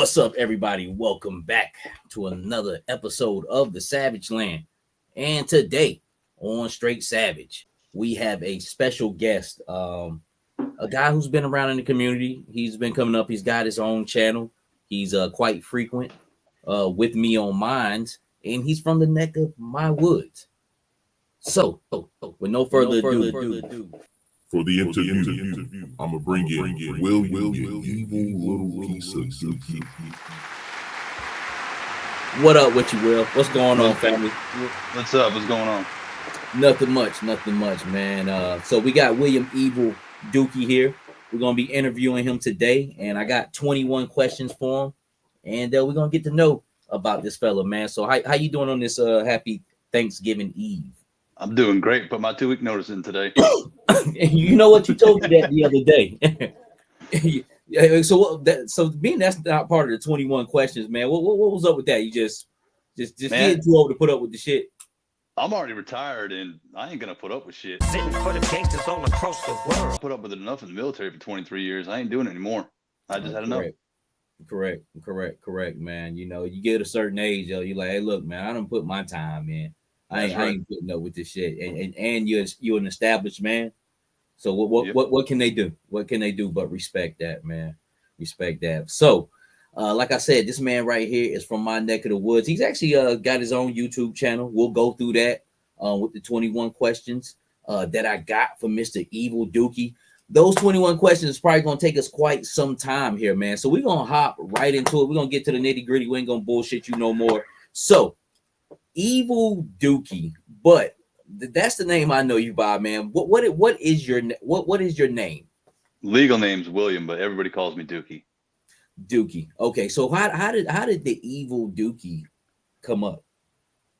What's up, everybody? Welcome back to another episode of the Savage Land. And today on Straight Savage, we have a special guest, a guy who's been around in the community. He's been coming up. He's got his own channel. He's quite frequent with me on Minds, and he's from the neck of my woods. So, with no further ado, for the interview, I'm gonna bring in William, you evil little piece of dookie. What up with you, Will? What's going on, family? What's up? What's going on? Nothing much, man. So we got William Evil Dookie here. We're gonna be interviewing him today, and I got 21 questions for him, and we're gonna get to know about this fella, man. So how you doing on this happy Thanksgiving Eve? I'm doing great. Put my 2-week notice in today. You know what? You told me that the other day. So being that's not part of the 21 questions, man. What was up with that? You just getting too old to put up with the shit. I'm already retired, and I ain't gonna put up with shit. Sitting for the gangsters all across the world. I put up with it enough in the military for 23 years. I ain't doing it anymore. I just had enough. Correct, man. You know, you get a certain age, you're like, hey, look, man, I done put my time in. I ain't putting up with this shit. And you're an established man. So what can they do? What can they do but respect that, man? Respect that. So, like I said, this man right here is from my neck of the woods. He's actually got his own YouTube channel. We'll go through that with the 21 questions that I got from Mr. Evil Dookie. Those 21 questions is probably going to take us quite some time here, man. So we're going to hop right into it. We're going to get to the nitty gritty. We ain't going to bullshit you no more. So, Evil Dookie, but that's the name I know you by, man. What is your name? Legal name's William, but everybody calls me Dookie. Dookie. Okay, so how did the Evil Dookie come up?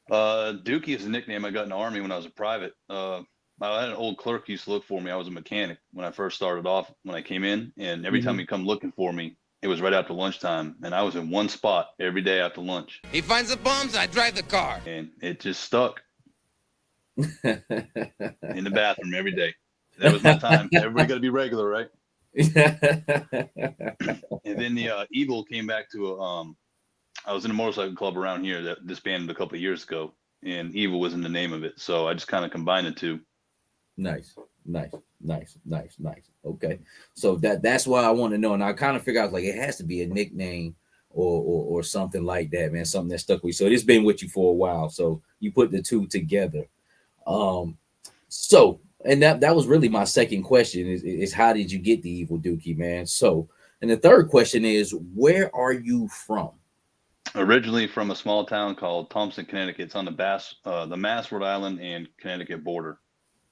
Dookie is a nickname I got in the Army when I was a private. I had an old clerk who used to look for me. I was a mechanic when I first started off when I came in, and every time he'd come looking for me, it was right after lunchtime, and I was in one spot every day after lunch. He finds the bums, I drive the car. And it just stuck. In the bathroom every day. That was my time. Everybody got to be regular, right? And then the Evil came back to I was in a motorcycle club around here that disbanded a couple of years ago, and Evil was in the name of it. So I just kind of combined the two. Nice. Okay, so that's why I want to know, and I kind of figure out like it has to be a nickname or something like that, man. Something that stuck with you. So it's been with you for a while. So you put the two together. So and that was really my second question is how did you get the Evil Dookie, man? So, and the third question is where are you from? Originally from a small town called Thompson, Connecticut. It's on the Mass, Rhode Island, and Connecticut border.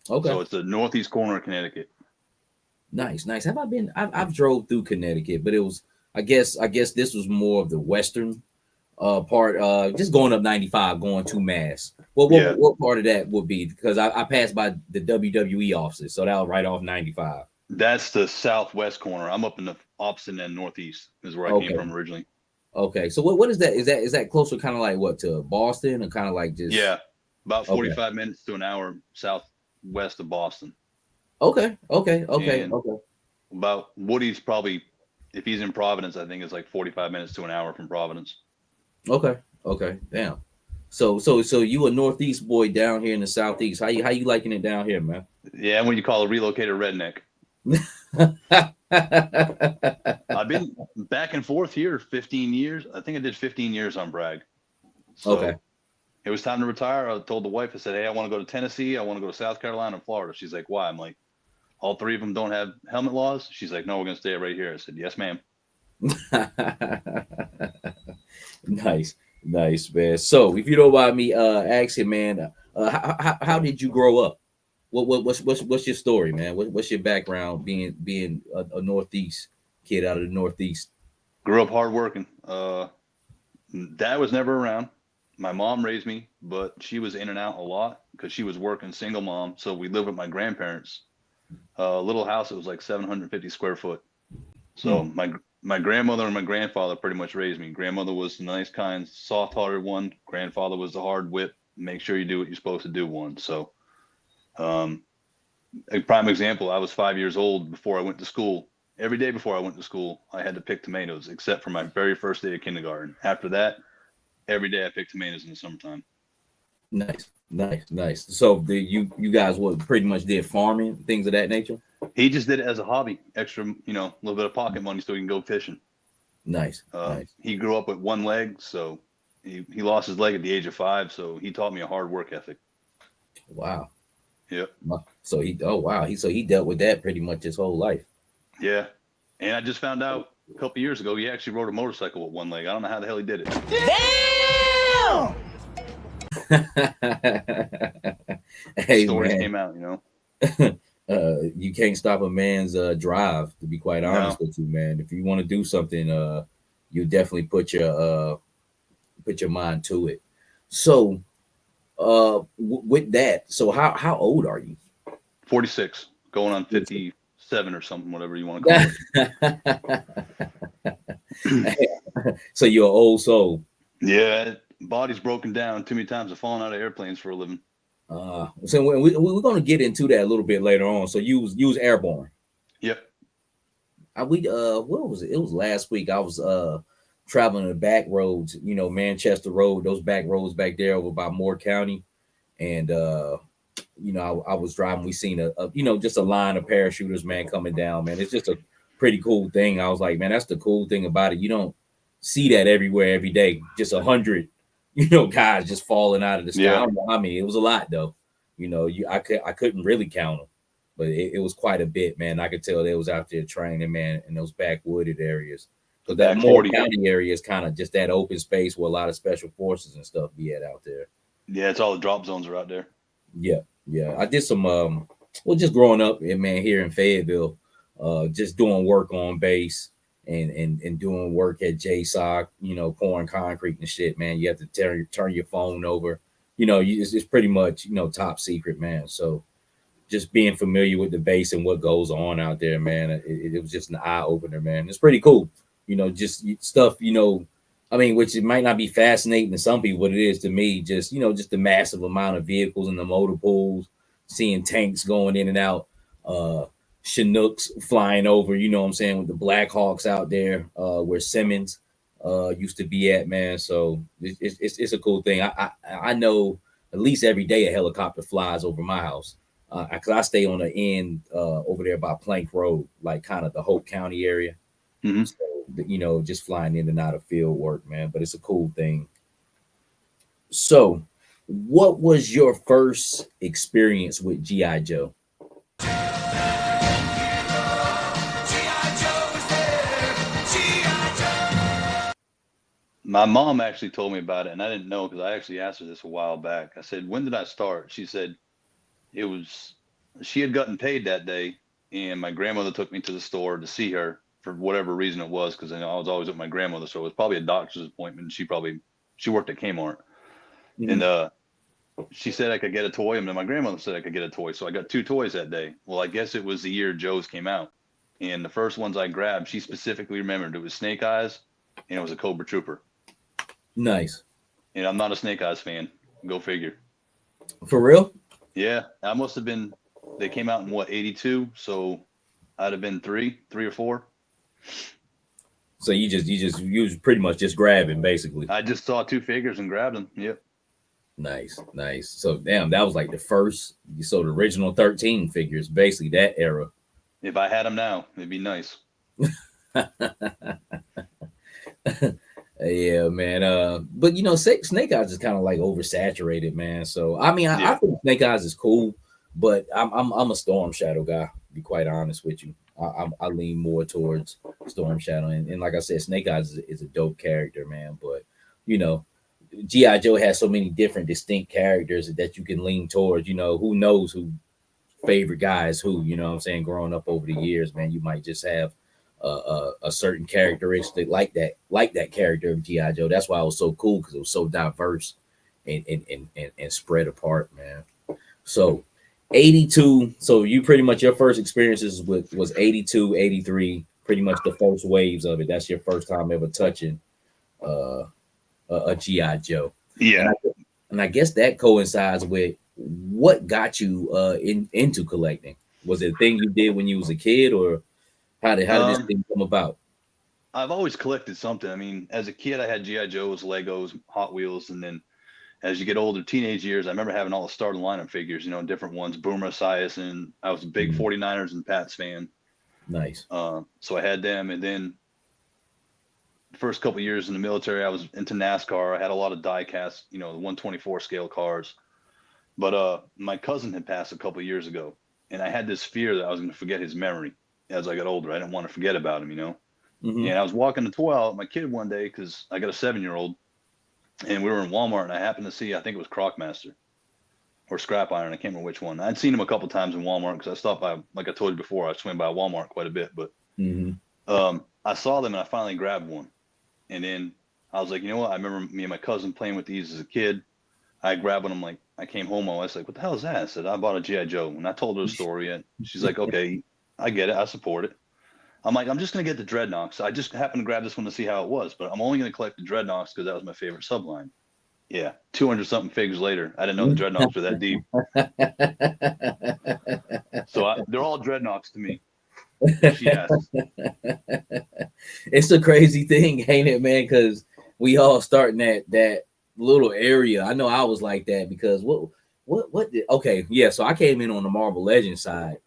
Okay. So it's the northeast corner of Connecticut. Nice. Have I been? I've drove through Connecticut, but it was I guess this was more of the western part. Just going up 95, going to Mass. What part of that would be? Because I passed by the WWE offices, so that was right off 95. That's the southwest corner. I'm up in the opposite end, northeast is where I came from originally. Okay, so what is that? Is that closer, kind of like what to Boston, or kind of like just about 45 minutes to an hour southwest of Boston. Okay. About Woody's probably, if he's in Providence, I think it's like 45 minutes to an hour from Providence. Okay. Damn. So you a northeast boy down here in the southeast. How you liking it down here, man? Yeah, I'm what you call a relocated redneck. I've been back and forth here 15 years. I think I did 15 years on Bragg. So it was time to retire. I told the wife, I said, hey, I want to go to Tennessee. I want to go to South Carolina and Florida. She's like, why? I'm like, all three of them don't have helmet laws. She's like, no, we're going to stay right here. I said, yes, ma'am. Nice, man. So if you don't mind me asking, man, how did you grow up? What's your story, man? What's your background being a Northeast kid out of the Northeast? Grew up hardworking. Dad was never around. My mom raised me, but she was in and out a lot because she was working single mom. So we lived with my grandparents. A little house that was like 750 square foot. So my grandmother and my grandfather pretty much raised me. Grandmother was the nice, kind, soft-hearted one. Grandfather was the hard whip, make sure you do what you're supposed to do one. So a prime example, I was 5 years old before I went to school. Every day before I went to school, I had to pick tomatoes, except for my very first day of kindergarten. After that, every day I picked tomatoes in the summertime. Nice. So you guys what pretty much did farming, things of that nature? He just did it as a hobby, extra, a little bit of pocket money so he can go fishing. Nice. He grew up with one leg, so he lost his leg at the age of 5. So he taught me a hard work ethic. Wow. Yep. So he dealt with that pretty much his whole life. Yeah. And I just found out a couple years ago he actually rode a motorcycle with one leg. I don't know how the hell he did it. Damn! Hey, stories man. came out, You can't stop a man's drive, to be quite honest with you, man. If you want to do something, you definitely put your mind to it. So with that, so how old are you? 46, going on 57 or something, whatever you want to call it. So you're an old soul. Yeah, body's broken down too many times. I've fallen out of airplanes for a living. So we're going to get into that a little bit later on. So you was airborne. Yep. What was it? It was last week. I was traveling the back roads, Manchester Road, those back roads back there over by Moore County, and I was driving. We seen just a line of parachuters, man, coming down. Man, it's just a pretty cool thing. I was like, man, that's the cool thing about it. You don't see that everywhere every day. Just 100. Guys just falling out of the sky. Yeah. I mean, it was a lot though. I couldn't really count them, but it was quite a bit, man. I could tell they was out there training, man, in those backwooded areas. Because that Moore County area is kind of just that open space where a lot of special forces and stuff be out there. Yeah, it's all the drop zones are out there. Yeah. I did some just growing up, man, here in Fayetteville, just doing work on base. And doing work at JSOC, pouring concrete and shit, man. You have to turn your phone over. It's pretty much, top secret, man. So just being familiar with the base and what goes on out there, man, it was just an eye opener, man. It's pretty cool. Just stuff, which it might not be fascinating to some people, but it is to me, just the massive amount of vehicles in the motor pools, seeing tanks going in and out, Chinooks flying over, with the Black Hawks out there, where Simmons used to be at, man. So it's a cool thing. I know at least every day a helicopter flies over my house, because I stay on the end over there by Plank Road, like kind of the Hope County area. Mm-hmm. So, just flying in and out of field work, man. But it's a cool thing. So, what was your first experience with G.I. Joe? My mom actually told me about it, and I didn't know because I actually asked her this a while back. I said, when did I start? She said she had gotten paid that day, and my grandmother took me to the store to see her for whatever reason it was, because I was always with my grandmother, so it was probably a doctor's appointment. She worked at Kmart. Mm-hmm. And she said I could get a toy, and then my grandmother said I could get a toy, so I got 2 toys that day. Well, I guess it was the year Joe's came out, and the first ones I grabbed, she specifically remembered it was Snake Eyes, and it was a Cobra Trooper. Nice. And I'm not a Snake Eyes fan. Go figure. For real? Yeah, I must have been. They came out in 82, so I'd have been 3 or 4. So you was pretty much just grabbing, basically. I just saw 2 figures and grabbed them. Yep. Nice. So damn, that was like the first. So the original 13 figures, basically that era. If I had them now, it'd be nice. Yeah, man. But Snake Eyes is kind of like oversaturated, man. So I mean, I think Snake Eyes is cool, but I'm a Storm Shadow guy. To be quite honest with you, I lean more towards Storm Shadow, and like I said, Snake Eyes is a dope character, man. But G.I. Joe has so many different distinct characters that you can lean towards. Who knows who favorite guy is who? You know what I'm saying? Growing up over the years, man, you might just have a certain characteristic like that character of G.I. Joe. That's why it was so cool, because it was so diverse and spread apart, man. So 82. So you pretty much, your first experiences was 82, 83, pretty much the first waves of it. That's your first time ever touching a G.I. Joe. Yeah. And I guess that coincides with what got you into collecting. Was it a thing you did when you was a kid, or How did this thing come about? I've always collected something. I mean, as a kid, I had G.I. Joes, Legos, Hot Wheels, and then as you get older, teenage years, I remember having all the starting lineup figures, different ones, Boomer Esiason. I was a big 49ers and Pats fan. Nice. So I had them. And then the first couple of years in the military, I was into NASCAR. I had a lot of die cast, the 124 scale cars. But my cousin had passed a couple of years ago, and I had this fear that I was going to forget his memory as I got older. I didn't want to forget about him, And I was walking the toy out with my kid one day because I got a 7-year-old. And we were in Walmart, and I happened to see, I think it was Crocmaster or Scrap Iron. I can't remember which one. I'd seen him a couple times in Walmart because I stopped by, like I told you before, I swing by Walmart quite a bit. But I saw them, and I finally grabbed one. And then I was like, you know what? I remember me and my cousin playing with these as a kid. I grabbed one. I'm like, I came home. I was like, what the hell is that? I said, I bought a G.I. Joe. And I told her the story, and she's like, okay, I get it. I support it. I'm like, I'm just going to get the Dreadnoks. I just happened to grab this one to see how it was, but I'm only going to collect the Dreadnoks because that was my favorite subline. Yeah. 200 something figures later. I didn't know the Dreadnoks were that deep. So they're all Dreadnoks to me. She asks. It's a crazy thing, ain't it, man? Because we all starting that little area. I know I was like that because okay. Yeah. So I came in on the Marvel Legends side,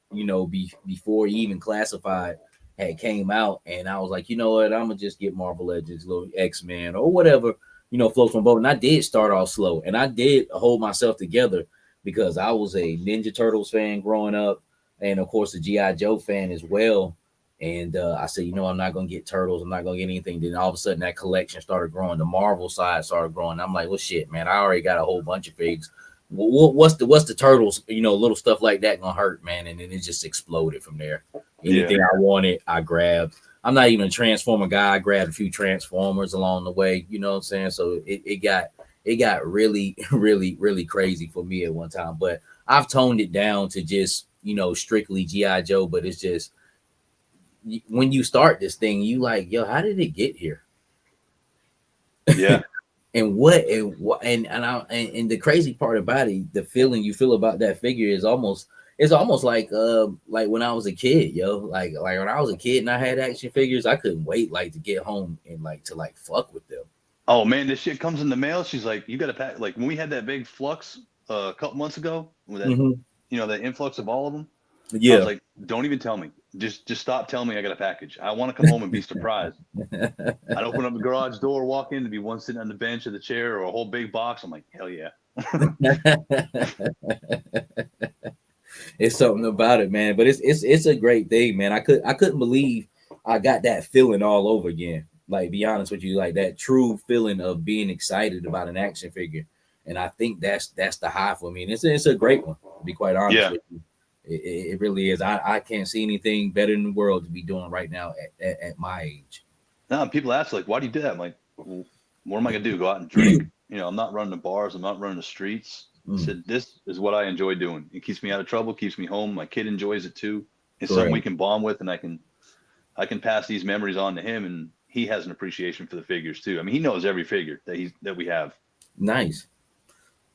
before even Classified had came out, and I was like, you know what, I'm gonna just get Marvel Legends, little X-Men or whatever, floats my boat. And I did start off slow, and I did hold myself together because I was a Ninja Turtles fan growing up, and of course a G.I. Joe fan as well. And I said, I'm not gonna get Turtles, I'm not gonna get anything. Then all of a sudden that collection started growing, the Marvel side started growing. I'm like, well, shit, man, I already got a whole bunch of figs. What's the Turtles, little stuff like that gonna hurt, man? And then it just exploded from there. Anything I wanted, I grabbed. I'm not even a Transformer guy. I grabbed a few Transformers along the way. You know what I'm saying? So it got really, really, really crazy for me at one time. But I've toned it down to just, strictly G.I. Joe. But it's just when you start this thing, you like, yo, how did it get here? Yeah. And the crazy part about it, the feeling you feel about that figure is almost like when I was a kid, yo. Like when I was a kid and I had action figures, I couldn't wait to get home and to fuck with them. Oh man, this shit comes in the mail. She's like, you got to pack. Like when we had that big flux a couple months ago, with that that influx of all of them. Yeah. I was like, don't even tell me. Just stop telling me I got a package. I want to come home and be surprised. I'd open up the garage door, walk in, to be one sitting on the bench or the chair or a whole big box. I'm like, hell yeah. It's something about it, man. But it's a great thing, man. I couldn't believe I got that feeling all over again. Like, be honest with you, like that true feeling of being excited about an action figure. And I think that's the high for me. And it's a great one, to be quite honest with you. It really is. I can't see anything better in the world to be doing right now at my age. No, people ask, like, why do you do that? I'm like, well, what am I going to do? Go out and drink? I'm not running the bars. I'm not running the streets. I said, this is what I enjoy doing. It keeps me out of trouble, keeps me home. My kid enjoys it too. It's something we can bond with, and I can pass these memories on to him, and he has an appreciation for the figures too. I mean, he knows every figure that we have. Nice.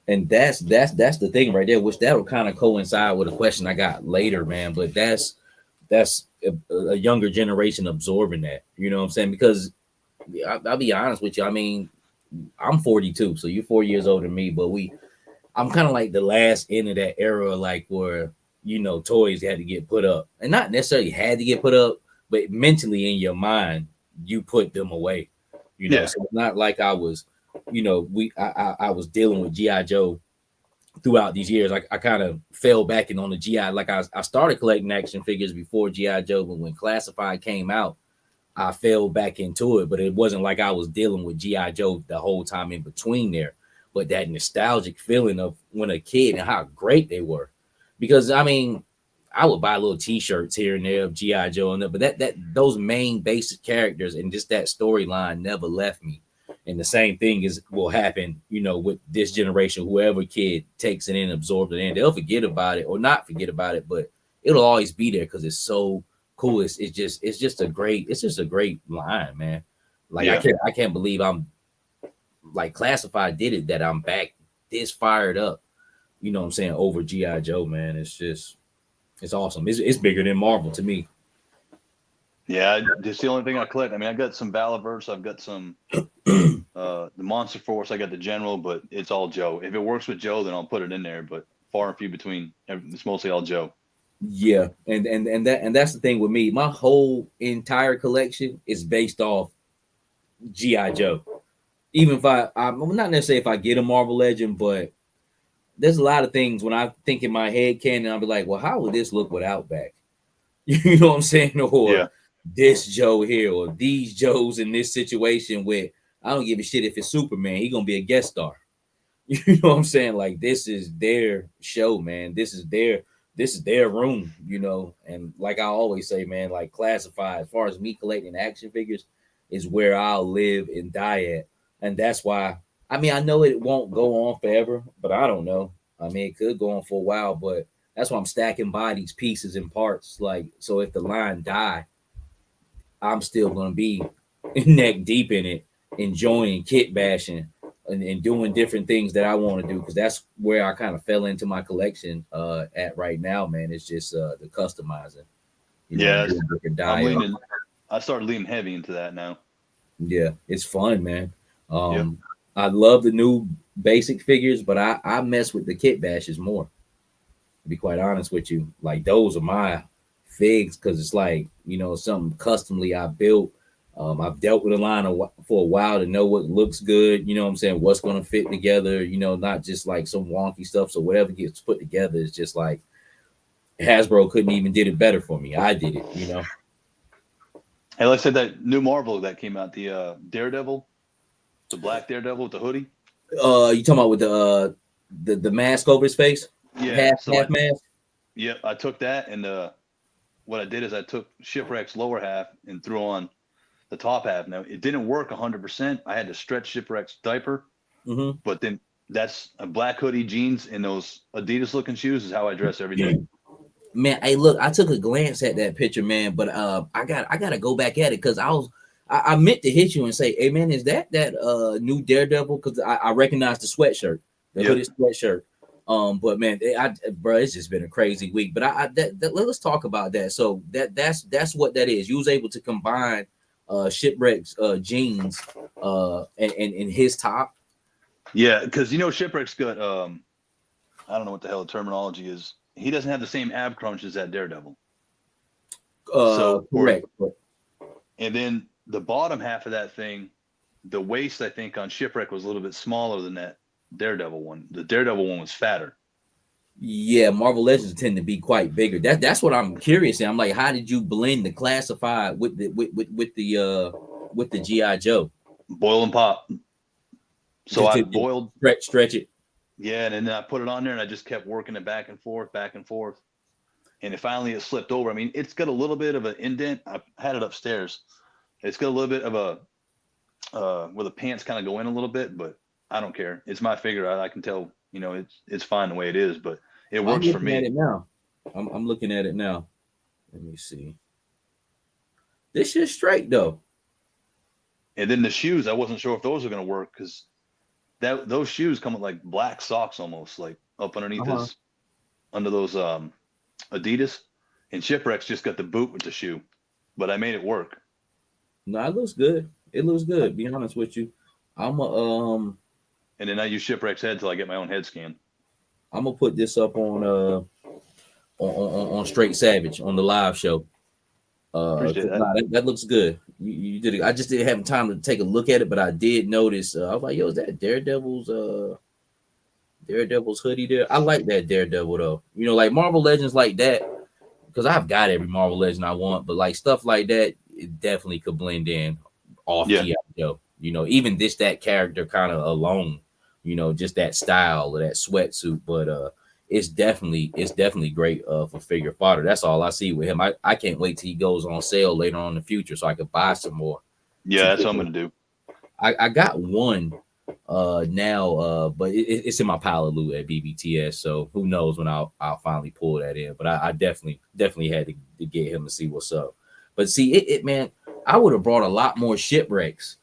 And that's the thing right there, which that'll kind of coincide with a question I got later, man. But that's a younger generation absorbing that, you know what I'm saying? Because I'll be honest with you. I mean, I'm 42, so you're 4 years older than me, but I'm kind of like the last end of that era, like where, toys had to get put up, and not necessarily had to get put up, but mentally in your mind, you put them away, So it's not like I was, I was dealing with G.I. Joe throughout these years. I kind of fell back in on the G.I. Like I started collecting action figures before G.I. Joe, but when Classified came out, I fell back into it. But it wasn't like I was dealing with G.I. Joe the whole time in between there. But that nostalgic feeling of when a kid and how great they were. Because, I mean, I would buy little T-shirts here and there of G.I. Joe, but that those main basic characters and just that storyline never left me. And the same thing will happen, with this generation. Whoever kid takes it in, absorbs it in, they'll forget about it or not forget about it, but it'll always be there because it's so cool. It's just a great line, man. Like I can't believe I'm like Classified did it, that I'm back this fired up, you know what I'm saying, over G.I. Joe, man. It's awesome. It's bigger than Marvel to me. Yeah, it's the only thing I collect. I mean, I got some Valaverse, I've got some the Monster Force, I got the General, but it's all Joe. If it works with Joe, then I'll put it in there. But far and few between. It's mostly all Joe. Yeah, and that's the thing with me. My whole entire collection is based off GI Joe. Even if I'm not necessarily if I get a Marvel Legend, but there's a lot of things when I think in my head canon, I'll be like, well, how would this look without back? You know what I'm saying? Or this Joe here, or these Joes in this situation where I don't give a shit if it's Superman, he gonna be a guest star. You know what I'm saying? Like, this is their show, man. This is their room, you know. And like I always say, man, like classified as far as me collecting action figures is where I'll live and die at. And that's why, I mean, I know it won't go on forever, but I don't know. I mean, it could go on for a while, but that's why I'm stacking bodies, pieces, and parts. Like, so if the line die, I'm still gonna be neck deep in it, enjoying kit bashing and doing different things that I want to do, because that's where I kind of fell into my collection at right now, man. It's just the customizing. You know, I started leaning heavy into that now. Yeah, it's fun, man. I love the new basic figures, but I mess with the kit bashes more. To be quite honest with you, like those are my figs, because it's like, you know, something customly I built. I've dealt with a line for a while to know what looks good, you know what I'm saying, what's going to fit together, you know, not just like some wonky stuff. So whatever gets put together is just like Hasbro couldn't even did it better for me. I did it, you know. Hey, like I said, that new Marvel that came out, the Daredevil, the black Daredevil with the hoodie. You talking about with the mask over his face? Yeah, half mask. Yeah, I took that, and what I did is I took Shipwreck's lower half and threw on the top half. Now it didn't work 100%. I had to stretch Shipwreck's diaper, but then that's a black hoodie, jeans, and those Adidas looking shoes is how I dress every day. Man, hey, look, I took a glance at that picture, man, but I gotta go back at it, because I meant to hit you and say, hey man, is that new Daredevil? Because I recognize the sweatshirt, the hooded sweatshirt. But man, bro, it's just been a crazy week. But let's talk about that. So that's what that is. You was able to combine Shipwreck's jeans and his top. Yeah, because you know Shipwreck's got I don't know what the hell the terminology is. He doesn't have the same ab crunch as that Daredevil. Correct. And then the bottom half of that thing, the waist, I think on Shipwreck was a little bit smaller than that Daredevil one. The Daredevil one was fatter. Yeah, Marvel Legends tend to be quite bigger. That's what I'm curious. I'm like, how did you blend the classified with the GI Joe? Boil and pop. So I boiled, stretch it. Yeah, and then I put it on there, and I just kept working it back and forth, and it slipped over. I mean, it's got a little bit of an indent. I had it upstairs. It's got a little bit of a where the pants kind of go in a little bit, but I don't care. It's my figure. I can tell, you know, it's fine the way it is, but it works for me. I'm looking at it now. Let me see. This is straight though. And then the shoes, I wasn't sure if those were going to work, because those shoes come with like black socks almost, like up underneath under those Adidas. And Shipwreck's just got the boot with the shoe, but I made it work. No, it looks good. It looks good. Be honest with you, and then I use Shipwreck's head till I get my own head scan. I'm gonna put this up on Straight Savage on the live show. Appreciate that. That looks good. You did it. I just didn't have time to take a look at it, but I did notice. I was like, yo, is that Daredevil's hoodie there? I like that Daredevil though. You know, like Marvel Legends like that, because I've got every Marvel Legend I want, but like stuff like that, it definitely could blend in off G.I. Joe. You know, even that character kind of alone, you know, just that style or that sweatsuit. But it's definitely great for figure fodder. That's all I see with him. I can't wait till he goes on sale later on in the future so I could buy some more. Yeah, that's what I'm gonna do. I got one now, but it's in my pile of loot at BBTS. So who knows when I'll finally pull that in. But I definitely had to get him to see what's up. But see, it man, I would have brought a lot more Shipwrecks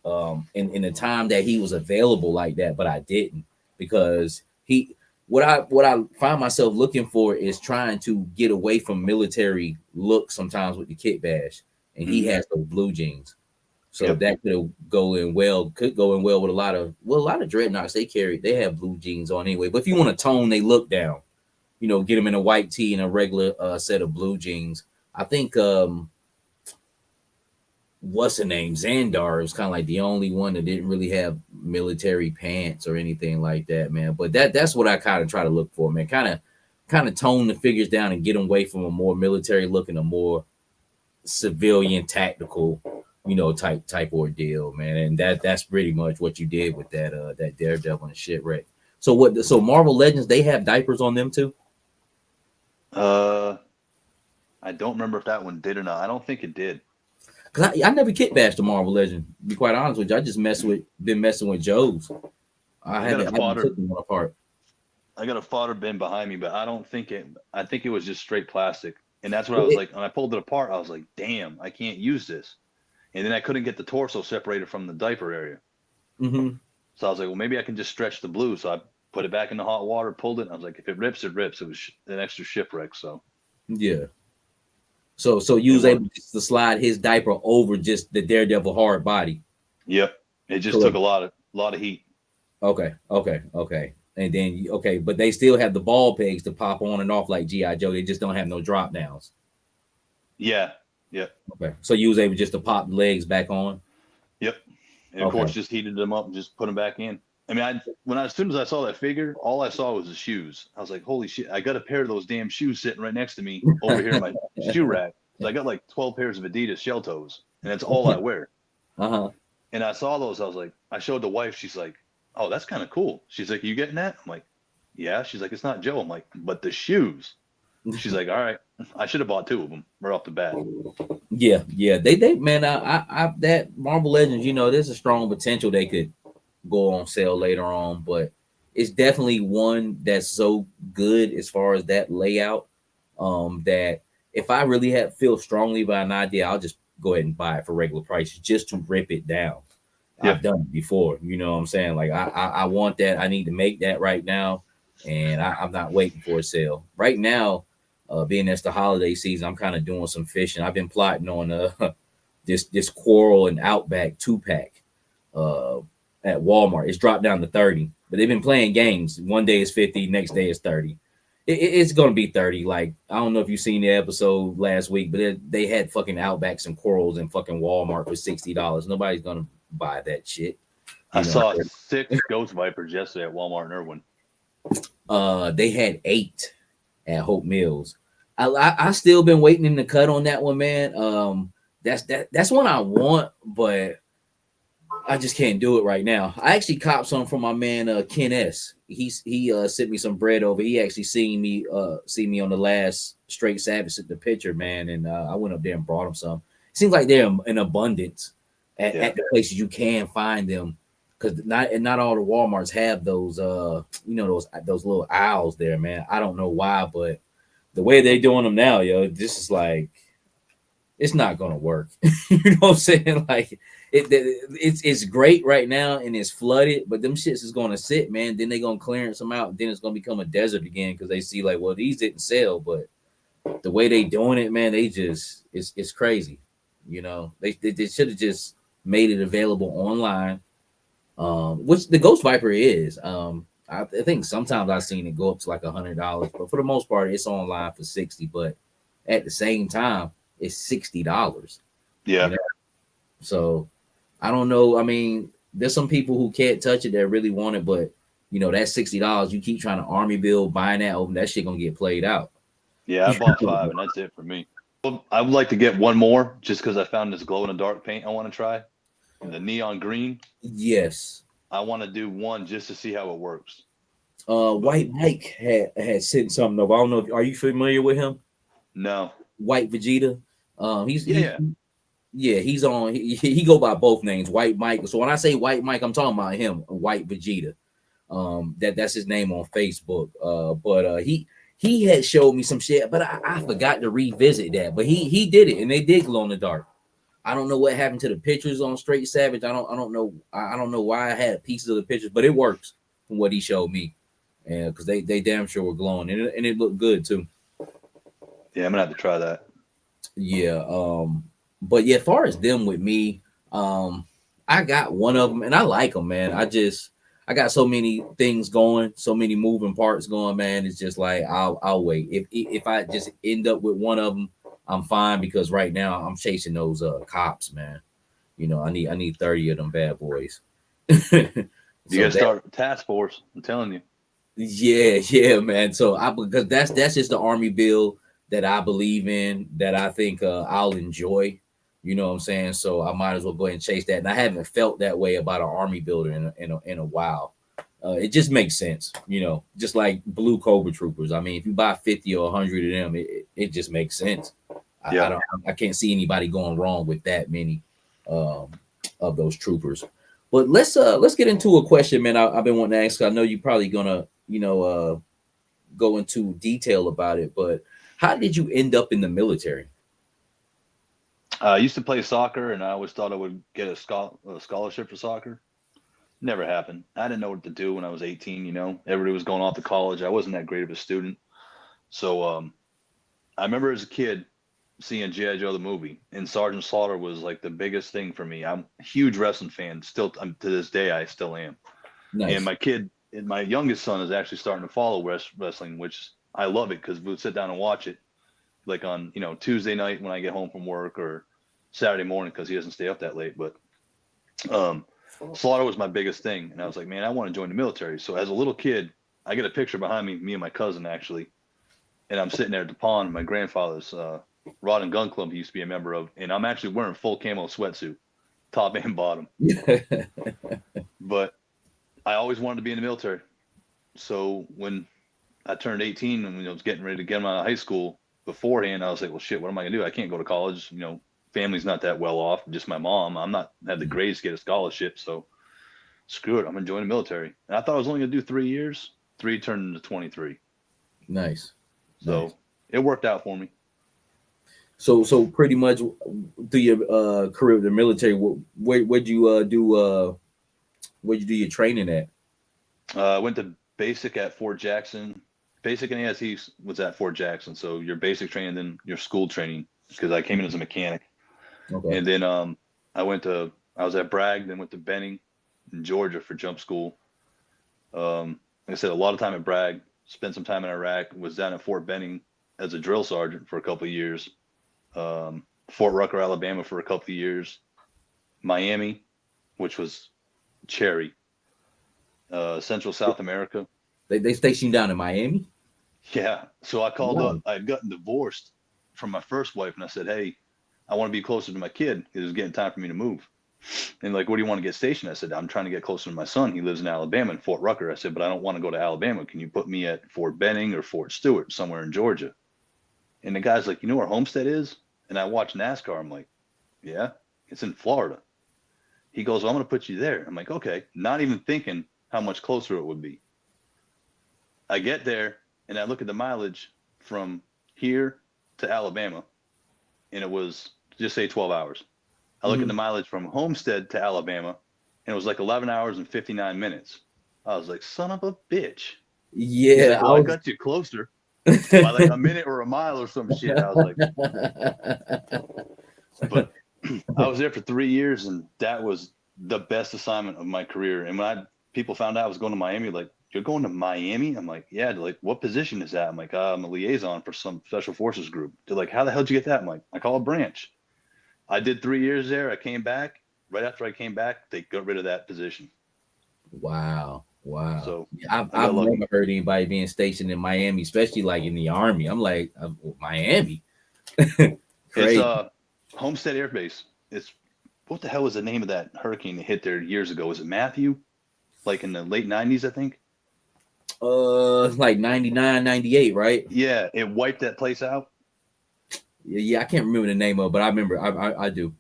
in the time that he was available like that, but I didn't, because what I find myself looking for is trying to get away from military look sometimes with the kit bash. and he has those blue jeans. So that could go in well with a lot of dreadnoughts. They have blue jeans on anyway. But if you want to tone they look down, get them in a white tee and a regular set of blue jeans. I think what's the name? Xandar was kind of like the only one that didn't really have military pants or anything like that, man. But that's what I kind of try to look for, man. Kind of tone the figures down and get them away from a more military look and a more civilian tactical, type ordeal, man. And that's pretty much what you did with that Daredevil and Shipwreck. So Marvel Legends, they have diapers on them too? I don't remember if that one did or not. I don't think it did. Cause I never kit bashed the Marvel Legend. To be quite honest with you, I just been messing with Joe's. I haven't taken one apart. I got a fodder bin behind me, but I don't think it. I think it was just straight plastic, and that's what I was like. When I pulled it apart, I was like, "Damn, I can't use this." And then I couldn't get the torso separated from the diaper area. Mm-hmm. So I was like, "Well, maybe I can just stretch the blue." So I put it back in the hot water, pulled it, and I was like, "If it rips, it rips." It was an extra Shipwreck, so yeah. So you was able to slide his diaper over just the Daredevil hard body. Yep, it just took a lot of heat. Okay, and then but they still have the ball pegs to pop on and off like G.I. Joe. They just don't have no drop downs. Yeah. Okay, so you was able just to pop the legs back on. Yep, and of course just heated them up and just put them back in. I mean, as soon as I saw that figure, all I saw was the shoes. I was like, holy shit, I got a pair of those damn shoes sitting right next to me over here in my shoe rack. So I got like 12 pairs of Adidas shell toes, and that's all I wear. Uh-huh. And I saw those. I was like, I showed the wife. She's like, oh, that's kind of cool. She's like, you getting that? I'm like, yeah. She's like, it's not Joe. I'm like, but the shoes. She's like, all right. I should have bought 2 of them right off the bat. Yeah. They man, I that Marvel Legends, there's a strong potential they could go on sale later on, but it's definitely one that's so good as far as that layout that if I really feel strongly about an idea, I'll just go ahead and buy it for regular prices just to rip it down. Yeah. I've done it before, you know what I'm saying? Like I want that. I need to make that right now, and I'm not waiting for a sale right now. Being it's the holiday season, I'm kind of doing some fishing. I've been plotting on this Coral and Outback 2-pack at Walmart. It's dropped down to 30, but they've been playing games. One day is 50, next day is 30. It's gonna be 30. Like, I don't know if you've seen the episode last week, but they had fucking Outbacks and Corals in fucking Walmart for $60. Nobody's gonna buy that shit. I saw 6 Ghost Vipers yesterday at Walmart in Irwin. They had 8 at Hope Mills. I still been waiting in the cut on that one, man. That's one I want, but I just can't do it right now. I actually copped some from my man Ken S. He sent me some bread over. He actually seen me on the last Straight Savage at the picture, man, and I went up there and brought him some. It seems like they're in abundance at the places you can find them, because not all the Walmarts have those those little aisles there, man. I don't know why, but the way they're doing them now, this is like, it's not gonna work. You know what I'm saying? Like it's great right now and it's flooded, but them shits is gonna sit, man. Then they're gonna clearance them out, and then it's gonna become a desert again because they see like, well, these didn't sell, but the way they doing it, man, they just it's crazy. They should have just made it available online, which the Ghost Viper is. I think sometimes I've seen it go up to like $100, but for the most part, it's online for $60. But at the same time, it's $60. Yeah. So I don't know. I mean, there's some people who can't touch it that really want it, but that $60, you keep trying to army build, buying that shit gonna get played out. Yeah, I bought 5, and that's it for me. I would like to get one more just because I found this glow in the dark paint I want to try, the neon green. Yes. I want to do one just to see how it works. White Mike had sent something over. I don't know. Are you familiar with him? No. White Vegeta. He's on. He go by both names, White Mike. So when I say White Mike, I'm talking about him, White Vegeta. That's his name on Facebook. But he had showed me some shit, but I forgot to revisit that. But he did it, and they did glow in the dark. I don't know what happened to the pictures on Straight Savage. I don't know. I don't know why I had pieces of the pictures, but it works from what he showed me. And because they damn sure were glowing, and it looked good too. Yeah, I'm gonna have to try that. Yeah. but yeah, as far as them with me, I got one of them and I like them, man. I got so many things going, so many moving parts going, man. It's just like I'll wait. If I just end up with one of them, I'm fine because right now I'm chasing those cops, man. You know, I need 30 of them bad boys. You gotta start a task force. I'm telling you. Yeah, man. So because that's just the army bill that I believe in, that I think I'll enjoy. You know what I'm saying? So I might as well go ahead and chase that. And I haven't felt that way about an army builder in a while. It just makes sense, you know, just like blue Cobra troopers. I mean, if you buy 50 or 100 of them, it just makes sense. Yeah. I can't see anybody going wrong with that many of those troopers. But let's get into a question, man. I've been wanting to ask. I know you're probably gonna, go into detail about it. But how did you end up in the military? I used to play soccer, and I always thought I would get a scholarship for soccer. Never happened. I didn't know what to do when I was 18. You know, everybody was going off to college. I wasn't that great of a student. So I remember as a kid seeing G.I. Joe the movie, and Sergeant Slaughter was like the biggest thing for me. I'm a huge wrestling fan. Still, to this day, I still am. Nice. And my youngest son is actually starting to follow wrestling, which I love it because we would sit down and watch it, like on Tuesday night when I get home from work, or Saturday morning because he doesn't stay up that late. But Slaughter was my biggest thing, and I was like, man, I want to join the military. So as a little kid, I get a picture behind me and my cousin actually, and I'm sitting there at the pond, my grandfather's rod and gun club he used to be a member of, and I'm actually wearing full camo sweatsuit, top and bottom. But I always wanted to be in the military. So when I turned 18 and I was getting ready to get out of high school, beforehand I was like, well, shit, what am I gonna do? I can't go to college. Family's not that well off. Just my mom. I'm not have the grades to get a scholarship. So screw it. I'm gonna join the military. And I thought I was only gonna do 3 years. 3 turned into 23. Nice. So it worked out for me. So pretty much through your career with the military, where'd you do your training at? I went to basic at Fort Jackson. Basic and ASE was at Fort Jackson. So your basic training, then your school training, because I came in as a mechanic. Okay. And then I was at Bragg, then went to Benning in Georgia for jump school. Like I said, a lot of time at Bragg, spent some time in Iraq, was down at Fort Benning as a drill sergeant for a couple of years. Fort Rucker, Alabama for a couple of years. Miami, which was Cherry. Central South America. They stationed you down in Miami? Yeah. So I called Wow. up, I had gotten divorced from my first wife, and I said, hey, I want to be closer to my kid. It was getting time for me to move. And like, what do you want to get stationed? I said, I'm trying to get closer to my son. He lives in Alabama, in Fort Rucker. I said, but I don't want to go to Alabama. Can you put me at Fort Benning or Fort Stewart, somewhere in Georgia? And the guy's like, you know where Homestead is? And I watch NASCAR. I'm like, yeah, it's in Florida. He goes, well, I'm going to put you there. I'm like, okay. Not even thinking how much closer it would be. I get there and I look at the mileage from here to Alabama, and it was just say 12 hours. I look at the mileage from Homestead to Alabama, and it was like 11 hours and 59 minutes. I was like, son of a bitch. Yeah. Like, well, I got you closer by like a minute or a mile or some shit. I was like, but I was there for 3 years, and that was the best assignment of my career. And when people found out I was going to Miami, like, you're going to Miami? I'm like, yeah. They're like, what position is that? I'm like, I'm a liaison for some special forces group. They're like, how the hell did you get that? I'm like, I call a branch. I did 3 years there. I came back. Right after I came back, they got rid of that position. Wow. So I've never heard anybody being stationed in Miami, especially like in the Army. I'm like, Miami. It's Homestead Air Base. It's what the hell was the name of that hurricane that hit there years ago? Was it Matthew? Like in the late 90s, I think. Like 99, 98, right? Yeah, it wiped that place out. Yeah, I can't remember the name of it, but I remember. I do.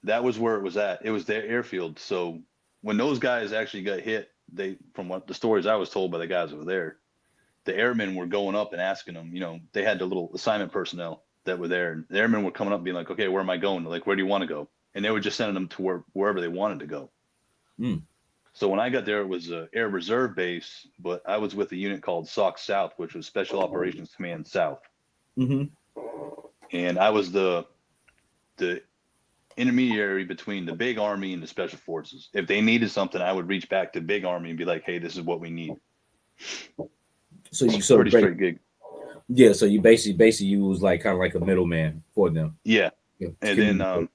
That was where it was at. It was their airfield. So when those guys actually got hit, from what the stories I was told by the guys over there, the airmen were going up and asking them, they had the little assignment personnel that were there, and the airmen were coming up being like, okay, where am I going? They're like, where do you want to go? And they were just sending them to wherever they wanted to go. So when I got there, it was an Air Reserve base, but I was with a unit called SOC South, which was Special Operations Command South. And I was the intermediary between the big army and the special forces. If they needed something, I would reach back to big army and be like, hey, this is what we need. So you pretty straight gig. Yeah, so you basically you was like kind of like a middleman for them. Yeah. And then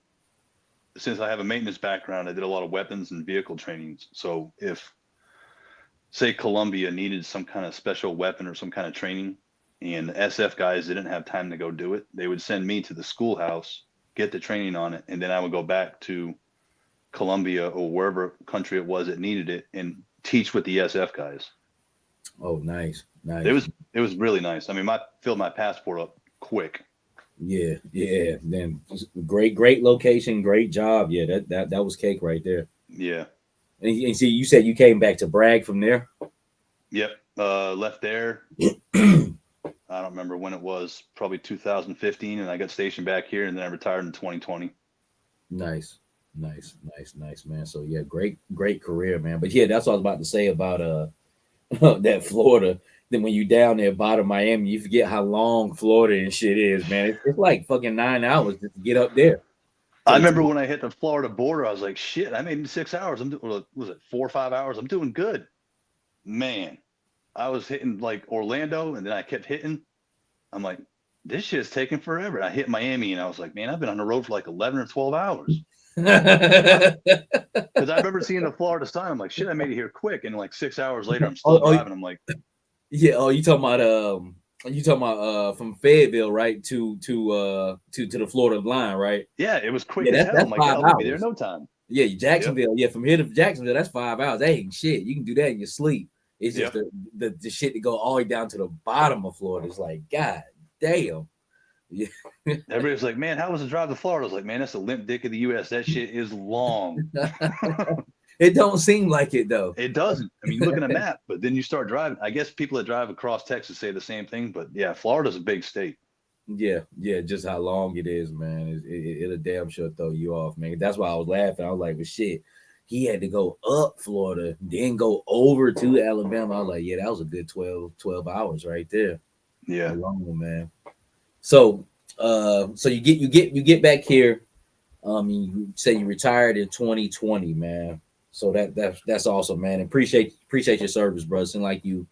since I have a maintenance background, I did a lot of weapons and vehicle trainings. So if, say, Colombia needed some kind of special weapon or some kind of training, and the SF guys didn't have time to go do it, they would send me to the schoolhouse, get the training on it, and then I would go back to Colombia or wherever country it was that needed it and teach with the SF guys. Oh, nice. It was really nice. I mean, filled my passport up quick. Yeah. Then great location, great job. Yeah, that was cake right there. Yeah. And see, you said you came back to Bragg from there. Yep. Left there. I don't remember when it was. Probably 2015, and I got stationed back here, and then I retired in 2020. Nice, man. So yeah, great career, man. But yeah, that's what I was about to say about that Florida. Then when you down there bottom Miami, you forget how long Florida and shit is, man. It's like fucking 9 hours just to get up there. I remember when I hit the Florida border, I was like, shit, I made it in 6 hours. Was it 4 or 5 hours? I'm doing good. Man, I was hitting like Orlando, and then I kept hitting. I'm like, this shit's taking forever. I hit Miami, and I was like, man, I've been on the road for like 11 or 12 hours. Because I remember seeing the Florida sign. I'm like, shit, I made it here quick. And like 6 hours later, I'm still driving. I'm like, yeah. Oh, you talking about from Fayetteville, right, to the Florida line, right? Yeah, it was quick as hell. That's I'm like, I'll be there in no time. Yeah, Jacksonville. Yep. Yeah, from here to Jacksonville, that's 5 hours. That ain't shit. You can do that in your sleep. It's just the shit to go all the way down to the bottom of Florida. It's like, God damn. Yeah. Everybody's like, man, how was the drive to Florida? I was like, man, that's the limp dick of the U.S. That shit is long. It don't seem like it though. It doesn't. I mean, you look at a map, but then you start driving. I guess people that drive across Texas say the same thing, but yeah, Florida's a big state. Yeah, just how long it is, man. It'll damn sure throw you off, man. That's why I was laughing. I was like, well, shit, he had to go up Florida, then go over to Alabama. I was like, yeah, that was a good 12 hours right there. Yeah, long, man. So you get back here. You say you retired in 2020, man. So that's awesome, man. Appreciate your service, bro. It seemed like you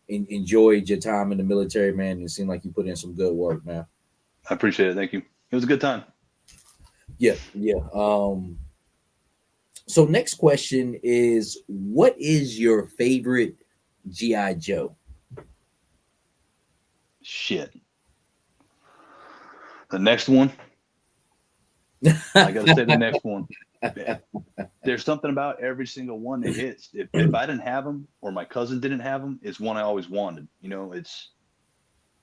enjoyed your time in the military, man. It seemed like you put in some good work, man. I appreciate it. Thank you. It was a good time. Yeah. So next question is, what is your favorite G.I. Joe? Shit. The next one. I gotta say the next one. There's something about every single one that hits. If I didn't have them, or my cousin didn't have them, it's one I always wanted. You know,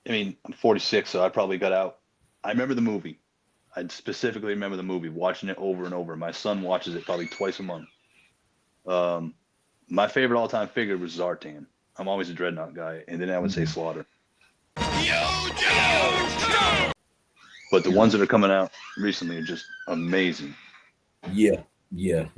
I'm 46, so I probably got out. I remember the movie. I specifically remember the movie, watching it over and over. My son watches it probably twice a month. My favorite all-time figure was Zartan. I'm always a Dreadnought guy, and then I would say Slaughter. But the ones that are coming out recently are just amazing. Yeah. You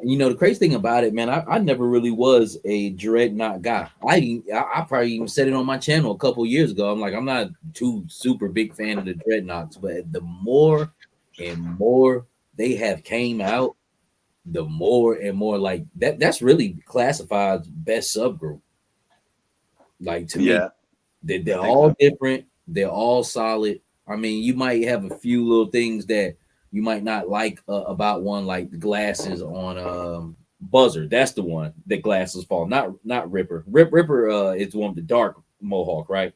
know, the crazy thing about it, man, I never really was a Dreadnought guy. I probably even said it on my channel a couple years ago. I'm like, I'm not too super big fan of the Dreadnoughts, but the more and more they have came out, the more and more like that's really classified best subgroup. Like, to me, they're all different. They're all solid. I mean, you might have a few little things that you might not like about one, like the glasses on Buzzer. That's the one that glasses fall. Not Ripper. Ripper is the one with the dark mohawk, right?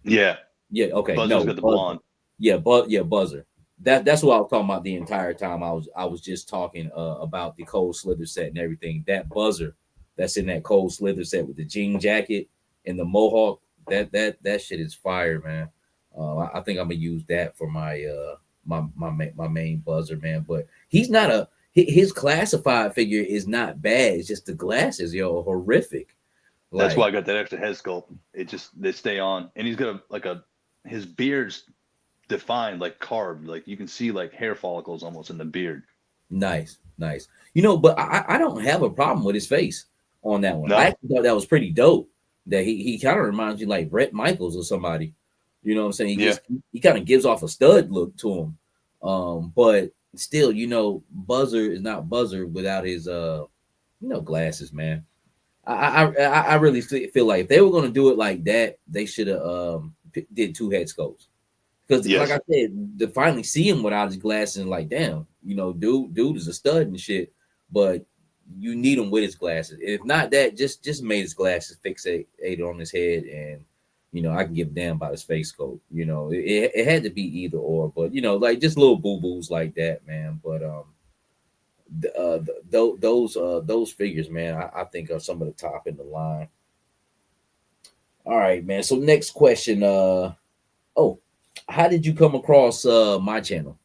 Yeah. Okay. Buzzer's got the blonde. Yeah, Buzzer. That's what I was talking about the entire time. I was just talking about the Cold Slither set and everything. That Buzzer that's in that Cold Slither set with the jean jacket and the mohawk. That shit is fire, man. I think I'm gonna use that for my my main Buzzer, man. But he's not his classified figure is not bad. It's just the glasses, horrific. That's why I got that extra head sculpt. They stay on, and he's got his beard's defined, like carved, like you can see like hair follicles almost in the beard. Nice. You know, but I don't have a problem with his face on that one. No. I actually thought that was pretty dope. That he kind of reminds you like Bret Michaels or somebody. You know what I'm saying? He kind of gives off a stud look to him. But still, Buzzer is not Buzzer without his glasses, man. I really feel like if they were gonna do it like that, they should have did 2 head sculpts. Because like I said, to finally see him without his glasses, and like, damn, dude is a stud and shit. But you need him with his glasses. If not that, just made his glasses fixated on his head, and I can give a damn about his face sculpt. It had to be either or, but like just little boo boos like that, man. But those figures, man, I think are some of the top in the line. All right, man. So next question. How did you come across my channel?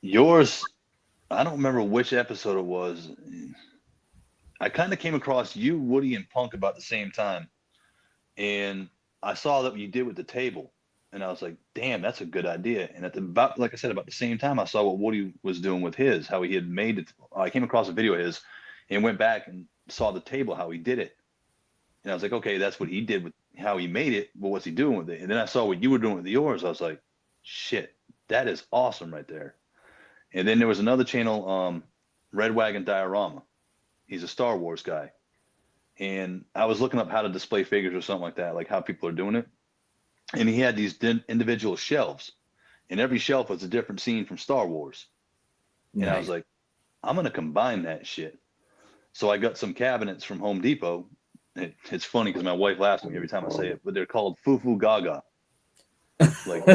Yours, I don't remember which episode it was. I kind of came across you, Woody, and Punk about the same time. And I saw that what you did with the table. And I was like, damn, that's a good idea. And about the same time, I saw what Woody was doing with his, how he had made it. I came across a video of his and went back and saw the table, how he did it. And I was like, okay, that's what he did with how he made it, but what's he doing with it? And then I saw what you were doing with yours. I was like, shit, that is awesome right there. And then there was another channel, Red Wagon Diorama. He's a Star Wars guy. And I was looking up how to display figures or something like that, like how people are doing it. And he had these individual shelves. And every shelf was a different scene from Star Wars. And I was like, I'm going to combine that shit. So I got some cabinets from Home Depot. It's funny because my wife laughs at me every time I say it, but they're called Fufu Gaga. Like,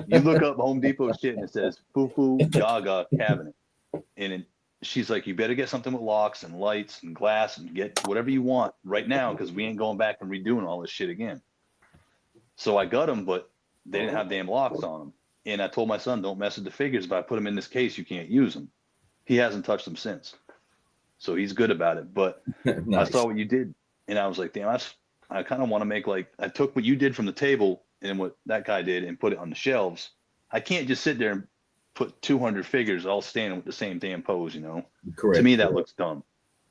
you look up Home Depot shit and it says Fufu Gaga cabinet. And she's like, you better get something with locks and lights and glass and get whatever you want right now because we ain't going back and redoing all this shit again. So I got them, but they didn't have damn locks on them. And I told my son, don't mess with the figures. If I put them in this case, you can't use them. He hasn't touched them since. So he's good about it. But nice. I saw what you did. And I was like, damn, I kind of want to make I took what you did from the table and what that guy did and put it on the shelves. I can't just sit there and put 200 figures all standing with the same damn pose, Correct. To me, that looks dumb.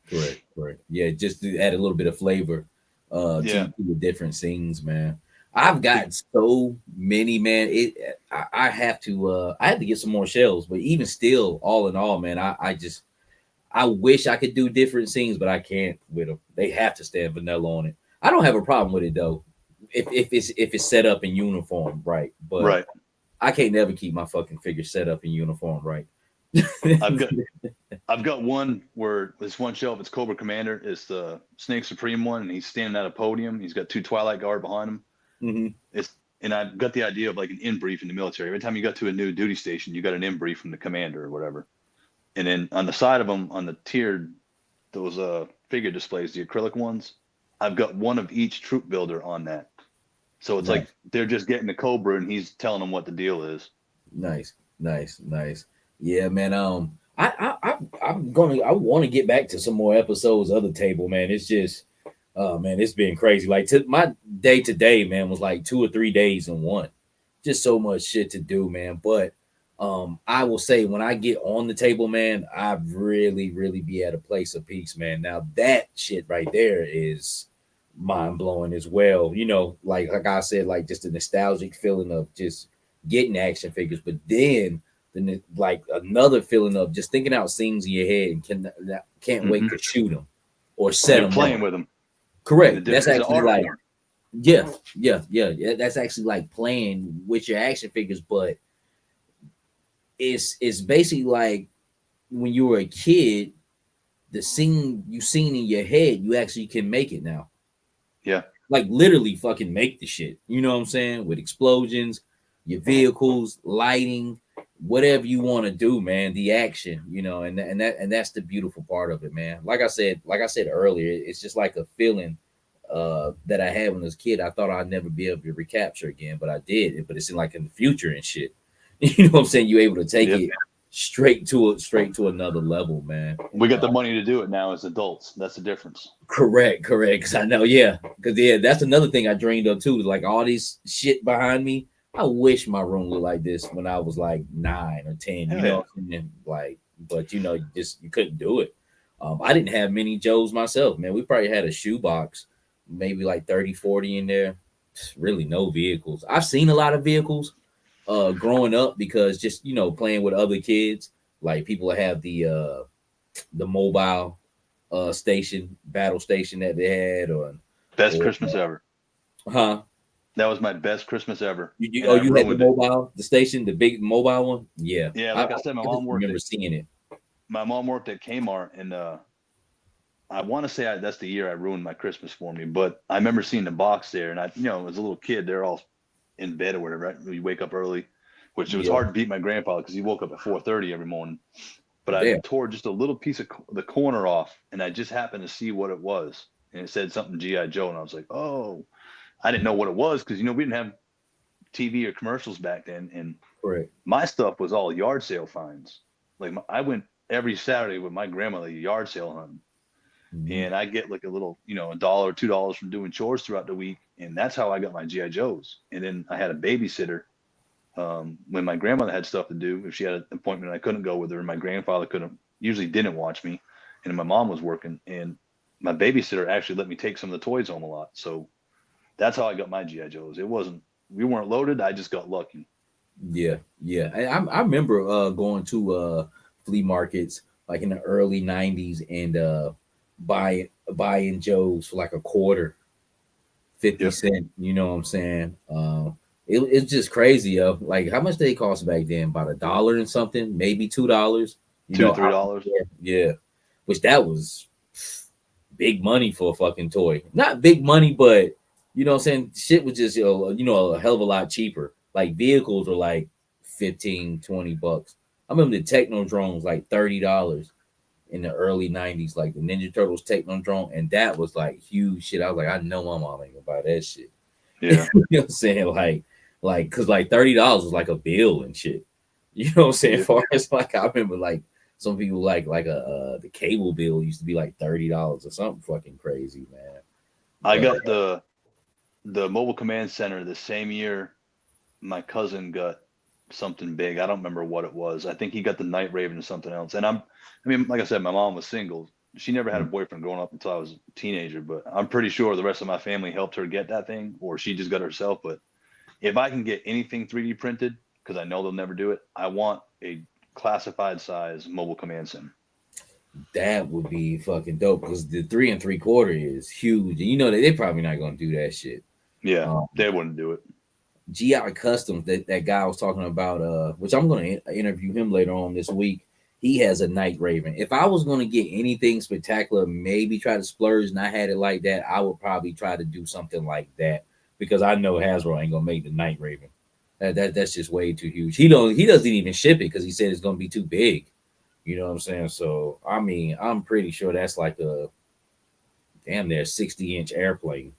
Correct. Yeah, just to add a little bit of flavor to the different scenes, man. I've got so many, man. I have to get some more shelves, but even still, all in all, man, I wish I could do different scenes, but I can't with them. They have to stand vanilla on it. I don't have a problem with it though, if it's set up in uniform, right? But I can't never keep my fucking figure set up in uniform, right? I've got one where this one shelf, it's Cobra Commander, it's the Snake Supreme one, and he's standing at a podium. He's got 2 Twilight Guard behind him. Mm-hmm. And I've got the idea of like an in-brief in the military. Every time you got to a new duty station, you got an in-brief from the commander or whatever. And then on the side of them, on the tiered, those figure displays, the acrylic ones, I've got one of each troop builder on that. So it's like they're just getting the Cobra and he's telling them what the deal is. Nice. Yeah, man. I want to get back to some more episodes of the table, man. It's just, man, it's been crazy. Like my day to day, man, was like 2 or 3 days in one. Just so much shit to do, man. But I will say when I get on the table, man, I really, really be at a place of peace, man. Now that shit right there is mind blowing as well. Like I said, like just a nostalgic feeling of just getting action figures, but then like another feeling of just thinking out scenes in your head and can't wait to shoot them or set them playing with them. Correct. That's actually like yeah. That's actually like playing with your action figures, but it's basically like when you were a kid, the scene you seen in your head, you actually can make it now. Yeah. Like literally fucking make the shit. You know what I'm saying? With explosions, your vehicles, lighting, whatever you want to do, man, the action, and that's the beautiful part of it, man. Like I said earlier, it's just like a feeling that I had when I was a kid. I thought I'd never be able to recapture again, but I did. But it's in the future and shit. You know what I'm saying? You're able to take it straight to another level, man. We got the money to do it now as adults. That's the difference. Correct. Because I know, because that's another thing I dreamed of too. Like all this shit behind me. I wish my room looked like this when I was like 9 or 10. You know, like, but you couldn't do it. I didn't have many Joes myself, man. We probably had a shoebox, maybe like 30, 40 in there. Really no vehicles. I've seen a lot of vehicles. growing up because just playing with other kids, like people have the mobile station, battle station that they had, best Christmas ever. Huh? That was my best Christmas ever. You had the mobile, the station, the big mobile one? Yeah. Yeah, like I said, my mom worked. Remember seeing it. My mom worked at Kmart, and I want to say that's the year I ruined my Christmas for me. But I remember seeing the box there, and I, as a little kid, they're all in bed or whatever. Right? You wake up early, which it was hard to beat my grandfather because he woke up at 4:30 every morning. But I tore just a little piece of the corner off, and I just happened to see what it was, and it said something G.I. Joe, and I was like, oh. I didn't know what it was because, we didn't have TV or commercials back then. And my stuff was all yard sale finds. Like I went every Saturday with my grandmother yard sale hunting. Mm-hmm. And I get like a little, $1 or $2 from doing chores throughout the week. And that's how I got my G.I. Joes. And then I had a babysitter when my grandmother had stuff to do. If she had an appointment, I couldn't go with her. And my grandfather usually didn't watch me. And my mom was working. And my babysitter actually let me take some of the toys home a lot. So that's how I got my G.I. Joes. We weren't loaded. I just got lucky. Yeah. I remember going to flea markets like in the early 90s and buying Joes for like a quarter, 50 cent. You know what I'm saying? It's just crazy, yo. Like how much they cost back then? About $1 and something, maybe $2. $2 to $3. Yeah. Which that was big money for a fucking toy. Not big money, but you know what I'm saying? Shit was just, a hell of a lot cheaper. Like vehicles were like $15-$20. I remember the Technodrome was like $30 in the early 90s, like the Ninja Turtles Technodrome. And that was like huge shit. I was like, I know my mom ain't gonna buy that shit. Yeah. You know what I'm saying? Like, cause like $30 was like a bill and shit. You know what I'm saying? As far as like, I remember like some people like the cable bill used to be like $30 or something fucking crazy, man. I got the mobile command center the same year my cousin got something big. I don't remember what it was. I think he got the Night Raven or something else. And like I said, my mom was single. She never had a boyfriend growing up until I was a teenager, but I'm pretty sure the rest of my family helped her get that thing, or she just got it herself. But if I can get anything 3D printed, because I know they'll never do it, I want a classified size mobile command center. That would be fucking dope because the 3 3/4 is huge. And they're probably not going to do that shit. Yeah, they wouldn't do it. GI Customs, that guy I was talking about, which I'm going to interview him later on this week. He has a Night Raven. If I was going to get anything spectacular, maybe try to splurge, and I had it like that, I would probably try to do something like that because I know Hasbro ain't going to make the Night Raven. That's just way too huge. He doesn't even ship it because he said it's going to be too big. You know what I'm saying? So, I mean, I'm pretty sure that's like a damn near 60-inch airplane.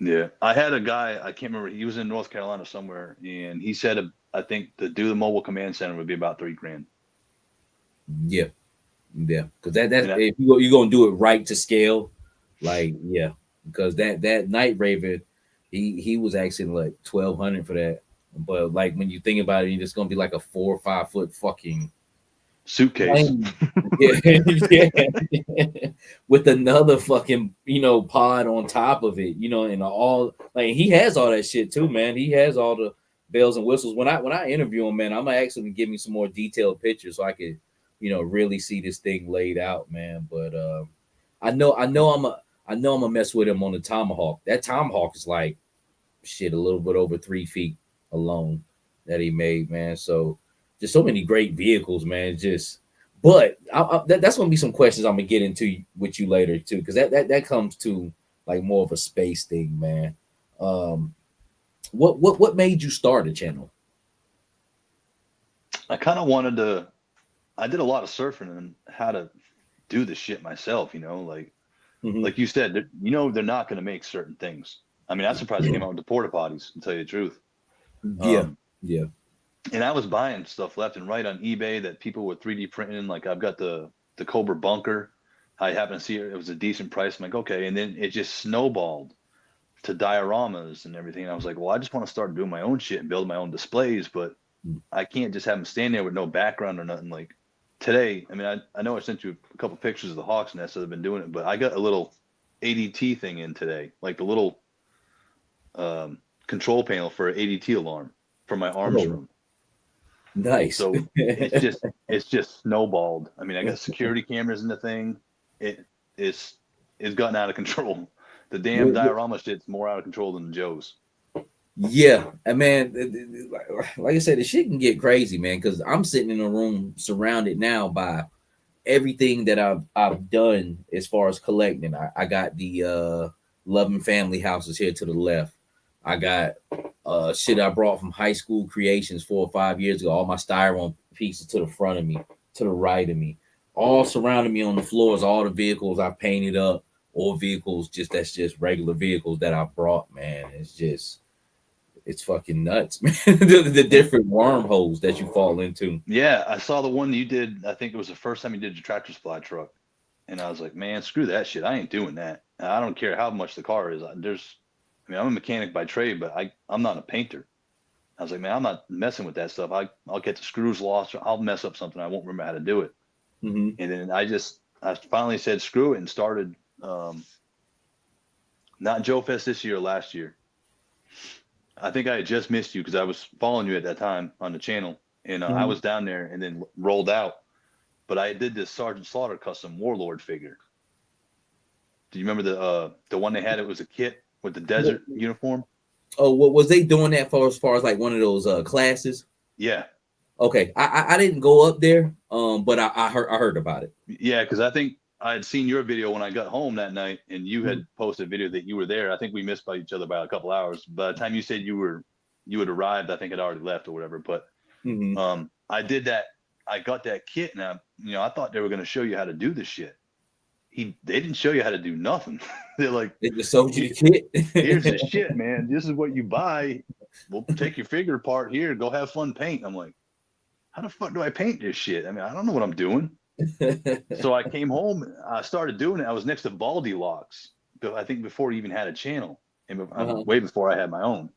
Yeah. I had a guy, I can't remember, he was in North Carolina somewhere, and he said, I think to do the mobile command center would be about $3,000. Yeah. Because if you're going to do it right to scale, like, yeah. Because that Night Raven, he was asking like $1,200 for that. But like when you think about it, it's going to be like a 4 or 5 foot fucking suitcase. Yeah. With another fucking pod on top of it, and all like he has all that shit too, man. He has all the bells and whistles. When I interview him, man, I'm gonna ask him to give me some more detailed pictures so I could really see this thing laid out, man. But I know I'm gonna mess with him on the Tomahawk. That Tomahawk is like shit, a little bit over 3 feet alone that he made, man. So just so many great vehicles, man. But that's gonna be some questions I'm gonna get into with you later too, because that comes to like more of a space thing, man. What made you start a channel? I kind of wanted to. I did a lot of surfing and how to do the shit myself, like you said, they're not gonna make certain things. I mean, I'm surprised they came out with the porta potties, to tell you the truth. Yeah. And I was buying stuff left and right on eBay that people were 3D printing. Like I've got the Cobra bunker. I happened to see it. It was a decent price. I'm like, okay. And then it just snowballed to dioramas and everything. And I was like, well, I just want to start doing my own shit and build my own displays, but I can't just have them stand there with no background or nothing. Like today, I mean, I know I sent you a couple pictures of the Hawks Nest that I've been doing it, but I got a little ADT thing in today, like the little control panel for an ADT alarm for my arms room. Nice. So it's just snowballed. I mean, I got security cameras in the thing. It's gotten out of control. The damn diorama shit's more out of control than the Joe's. Yeah, and man, like I said, the shit can get crazy, man. Because I'm sitting in a room surrounded now by everything that I've done as far as collecting. I got the Loving Family houses here to the left. I got shit I brought from high school creations 4 or 5 years ago. All my styrofoam pieces to the front of me, to the right of me, all surrounding me on the floors. All the vehicles I painted up, or vehicles that's just regular vehicles that I brought. Man, it's fucking nuts, man. the different wormholes that you fall into. Yeah, I saw the one you did. I think it was the first time you did your tractor supply truck, and I was like, man, screw that shit. I ain't doing that. I don't care how much the car is. I'm a mechanic by trade, but I'm not a painter. I was like, man, I'm not messing with that stuff. I'll get the screws lost, or I'll mess up something. I won't remember how to do it. Mm-hmm. And then I finally said screw it and started. Not Joe Fest this year, last year. I think I had just missed you because I was following you at that time on the channel, and I was down there and then rolled out. But I did this Sergeant Slaughter custom Warlord figure. Do you remember the one they had? It was a kit with the desert uniform. Oh, what was they doing that for? As far as like one of those classes? Yeah. Okay, I didn't go up there, but I heard about it. Yeah, because I think I had seen your video when I got home that night, and you had posted a video that you were there. I think we missed by each other by a couple hours. By the time you said you had arrived, I think I'd already left or whatever. But I did that. I got that kit, and I thought they were going to show you how to do this shit. They didn't show you how to do nothing. They're like, they just sold you the kit. Here's the shit, man. This is what you buy. We'll take your figure apart here. Go have fun paint. I'm like, how the fuck do I paint this shit? I mean, I don't know what I'm doing. So I came home, I started doing it. I was next to Baldy Locks, I think before he even had a channel, and way before I had my own.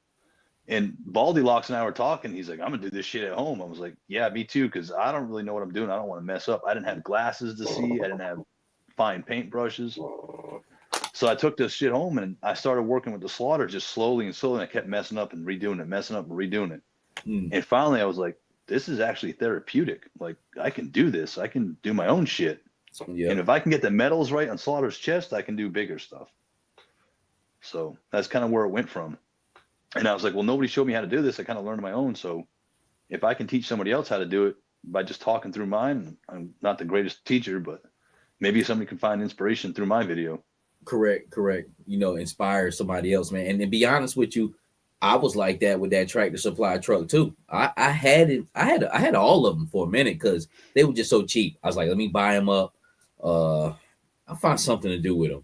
And Baldy Locks and I were talking. He's like, I'm gonna do this shit at home. I was like, yeah, me too, because I don't really know what I'm doing. I don't want to mess up. I didn't have glasses to see. I didn't have fine paint brushes. So I took this shit home and I started working with the Slaughter just slowly and slowly. And I kept messing up and redoing it, messing up and redoing it. And finally I was like, this is actually therapeutic. Like, I can do this. I can do my own shit. Yep. And if I can get the metals right on Slaughter's chest, I can do bigger stuff. So that's kind of where it went from. And I was like, well, nobody showed me how to do this. I kind of learned on my own. So if I can teach somebody else how to do it by just talking through mine, I'm not the greatest teacher, but maybe somebody can find inspiration through my video. Correct. Inspire somebody else, man. And to be honest with you, I was like that with that tractor supply truck too. I had all of them for a minute because they were just so cheap. I was like, let me buy them up. I'll find something to do with them.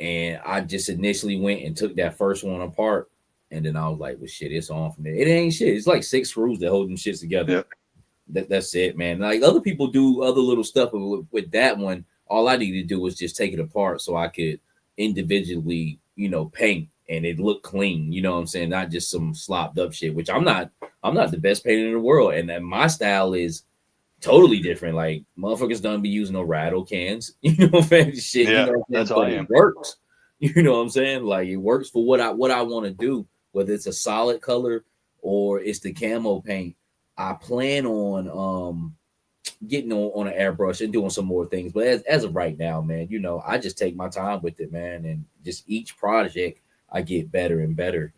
And I just initially went and took that first one apart. And then I was like, well, shit, it's on from there. It ain't shit. It's like 6 screws that hold them shits together. Yep. That's it, man. Like other people do other little stuff with that one. All I needed to do was just take it apart so I could individually, paint and it looked clean. You know what I'm saying? Not just some slopped up shit, which I'm not the best painter in the world. And then my style is totally different. Like motherfuckers don't be using no rattle cans. You know what I'm saying? Shit. Yeah, that's all it works. You know what I'm saying? Like it works for what I want to do, whether it's a solid color or it's the camo paint. I plan on getting on an airbrush and doing some more things. But as of right now, man, I just take my time with it, man. And just each project I get better and better,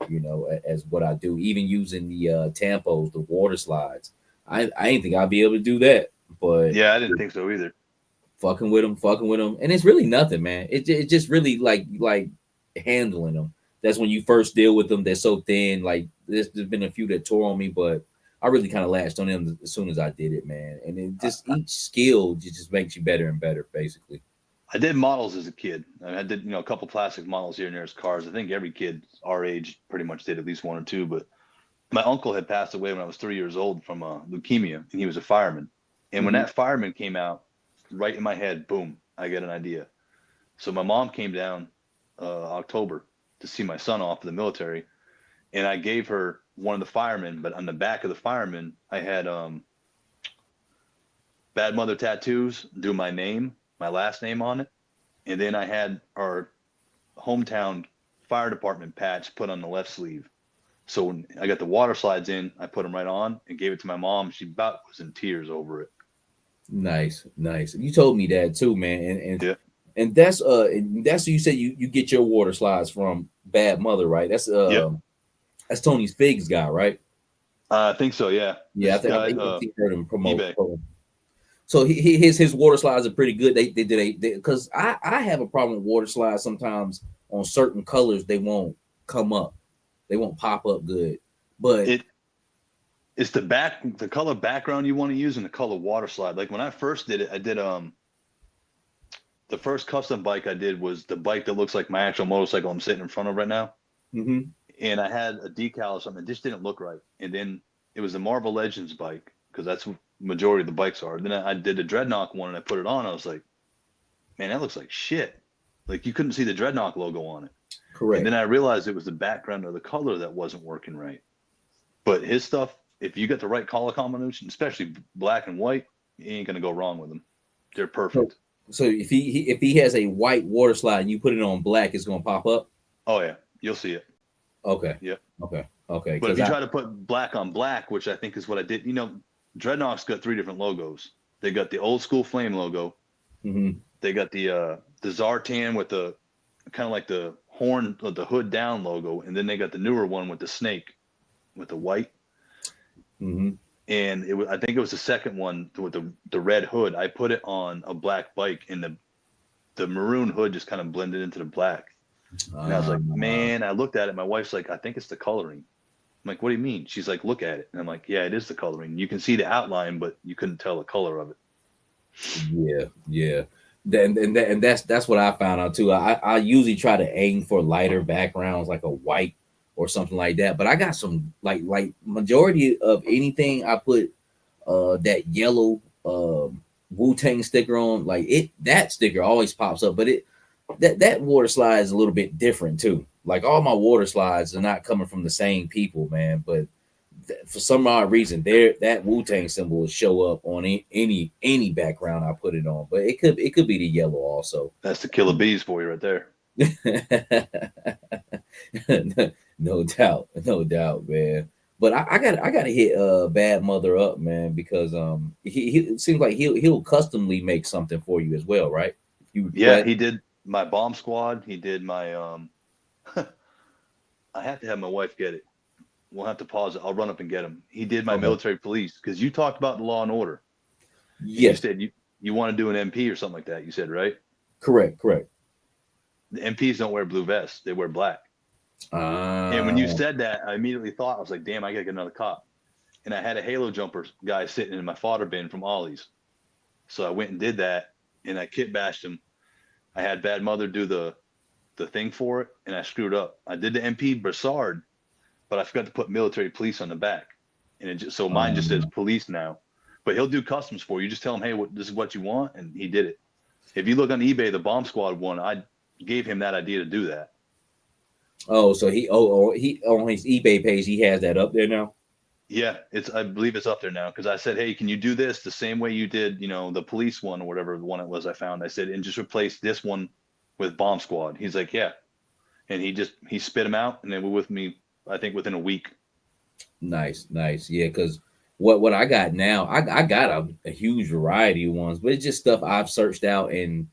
as what I do. Even using the tampos, the water slides. I didn't think I'd be able to do that. But yeah, I didn't think so either. Fucking with them. And it's really nothing, man. It just really like handling them. That's when you first deal with them. They're so thin. Like there's been a few that tore on me, but I really kind of latched on them as soon as I did it, man. And it just each skill just makes you better and better, basically. I did models as a kid. I did, a couple plastic models here and there as cars. I think every kid our age pretty much did at least one or two. But my uncle had passed away when I was 3 years old from leukemia, and he was a fireman. And when that fireman came out, right in my head, boom, I got an idea. So my mom came down October to see my son off to the military, and I gave her one of the firemen, but on the back of the fireman, I had Bad Mother tattoos, do my name, my last name on it. And then I had our hometown fire department patch put on the left sleeve. So when I got the water slides in, I put them right on and gave it to my mom. She about was in tears over it. Nice. You told me that too, man. And Yeah. and that's you said you get your water slides from Bad Mother, right? That's Tony's Figs guy, right? I think so. Yeah. Yeah, This I think guy, he heard him promote. eBay. So his water slides are pretty good. They because I have a problem with water slides sometimes on certain colors. They won't come up, they won't pop up good. But it's the color background you want to use and the color water slide. Like when I first did it, I did the first custom bike I did was the bike that looks like my actual motorcycle I'm sitting in front of right now. Mm-hmm. And I had a decal or something. It just didn't look right. And then it was the Marvel Legends bike because that's what majority of the bikes are. Then I did the Dreadnought one and I put it on. I was like, man, that looks like shit. Like you couldn't see the Dreadnought logo on it. Correct. And then I realized it was the background or the color that wasn't working right. But his stuff, if you get the right color combination, especially black and white, you ain't gonna go wrong with them. They're perfect. So if he has a white water slide and you put it on black, it's gonna pop up. Oh yeah, you'll see it. Okay. Yeah. Okay. But if you try to put black on black, which I think is what I did, Dreadnought's got 3 different logos. They got the old school flame logo. Mm-hmm. They got the Zartan with the kind of like the horn or the hood down logo, and then they got the newer one with the snake with the white. Mm-hmm. And I think it was the second one with the red hood. I put it on a black bike, and the maroon hood just kind of blended into the black. And I was like, man, I looked at it. My wife's like, I think it's the coloring. I'm like, what do you mean? She's like, look at it. And I'm like, yeah, it is the coloring. You can see the outline, but you couldn't tell the color of it. Yeah. And that's what I found out too. I usually try to aim for lighter backgrounds, like a white or something like that. But I got some like majority of anything I put that yellow Wu-Tang sticker on, that sticker always pops up. But that water slide is a little bit different too. Like all my water slides are not coming from the same people, man. But for some odd reason, that Wu-Tang symbol will show up on any background I put it on. But it could be the yellow also. That's the killer bees for you right there. No doubt, man. But I gotta hit Bad Mother up, man, because he it seems like he'll customly make something for you as well, right? He did my bomb squad. He did my I have to have my wife get it. We'll have to pause it. I'll run up and get him. He did my military police because you talked about the Law and Order. Yes. You said you want to do an MP or something like that. You said, right? Correct. The MPs don't wear blue vests. They wear black. And when you said that, I immediately thought, I was like, damn, I got to get another cop. And I had a Halo jumper guy sitting in my fodder bin from Ollie's. So I went and did that, and I kit bashed him. I had Bad Mother do the thing for it, and I screwed up. I did the MP Brassard, but I forgot to put military police on the back. And mine just says police now. But he'll do customs for you. You just tell him, hey, this is what you want, and he did it. If you look on eBay, the Bomb Squad one, I gave him that idea to do that. Oh, so he on his eBay page, he has that up there now? Yeah, I believe it's up there now, because I said, hey, can you do this the same way you did, the police one or whatever the one it was I found? I said, and just replace this one with Bomb Squad. He's like, yeah. And he spit him out, and then we're with me, I think, within a week. Nice. Yeah, because what I got now, I got a huge variety of ones, but it's just stuff I've searched out and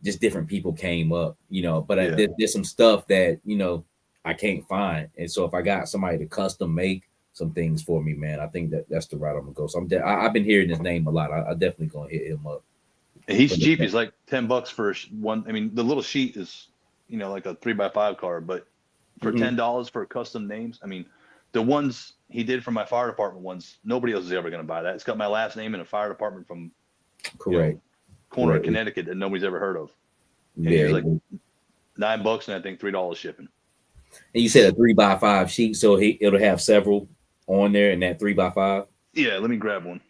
just different people came up, but there's some stuff that, I can't find. And so if I got somebody to custom make some things for me, man, I think that's the route I'm gonna go. So I've been hearing his name a lot. I definitely gonna hit him up. And he's cheap. He's like $10 for one. I mean, the little sheet is, like a 3x5 card, but for $10 for custom names, I mean, the ones he did for my fire department ones, nobody else is ever gonna buy that. It's got my last name in a fire department from corner of Connecticut that nobody's ever heard of. And he was like $9 and I think $3 shipping. And you said a 3x5 sheet, so it'll have several on there in that 3x5. Yeah, let me grab one.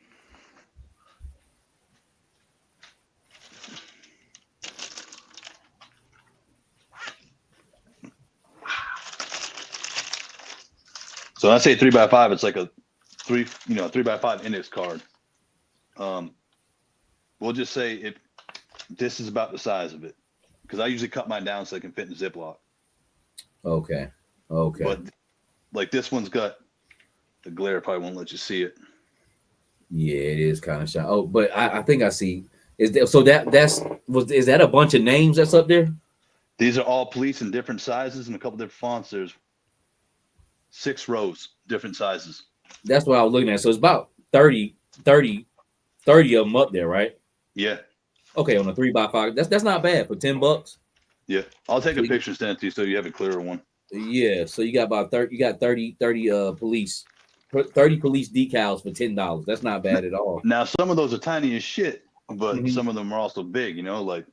So when I say 3x5, it's like a 3x5 index card. We'll just say if this is about the size of it, because I usually cut mine down so I can fit in a Ziploc. Okay. But Like this one's got the glare. Probably won't let you see it. Yeah, it is kind of shy. Oh, but I think I see. Is that so? Is that a bunch of names that's up there? These are all police in different sizes and a couple different fonts. There's 6 rows, different sizes. That's what I was looking at. So it's about 30 of them up there, right? Yeah. Okay, on a 3x5. That's not bad for $10. Yeah. I'll take a picture and send it to you so you have a clearer one. Yeah. So you got about 30. You got 30 police 30 police decals for $10. That's not bad at all. Now some of those are tiny as shit, but some of them are also big. Like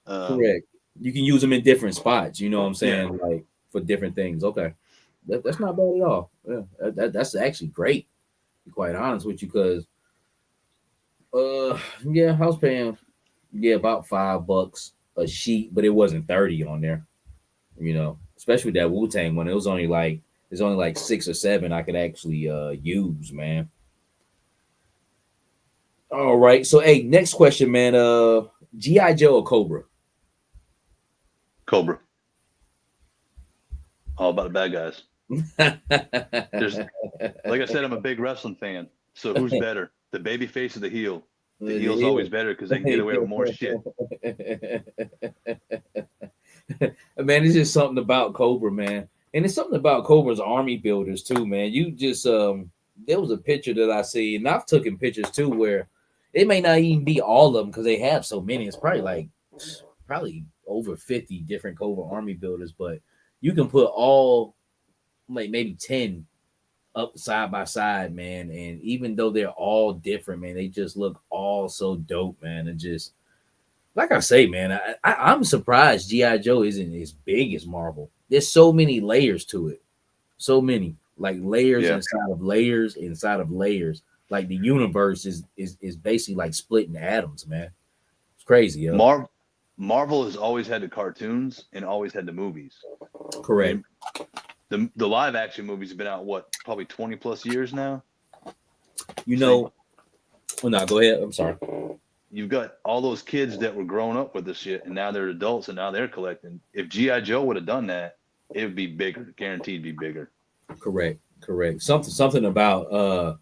correct. You can use them in different spots. You know what I'm saying? Yeah. Like for different things. Okay, that's not bad at all. Yeah, that's actually great. To be quite honest with you, because yeah, I was paying about $5 a sheet, but it wasn't 30 on there. Especially that Wu-Tang one. It was only like. There's only like 6 or 7 I could actually use, man. All right. So, hey, next question, man. G.I. Joe or Cobra? Cobra. All about the bad guys. Like I said, I'm a big wrestling fan. So who's better? The baby face or the heel? The heel's always better because they can get away with more shit. Man, it's just something about Cobra, man. And it's something about Cobra's army builders too, man. You just there was a picture that I see, and I've taken pictures too, where it may not even be all of them because they have so many. It's probably over 50 different Cobra army builders, but you can put all like maybe 10 up side by side, man. And even though they're all different, man, they just look all so dope, man. And just like I say, man, I'm surprised G.I. Joe isn't as big as Marvel. There's so many layers to it. So many like layers inside of layers inside of layers. Like the universe is basically like splitting atoms, man. It's crazy, yo. Marvel has always had the cartoons and always had the movies. Correct. The live action movies have been out probably 20 plus years now. Oh no, go ahead. I'm sorry. You've got all those kids that were growing up with this shit, and now they're adults, and now they're collecting. If G.I. Joe would have done that, it would be bigger. Guaranteed be bigger. Correct. Something about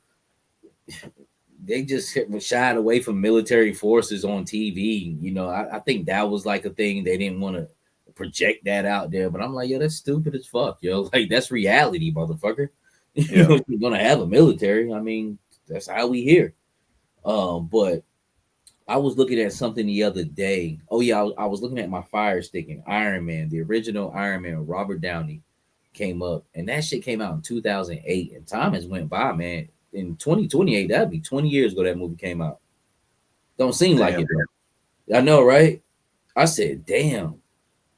they just shied away from military forces on TV. I think that was like a thing. They didn't want to project that out there, but I'm like, yo, that's stupid as fuck, yo. Like that's reality, motherfucker. We're gonna have a military. I mean, that's how we here. But I was looking at something the other day. Oh yeah, I was looking at my Fire Stick and Iron Man, the original Iron Man, Robert Downey came up, and that shit came out in 2008. And time has went by, man. In 2028, that'd be 20 years ago that movie came out. Don't seem like it, though. I know, right? I said, damn.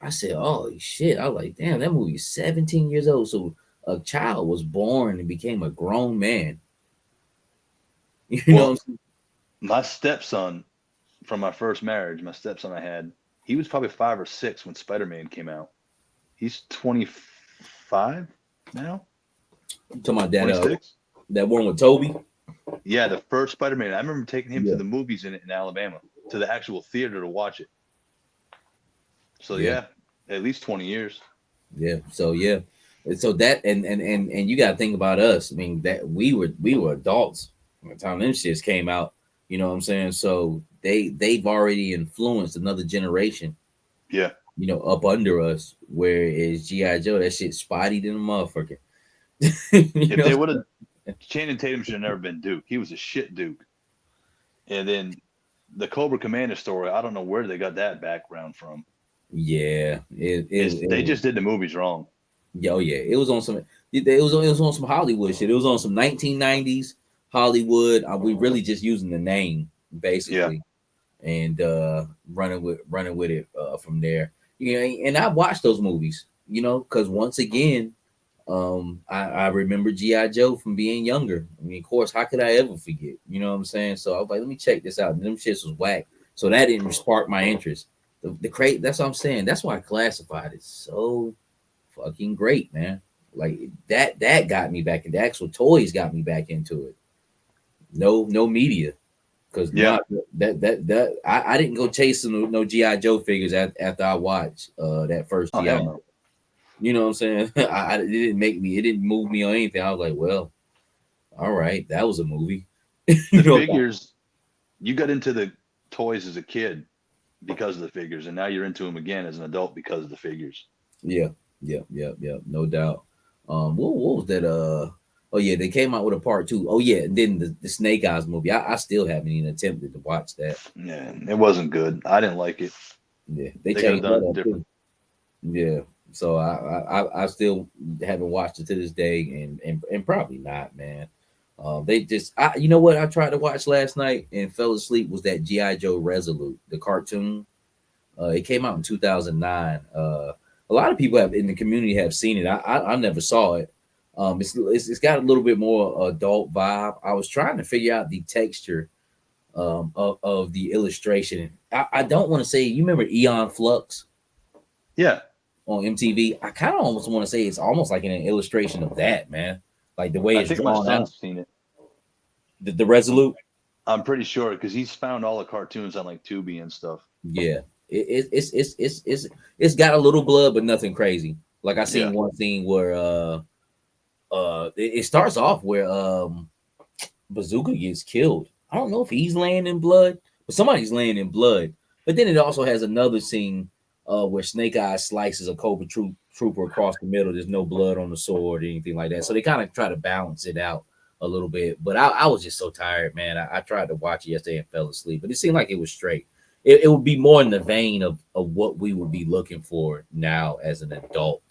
I said, holy shit. I was like, damn, that movie is 17 years old. So a child was born and became a grown man. You know what I'm saying? My stepson from my first marriage, my stepson I had, he was probably 5 or 6 when Spider-Man came out. He's 25 now. You talking about that one with Toby? Yeah, the first Spider-Man. I remember taking him to the movies in Alabama, to the actual theater to watch it. So yeah, at least 20 years. Yeah. So yeah. So that and you got to think about us. I mean, that we were adults by the time them shits came out. You know what I'm saying? So they've already influenced another generation. Yeah. Up under us. Whereas G.I. Joe, that shit spotty than a motherfucker. If they would have, Channing Tatum should have never been Duke. He was a shit Duke. And then the Cobra Commander story, I don't know where they got that background from. Yeah, they just did the movies wrong. Yo, yeah, it was on some. It was on some Hollywood shit. It was on some 1990s Hollywood. We really just using the name basically, and running with it from there. And I watched those movies, because once again, I remember G.I. Joe from being younger. I mean, of course, how could I ever forget? You know what I'm saying? So I was like, let me check this out. And them shits was whack. So that didn't spark my interest. That's what I'm saying. That's why Classified is so fucking great, man. Like that got me back, and the actual toys got me back into it. No media, because I didn't go chasing no G.I. Joe figures after I watched that first G.I. You know what I'm saying? It didn't make me. It didn't move me or anything. I was like, well, all right, that was a movie. The figures, you got into the toys as a kid because of the figures, and now you're into them again as an adult because of the figures. Yeah, no doubt. What was that? Oh yeah, they came out with a part 2. Oh yeah, and then the Snake Eyes movie. I still haven't even attempted to watch that. Yeah, it wasn't good. I didn't like it. Yeah, they changed done that it different. too. Yeah, so I still haven't watched it to this day, and probably not, man. They just, you know what I tried to watch last night and fell asleep was that GI Joe Resolute, the cartoon. It came out in 2009. A lot of people have in the community have seen it. I never saw it. It's got a little bit more adult vibe. I was trying to figure out the texture of the illustration. I don't want to say, you remember Eon Flux? Yeah. On MTV. I kind of almost want to say it's almost like an illustration of that, man. Like the way it's drawn out. Seen it. The Resolute. I'm pretty sure because he's found all the cartoons on like Tubi and stuff. Yeah, it's got a little blood, but nothing crazy. Like I seen one scene where it starts off where Bazooka gets killed. I don't know if he's laying in blood, but somebody's laying in blood. But then it also has another scene where Snake Eyes slices a Cobra Trooper across the middle. There's no blood on the sword or anything like that. So they kind of try to balance it out a little bit. But I was just so tired, man. I tried to watch it yesterday and fell asleep, but it seemed like it was straight. It would be more in the vein of what we would be looking for now as an adult.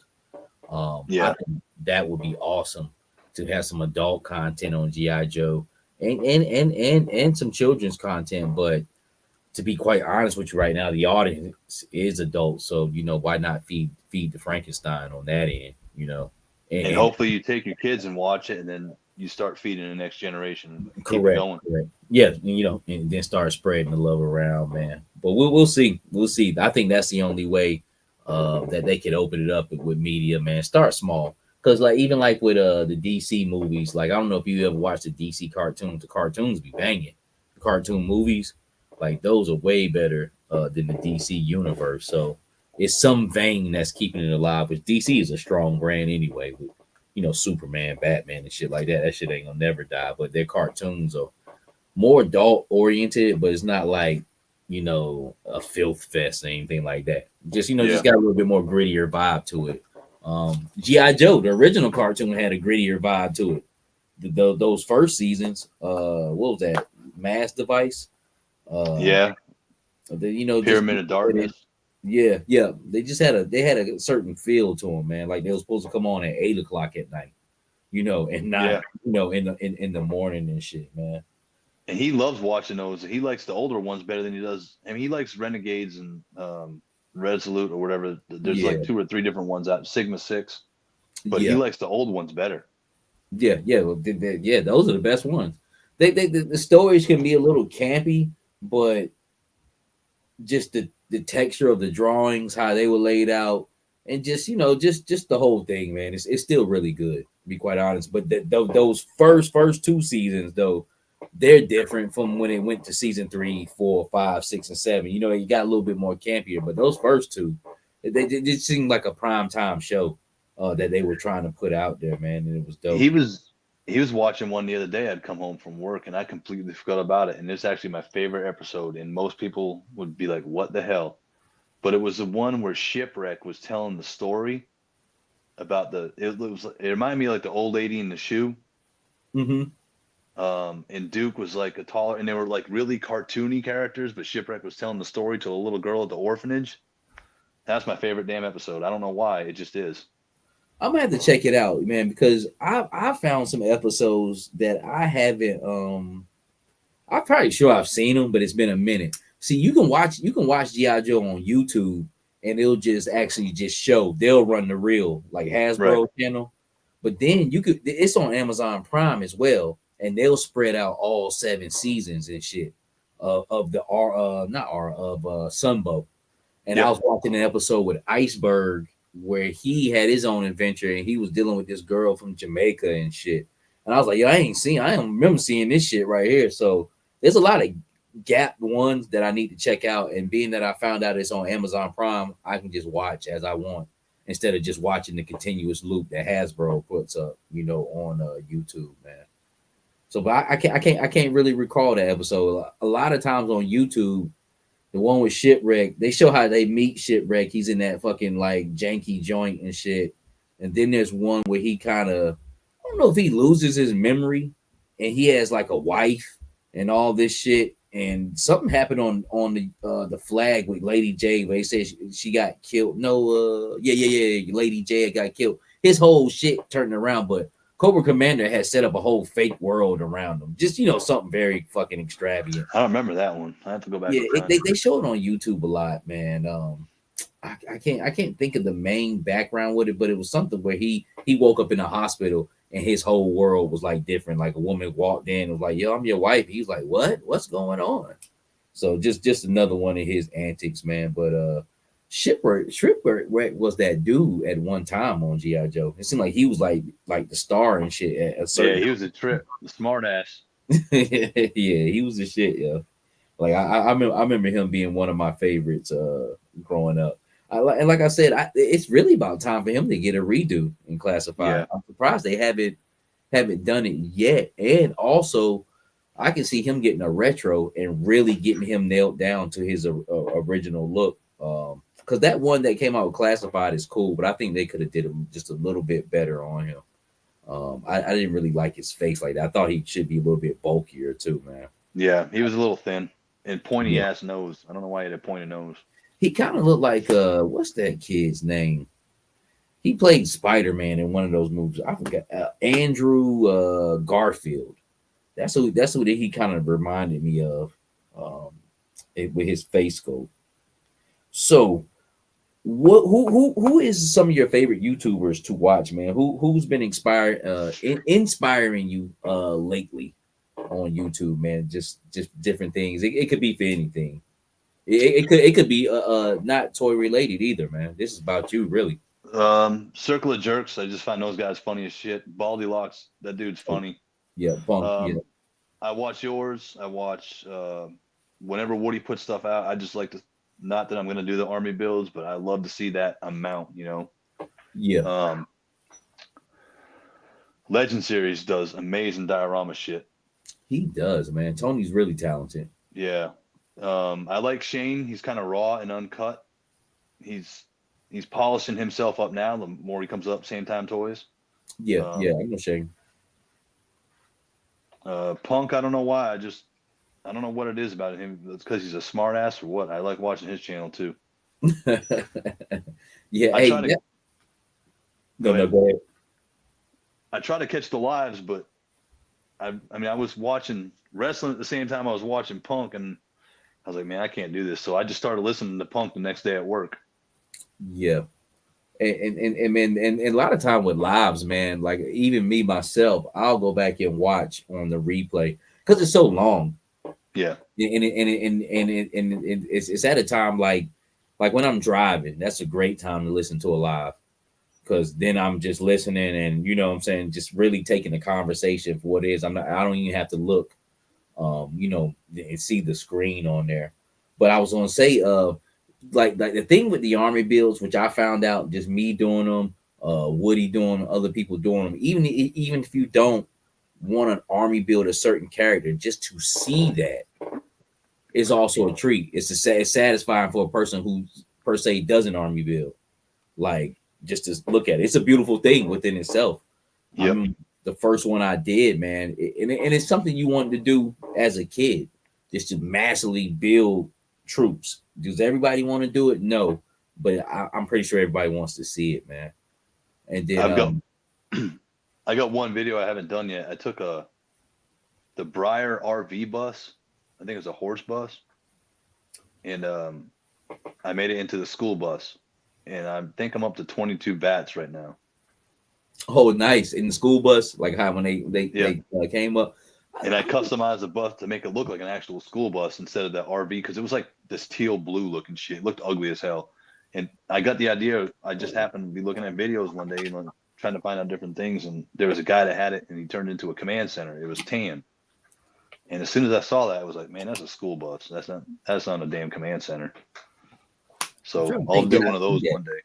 I think that would be awesome to have some adult content on GI Joe and some children's content. But to be quite honest with you right now, the audience is adult, so why not feed the Frankenstein on that end, and hopefully you take your kids and watch it, and then you start feeding the next generation. Correct. Yeah, and then start spreading the love around, man. But we'll see. I think that's the only way that they could open it up with media, man. Start small, because even with the DC movies, like I don't know if you ever watched the DC cartoons. The cartoons be banging. The cartoon movies, like those are way better than the DC universe. So it's some vein that's keeping it alive. Which DC is a strong brand anyway. With Superman, Batman, and shit like that. That shit ain't gonna never die. But their cartoons are more adult oriented, but it's not like a filth fest or anything like that. Just just got a little bit more grittier vibe to it. G.I. Joe, the original cartoon, had a grittier vibe to it. Those first seasons, what was that? Mass Device. Pyramid of Darkness. Yeah. They just had a certain feel to them, man. Like they were supposed to come on at 8:00 at night, and not in the morning and shit, man. And he loves watching those. He likes the older ones better than he does. I mean, he likes Renegades and Resolute or whatever. There's like 2 or 3 different ones out. Sigma 6, but he likes the old ones better. Yeah. Those are the best ones. The stories can be a little campy, but just the texture of the drawings, how they were laid out, and just the whole thing, man. It's still really good, to be quite honest. But those first 2 seasons, though, they're different from when it went to season 3, 4, 5, 6, and 7. You got a little bit more campier, but those first 2, they just seemed like a prime time show that they were trying to put out there, man. And it was dope. He was watching one the other day. I'd come home from work and I completely forgot about it. And it's actually my favorite episode. And most people would be like, what the hell? But it was the one where Shipwreck was telling the story about it reminded me of like the old lady in the shoe. Mm-hmm. And Duke was like a taller, and they were like really cartoony characters, but Shipwreck was telling the story to a little girl at the orphanage. That's my favorite damn episode. I don't know why. It just is. I'm gonna have to check it out, man, because I found some episodes that I haven't. I'm probably sure I've seen them, but it's been a minute. See, you can watch G.I. Joe on YouTube, and it'll just show. They'll run the reel like Hasbro channel, but then it's on Amazon Prime as well, and they'll spread out all 7 seasons and shit of the Sunbow. And I was watching an episode with Iceberg where he had his own adventure and he was dealing with this girl from Jamaica and shit. And I was like, yo, I don't remember seeing this shit right here. So there's a lot of gap ones that I need to check out. And being that I found out it's on Amazon Prime, I can just watch as I want. instead of just watching the continuous loop that Hasbro puts up, on YouTube, man. So, but I can't really recall the episode. A lot of times on YouTube, the one with Shipwreck, they show how they meet Shipwreck. He's in that fucking like janky joint and shit. And then there's one where he kind of, I don't know if he loses his memory and he has like a wife and all this shit. And something happened on the flag with Lady J where they said she got killed. No, yeah, Lady J got killed. His whole shit turned around, but Cobra Commander had set up a whole fake world around them. Just something very fucking extravagant. I don't remember that one. I have to go back. Yeah, they show it on YouTube a lot, man. I can't think of the main background with it, but it was something where he woke up in a hospital and his whole world was like different. Like a woman walked in and was like, "Yo, I'm your wife." He's like, "What? What's going on?" So just another one of his antics, man. But Shipwreck was that dude at one time on G.I. Joe. It seemed like he was like the star and shit at a certain. Yeah, he was a trip, the smart ass. Yeah, he was the shit, yeah. Like I remember him being one of my favorites growing up. Like I said, it's really about time for him to get a redo in Classified. Yeah. I'm surprised they haven't done it yet. And also, I can see him getting a retro and really getting him nailed down to his original look. Because that one that came out with Classified is cool, but I think they could have did him just a little bit better on him. I didn't really like his face like that. I thought he should be a little bit bulkier too, man. Yeah, he was a little thin and pointy ass nose. I don't know why he had a pointed nose. He kind of looked like what's that kid's name? He played Spider-Man in one of those movies. I forgot. Andrew Garfield. That's who he kind of reminded me of with his face sculpt. So, who is some of your favorite YouTubers to watch, man? Who's been inspiring you lately on YouTube, man? Just different things. It could be for anything. It could be not toy related either, man. This is about you, really. Circle of Jerks. I just find those guys funny as shit. Baldy Locks, that dude's funny. Yeah, yeah. I watch yours. I watch whenever Woody puts stuff out. I just like to. Not that I'm going to do the army builds, but I love to see that amount. Yeah. Legend Series does amazing diorama shit. He does, man. Tony's really talented. Yeah. I like Shane. He's kind of raw and uncut. He's polishing himself up now. The more he comes up, Same Time Toys. Yeah, I know Shane. Punk, I don't know why. I don't know what it is about him. It's because he's a smart ass or what. I like watching his channel too. Yeah. Go ahead. I try to catch the lives, but I was watching wrestling at the same time I was watching Punk, and I was like, man, I can't do this. So I just started listening to Punk the next day at work. Yeah. And a lot of time with lives, man, like even me myself, I'll go back and watch on the replay because it's so long. Yeah, and it's at a time like when I'm driving. That's a great time to listen to a live because then I'm just listening and what I'm saying, just really taking the conversation for what it is. I don't even have to look, and see the screen on there. But I was gonna say, like the thing with the army builds, which I found out just me doing them, Woody doing them, other people doing them, even if you don't want an army build a certain character, just to see that is also a treat. It's satisfying for a person who per se doesn't army build, like just to look at it. It's a beautiful thing within itself. Yeah, the first one I did, man, and it's something you wanted to do as a kid, just to massively build troops. Does everybody want to do it? No, but I'm pretty sure everybody wants to see it, man. And then I got one video I haven't done yet. I took the Breyer RV bus. I think it was a horse bus. And I made it into the school bus. And I think I'm up to 22 bats right now. Oh, nice. In the school bus, like how when they came up. And I customized the bus to make it look like an actual school bus instead of the RV because it was like this teal blue looking shit. It looked ugly as hell. And I got the idea. I just happened to be looking at videos one day and trying to find out different things, and there was a guy that had it and he turned into a command center. It was tan, and as soon as I saw that, I was like, man, that's a school bus. That's not a damn command center. So I'll do one of those one day.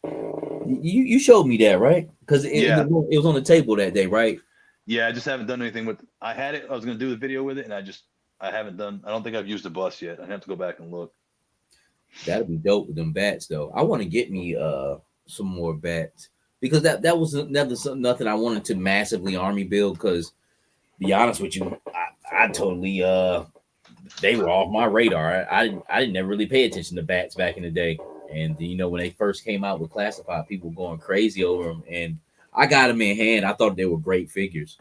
You showed me that, right? Because it was on the table that day, right? Yeah, I just haven't done anything with. I had it. I was gonna do the video with it, and I haven't done. I don't think I've used the bus yet. I have to go back and look. That'd be dope with them bats, though. I want to get me some more bats because that was nothing I wanted to massively army build. Because be honest with you, I totally they were off my radar. I didn't never really pay attention to bats back in the day. And you know, when they first came out with classified, people were going crazy over them. And I got them in hand. I thought they were great figures.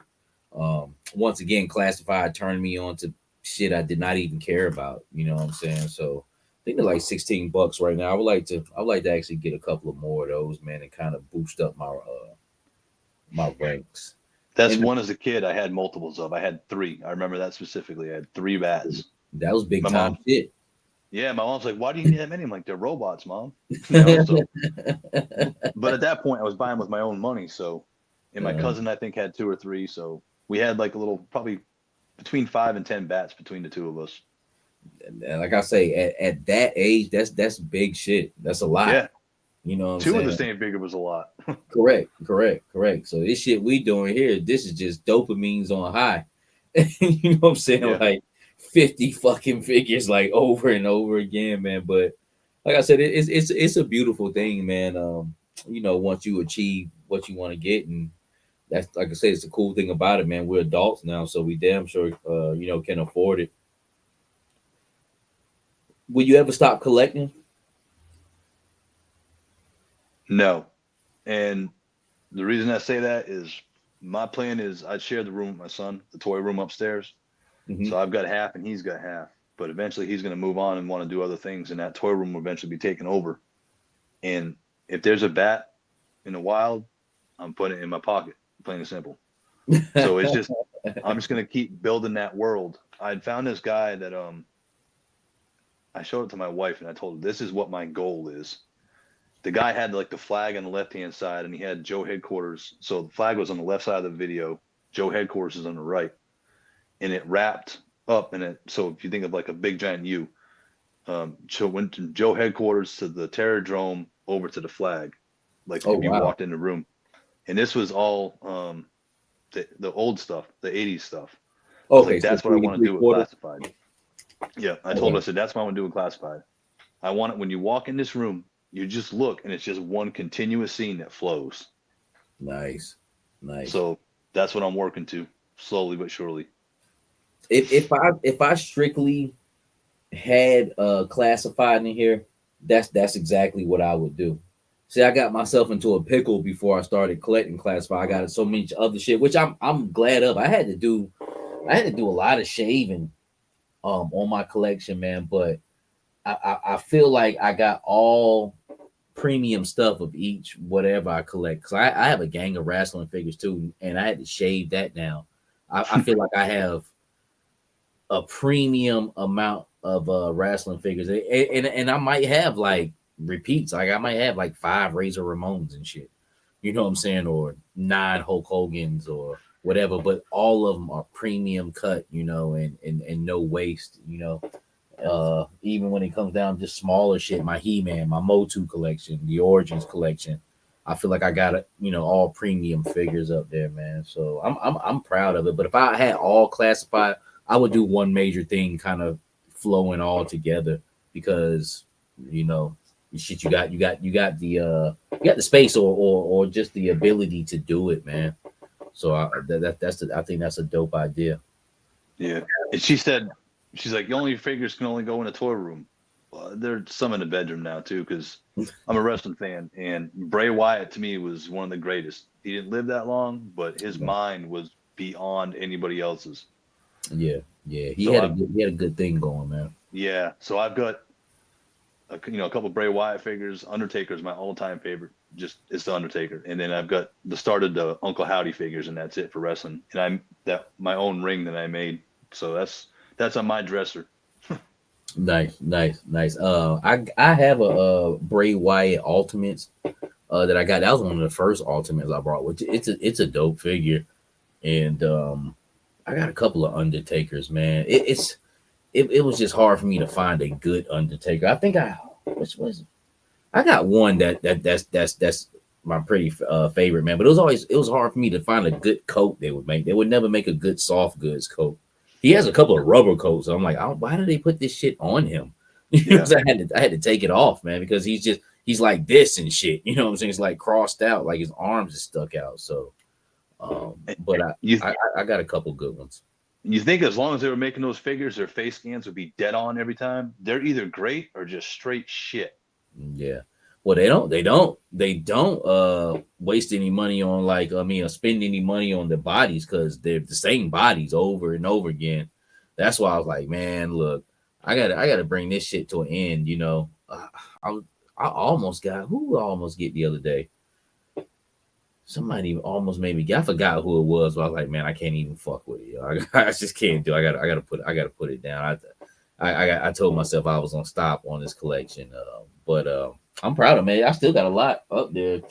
Once again, classified turned me on to shit I did not even care about. You know what I'm saying? So I think they're like $16 right now. I would like to actually get a couple of more of those, man, and kind of boost up my my ranks. That's one as a kid. I had multiples of. I had 3. I remember that specifically. I had 3 bats. That was big time shit. Yeah, my mom's like, "Why do you need that many?" I'm like, "They're robots, Mom." You know, so. But at that point, I was buying with my own money. So, and my cousin, I think, had 2 or 3. So we had like a little, probably between 5 and 10 bats between the 2 of us. And like I say, at that age, that's big shit. That's a lot. Yeah. You know what I'm 2 saying? of the same figure was a lot. Correct. So this shit we doing here, this is just dopamines on high. You know what I'm saying? Yeah. Like 50 fucking figures like over and over again, man. But like I said, it's a beautiful thing, man. You know, once you achieve what you want to get, and that's, like I said, it's the cool thing about it, man. We're adults now, so we damn sure you know, can afford it. Will you ever stop collecting? No. And the reason I say that is my plan is I'd share the room with my son, the toy room upstairs. Mm-hmm. So I've got half and he's got half. But eventually he's going to move on and want to do other things, and that toy room will eventually be taken over. And if there's a bat in the wild, I'm putting it in my pocket, plain and simple. So it's just, I'm just going to keep building that world. I'd found this guy that I showed it to my wife, and I told her, this is what my goal is. The guy had like the flag on the left-hand side, and he had Joe Headquarters. So the flag was on the left side of the video. Joe Headquarters is on the right. And it wrapped up in it. So if you think of like a big giant U, so went to Joe Headquarters to the Terrordrome over to the flag, like if you walked in the room. And this was all the old stuff, the 80s stuff. Okay, like, that's what I want to do with classified. Yeah, I told her, I said, that's what I want to do with classified. I want it when you walk in this room, you just look and it's just one continuous scene that flows. Nice. So that's what I'm working to, slowly but surely. If I strictly had classified in here, that's exactly what I would do. See, I got myself into a pickle before I started collecting classified. I got so much other shit, which I'm glad of. I had to do a lot of shaving on my collection, man. But I feel like I got all premium stuff of each whatever I collect. Cause I have a gang of wrestling figures too, and I had to shave that now. I feel like I have a premium amount of wrestling figures, and I might have like repeats. Like I might have like 5 Razor Ramones and shit. You know what I'm saying? Or 9 Hulk Hogan's or whatever. But all of them are premium cut, you know, and no waste, you know. Even when it comes down to smaller shit, my He-Man, my Motu collection, the Origins collection, I feel like I got it, you know, all premium figures up there, man. So I'm proud of it. But if I had all classified, I would do one major thing, kind of flowing all together, because you know, shit, you got the space or just the ability to do it, man. So I think that's a dope idea. Yeah, and she said, she's like, the only figures can only go in a toy room. Well, there's some in the bedroom now too, because I'm a wrestling fan, and Bray Wyatt to me was one of the greatest. He didn't live that long, but his mind was beyond anybody else's. Yeah. He had a good thing going, man. Yeah. So I've got a couple of Bray Wyatt figures. Undertaker's my all-time favorite. Just it's the Undertaker, and then I've got the started the Uncle Howdy figures, and that's it for wrestling. And my own ring that I made. So that's on my dresser. Nice. I have a Bray Wyatt Ultimates that I got. That was one of the first Ultimates I brought, which it's a dope figure, and I got a couple of Undertakers, man. It was just hard for me to find a good Undertaker. I think I I got one that's my pretty favorite, man. But it was hard for me to find a good coat they would make. They would never make a good soft goods coat. He has a couple of rubber coats. So I'm like, why did they put this shit on him? You know, I had to take it off, man, because he's like this and shit. You know what I'm saying? It's like crossed out, like his arms is stuck out. So, but I got a couple good ones. You think as long as they were making those figures, their face scans would be dead on every time? They're either great or just straight shit. Yeah. Well, they don't waste any money on spend any money on the bodies because they're the same bodies over and over again. That's why I was like, man, look, I gotta bring this shit to an end. You know, I almost got who I almost get the other day. Somebody almost made me. I forgot who it was. But I was like, man, I can't even fuck with it. I just can't do. I gotta put it down. I told myself I was gonna stop on this collection, but I'm proud of it, man. I still got a lot up there.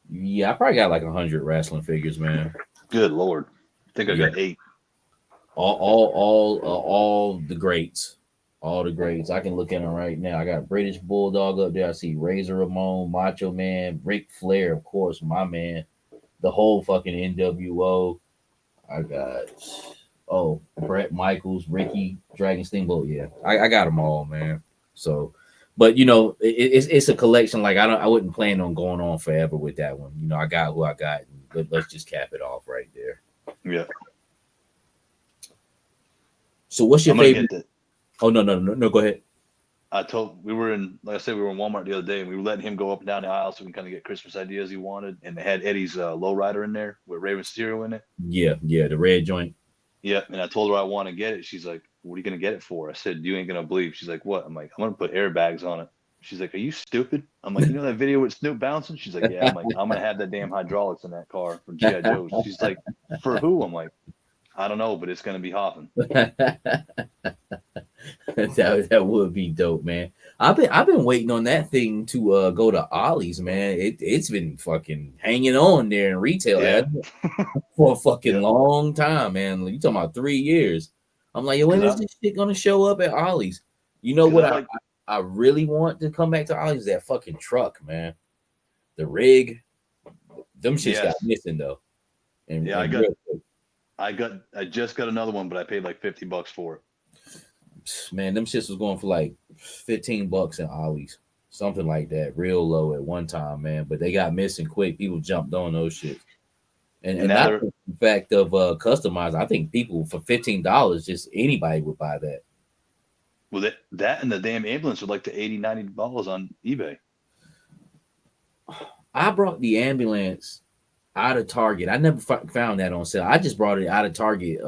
Yeah, I probably got like 100 wrestling figures, man. Good Lord, I think I got 8. All the greats. All the greats. I can look at them right now. I got British Bulldog up there. I see Razor Ramon, Macho Man, Ric Flair, of course, my man. The whole fucking NWO. I got Brett Michaels, Ricky, Dragon Steamboat. Yeah, I got them all, man. So, but you know, it's a collection. Like I wouldn't plan on going on forever with that one. You know, I got who I got. But let's just cap it off right there. Yeah. So what's your favorite? Oh no, go ahead. We were in Walmart the other day, and we were letting him go up and down the aisle so we can kind of get Christmas ideas he wanted. And they had Eddie's lowrider in there with Raven Mysterio in it. Yeah, the red joint. Yeah, and I told her I want to get it. She's like, "What are you gonna get it for?" I said, "You ain't gonna believe." She's like, "What?" I'm like, "I'm gonna put airbags on it." She's like, "Are you stupid?" I'm like, "You know that video with Snoop bouncing?" She's like, "Yeah." I'm like, "I'm gonna have that damn hydraulics in that car from G.I. Joe." She's like, "For who?" I'm like, "I don't know, but it's gonna be hopping." That would be dope, man. I've been waiting on that thing to go to Ollie's, man. It's been fucking hanging on there in retail for a fucking long time, man. You talking about 3 years? I'm like, when is this shit gonna show up at Ollie's? You know what? I really want to come back to Ollie's. That fucking truck, man. The rig, them shits got missing though. And yeah, I just got another one, but I paid like $50 for it. Man, them shits was going for like $15 in Ollie's, something like that, real low at one time, man. But they got missing quick. People jumped on those shits, and not the fact of customized. I think people for $15, just anybody would buy that. Well, that and the damn ambulance are like the $80-$90 on eBay. I brought the ambulance out of Target. I never found that on sale. I just brought it out of Target.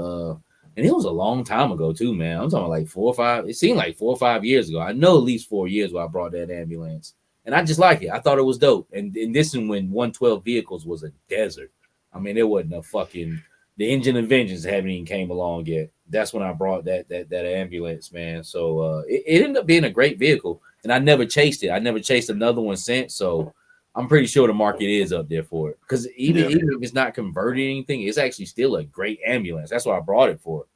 And it was a long time ago too, man. I'm talking like 4 or 5. It seemed like 4 or 5 years ago. I know at least 4 years where I brought that ambulance, and I just like it. I thought it was dope. And this is when 112 vehicles was a desert. I mean, there wasn't a fucking the engine of vengeance haven't even came along yet. That's when I brought that ambulance, man. So it ended up being a great vehicle, and I never chased it. I never chased another one since. So I'm pretty sure the market is up there for it. Because even if it's not converting anything, it's actually still a great ambulance. That's why I brought it for.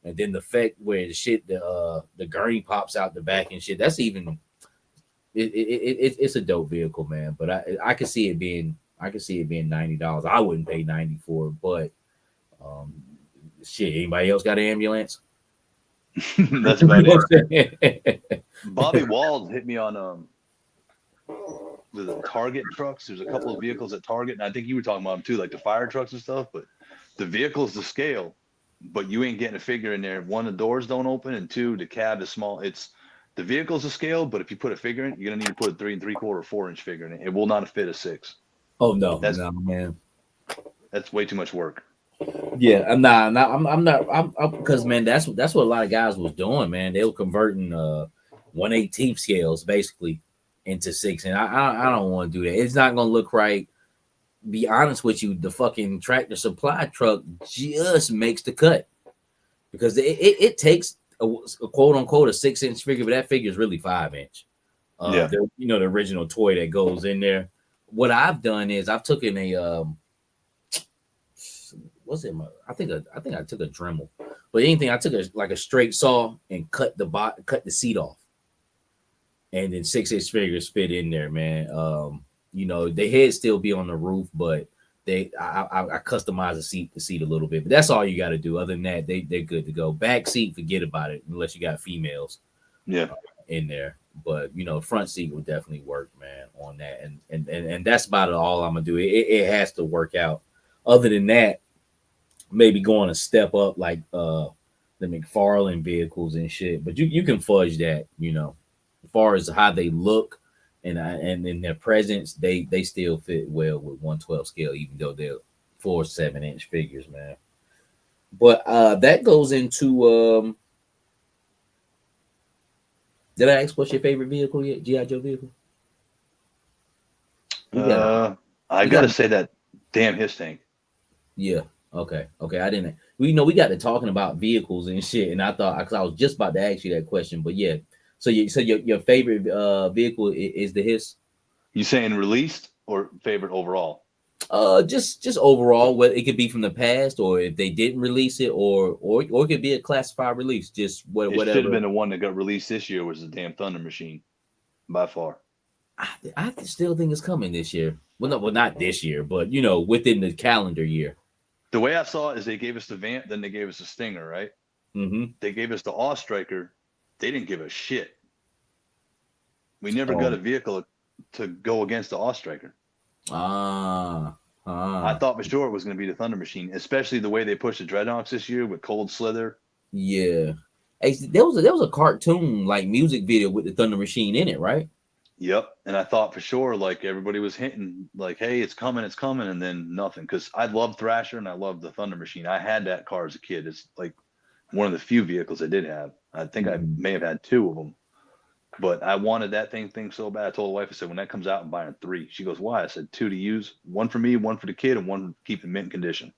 And then the fact where the gurney pops out the back and shit, that's even it's a dope vehicle, man. But I can see it being $90. I wouldn't pay $90 for it, but shit, anybody else got an ambulance? That's about it. Bobby Wald hit me on the Target trucks. There's a couple of vehicles at Target, and I think you were talking about them too, like the fire trucks and stuff. But the vehicle's the scale, but you ain't getting a figure in there. One, the doors don't open, and two, the cab is small. It's the vehicle's a scale, but if you put a figure in, you're gonna need to put a 3 3/4, 4-inch figure in it. It will not fit a 6. Oh no, man. That's way too much work. Yeah, I'm not because man, that's what a lot of guys was doing, man. They were converting 1/18 scales basically into 6, and I don't want to do that. It's not gonna look right. Be honest with you, the fucking Tractor Supply truck just makes the cut because it takes a quote unquote a 6-inch figure, but that figure is really 5-inch. The original toy that goes in there. What I've done is I've taken a I think I took a Dremel, but anything I took a straight saw and cut the seat off. and then 6-inch figures fit in there, man. You know, the head still be on the roof, but I customize the seat a little bit. But that's all you got to do. Other than that, they're good to go. Back seat, forget about it, unless you got females, in there. But you know, front seat would definitely work, man, on that. And that's about all I'm gonna do. It has to work out. Other than that, maybe going a step up like the McFarlane vehicles and shit. But you can fudge that, you know, as far as how they look and in their presence, they still fit well with 112 scale, even though they're 4-7-inch figures, man. But that goes into did I ask what's your favorite vehicle yet? G.I. Joe vehicle? I gotta say that damn his tank. Yeah. Okay. I didn't. We know we got to talking about vehicles and shit, and I thought because I was just about to ask you that question, but yeah. So your favorite vehicle is the Hiss? You saying released or favorite overall? Just overall. What it could be from the past, or if they didn't release it, or it could be a classified release. Just whatever. It should have been the one that got released this year. Was the damn Thunder Machine, by far. I still think it's coming this year. Well, not this year, but you know, within the calendar year. The way I saw it is they gave us the Vamp, then they gave us the Stinger, right? Mm-hmm. They gave us the Awe Striker. They didn't give a shit. We never got a vehicle to go against the Awe Striker. I thought for sure it was going to be the Thunder Machine, especially the way they pushed the Dreadnoks this year with Cold Slither. Yeah. Hey, there was a cartoon like music video with the Thunder Machine in it, right? Yep. And I thought for sure, like everybody was hinting like, hey, it's coming. And then nothing. Because I love Thrasher and I love the Thunder Machine. I had that car as a kid. It's like one of the few vehicles I did have. I think I may have had 2 of them. But I wanted that thing so bad. I told the wife, I said, when that comes out, I'm buying 3. She goes, why? I said, 2 to use. 1 for me, 1 for the kid, and 1 to keep in mint condition.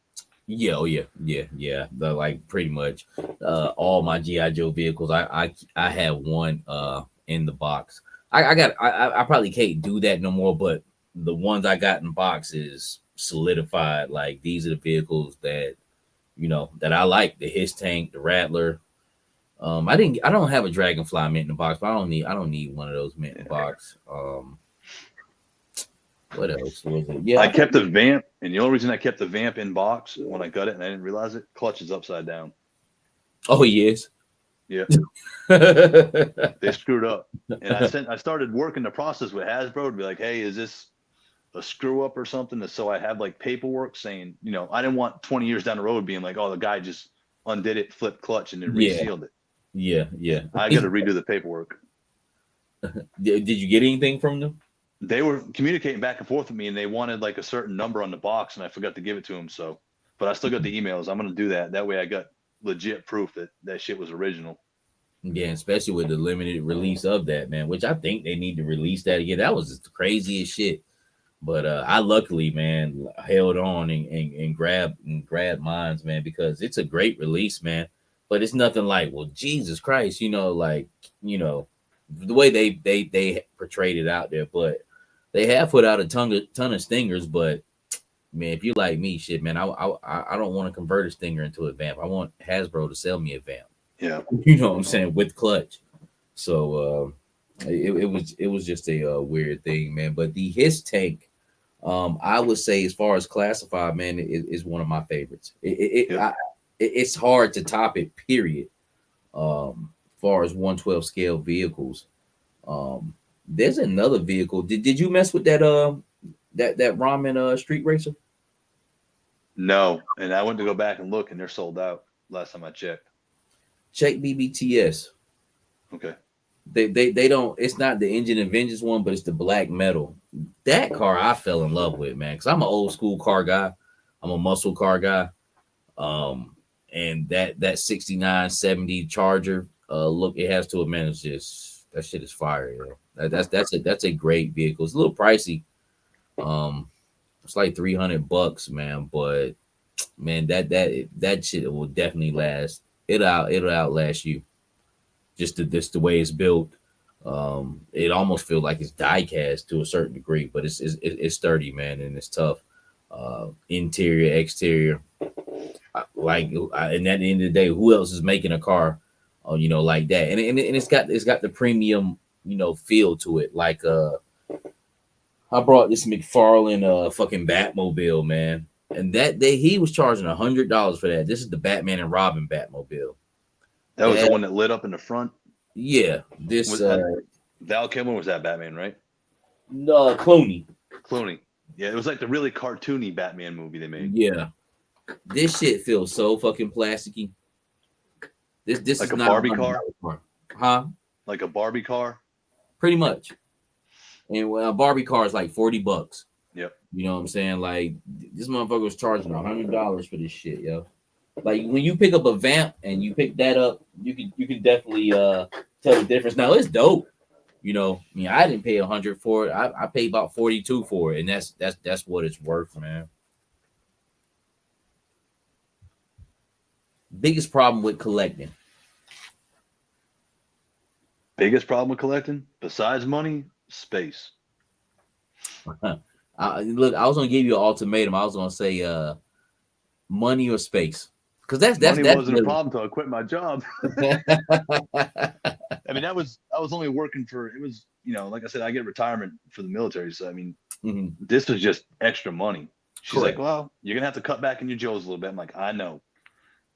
Yeah, oh yeah. The, like pretty much all my G.I. Joe vehicles. I had 1 in the box. I probably can't do that no more, but the ones I got in boxes solidified. Like these are the vehicles that you know that I like. The Hiss tank, the Rattler. I don't have a Dragonfly mint in the box, but I don't need one of those mint in the box. What else was it? Yeah, I kept the Vamp, and the only reason I kept the Vamp in box when I got it and I didn't realize it, clutch is upside down. Oh, he is. Yeah. They screwed up. And I started working the process with Hasbro to be like, hey, is this a screw up or something? So I had like paperwork saying, you know, I didn't want 20 years down the road being like, oh, the guy just undid it, flipped clutch, and then resealed it. Yeah. I got to redo the paperwork. Did you get anything from them? They were communicating back and forth with me, and they wanted like a certain number on the box, and I forgot to give it to them. So, but I still got the emails. I'm going to do that. That way I got legit proof that shit was original. Yeah, especially with the limited release of that, man, which I think they need to release that again. That was the craziest shit. But I luckily, man, held on and grabbed mines, man, because it's a great release, man. But it's nothing like, well, Jesus Christ, you know, like, you know, the way they portrayed it out there. But they have put out a ton of Stingers. But man, if you like me, shit, man, I don't want to convert a Stinger into a Vamp. I want Hasbro to sell me a Vamp. Yeah, you know what I'm saying, with clutch. So it was just a weird thing, man. But the Hiss tank, I would say, as far as classified, man, is one of my favorites. It's hard to top it, period. As far as 112 scale vehicles, there's another vehicle. Did you mess with that that Ramen Street Racer? No, and I went to go back and look, and they're sold out last time I checked. Check BBTS. Okay. They don't. It's not the Engine and Vengeance one, but it's the black metal. That car I fell in love with, man, because I'm an old school car guy. I'm a muscle car guy. And that 69 70 Charger look it has to it, man, it's just that shit is fire. You know? That's a great vehicle. It's a little pricey. It's like $300, man, but man, that shit will definitely last. It'll outlast you. Just the way it's built. It almost feels like it's die cast to a certain degree, but it's sturdy, man, and it's tough. Interior, exterior. And at the end of the day, who else is making a car, you know, like that? And it's got the premium feel to it. Like I brought this McFarlane fucking Batmobile, man. And that day he was charging $100 for that. This is the Batman and Robin Batmobile. That was the one that lit up in the front. Yeah, this Val Kilmer was that Batman, right? No, Clooney. Yeah, it was like the really cartoony Batman movie they made. Yeah, this shit feels so fucking plasticky. This like is a not Barbie car, huh? Like a Barbie car, pretty much. And a Barbie car is like $40. Yep. You know what I'm saying? Like this motherfucker was charging $100 for this shit, yo. Like when you pick up a vamp and you pick that up, you can definitely tell the difference. Now it's dope. I didn't pay $100 for it. I paid about $42 for it, and that's what it's worth, man. Biggest problem with collecting. Biggest problem with collecting, besides money, space. Look, I was gonna give you an ultimatum. I was gonna say money or space. Because that's wasn't a problem until I quit my job. I mean, I was only working for, it was, like I said, I get retirement for the military. So I mean, this was just extra money. She's Correct. like, well, you're gonna have to cut back in your Joes a little bit. I'm like, I know,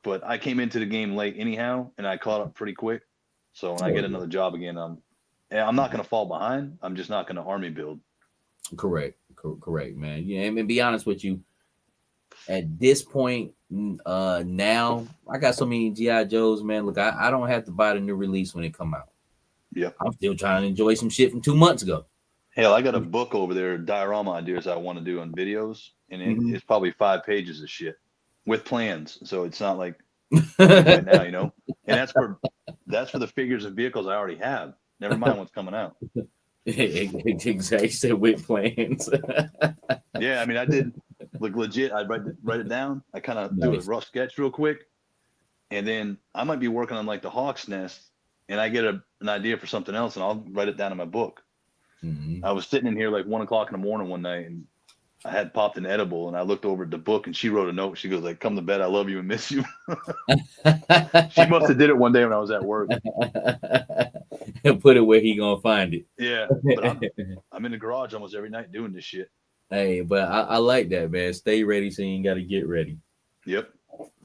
but I came into the game late anyhow, and I caught up pretty quick. So when I get another job again, I'm not gonna fall behind. I'm just not gonna army build. Correct, man. Yeah, and be honest with you, at this point, now I got so many GI Joes, man. Look, I don't have to buy the new release when it come out. Yeah, I'm still trying to enjoy some shit from 2 months ago. Hell, I got a book over there, diorama ideas I want to do on videos, and it's probably 5 pages of shit with plans. So it's not like right now, and that's for the figures and vehicles I already have. Never mind what's coming out. Exactly, with plans. Yeah, I mean, I did like legit. I write it down. I kind of do a rough sketch real quick, and then I might be working on like the Hawk's Nest, and I get an idea for something else, and I'll write it down in my book. I was sitting in here like 1 o'clock in the morning one night, and I had popped an edible, and I looked over at the book, and she wrote a note. She goes like, "Come to bed. I love you and miss you." She must have did it one day when I was at work. And put it where he gonna find it. Yeah, but I'm in the garage almost every night doing this shit. Hey, but I like that, man. Stay ready so you ain't got to get ready. Yep.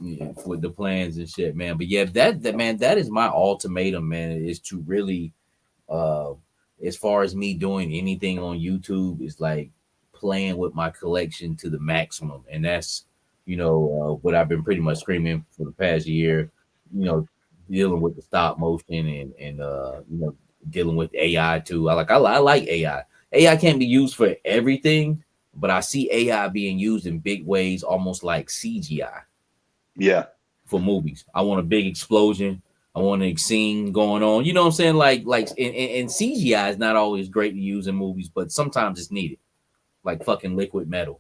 Yeah, with the plans and shit, man. But yeah, that is my ultimatum, man. Is to really, as far as me doing anything on YouTube, is like playing with my collection to the maximum, and that's what I've been pretty much screaming for the past year. Dealing with the stop motion and dealing with AI too. I like AI. AI can't be used for everything, but I see AI being used in big ways, almost like CGI. Yeah. For movies. I want a big explosion. I want a scene going on. You know what I'm saying? Like and CGI is not always great to use in movies, but sometimes it's needed. Like fucking Liquid Metal.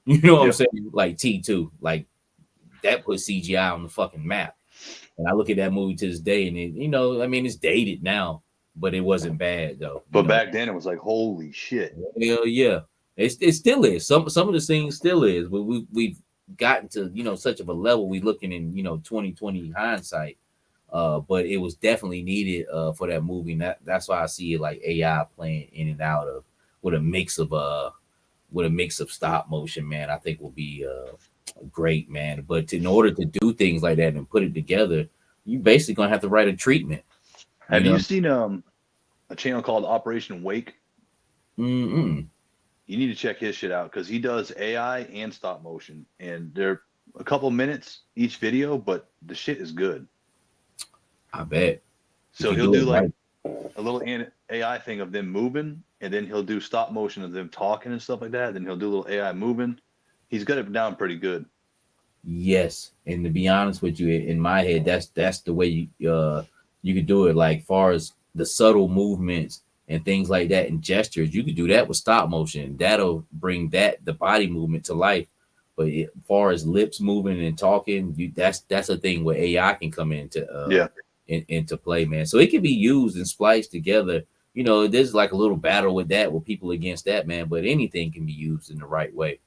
You know what I'm saying? Like T2. Like that put CGI on the fucking map. And I look at that movie to this day, and it's dated now, but it wasn't bad though. But back then it was like, holy shit. Hell yeah. It still is. Some of the scenes still is, but we've gotten to such of a level. We looking in 2020 hindsight, but it was definitely needed for that movie. And that's why I see it like AI playing in and out of with a mix of stop motion. Man, I think will be great, man. But in order to do things like that and put it together, you basically gonna have to write a treatment. Have you seen a channel called Operation Wake? You need to check his shit out because he does AI and stop motion, and they're a couple minutes each video, but the shit is good. I bet. So he'll do like a little AI thing of them moving, and then he'll do stop motion of them talking and stuff like that. Then he'll do a little AI moving. He's got it down pretty good. Yes, and to be honest with you, in my head, that's the way you could do it. Like far as the subtle movements and things like that and gestures, you could do that with stop motion. That'll bring the body movement to life. But as far as lips moving and talking, that's a thing where AI can come into into play, man. So it can be used and spliced together. There's like a little battle with that, with people against that, man. But anything can be used in the right way,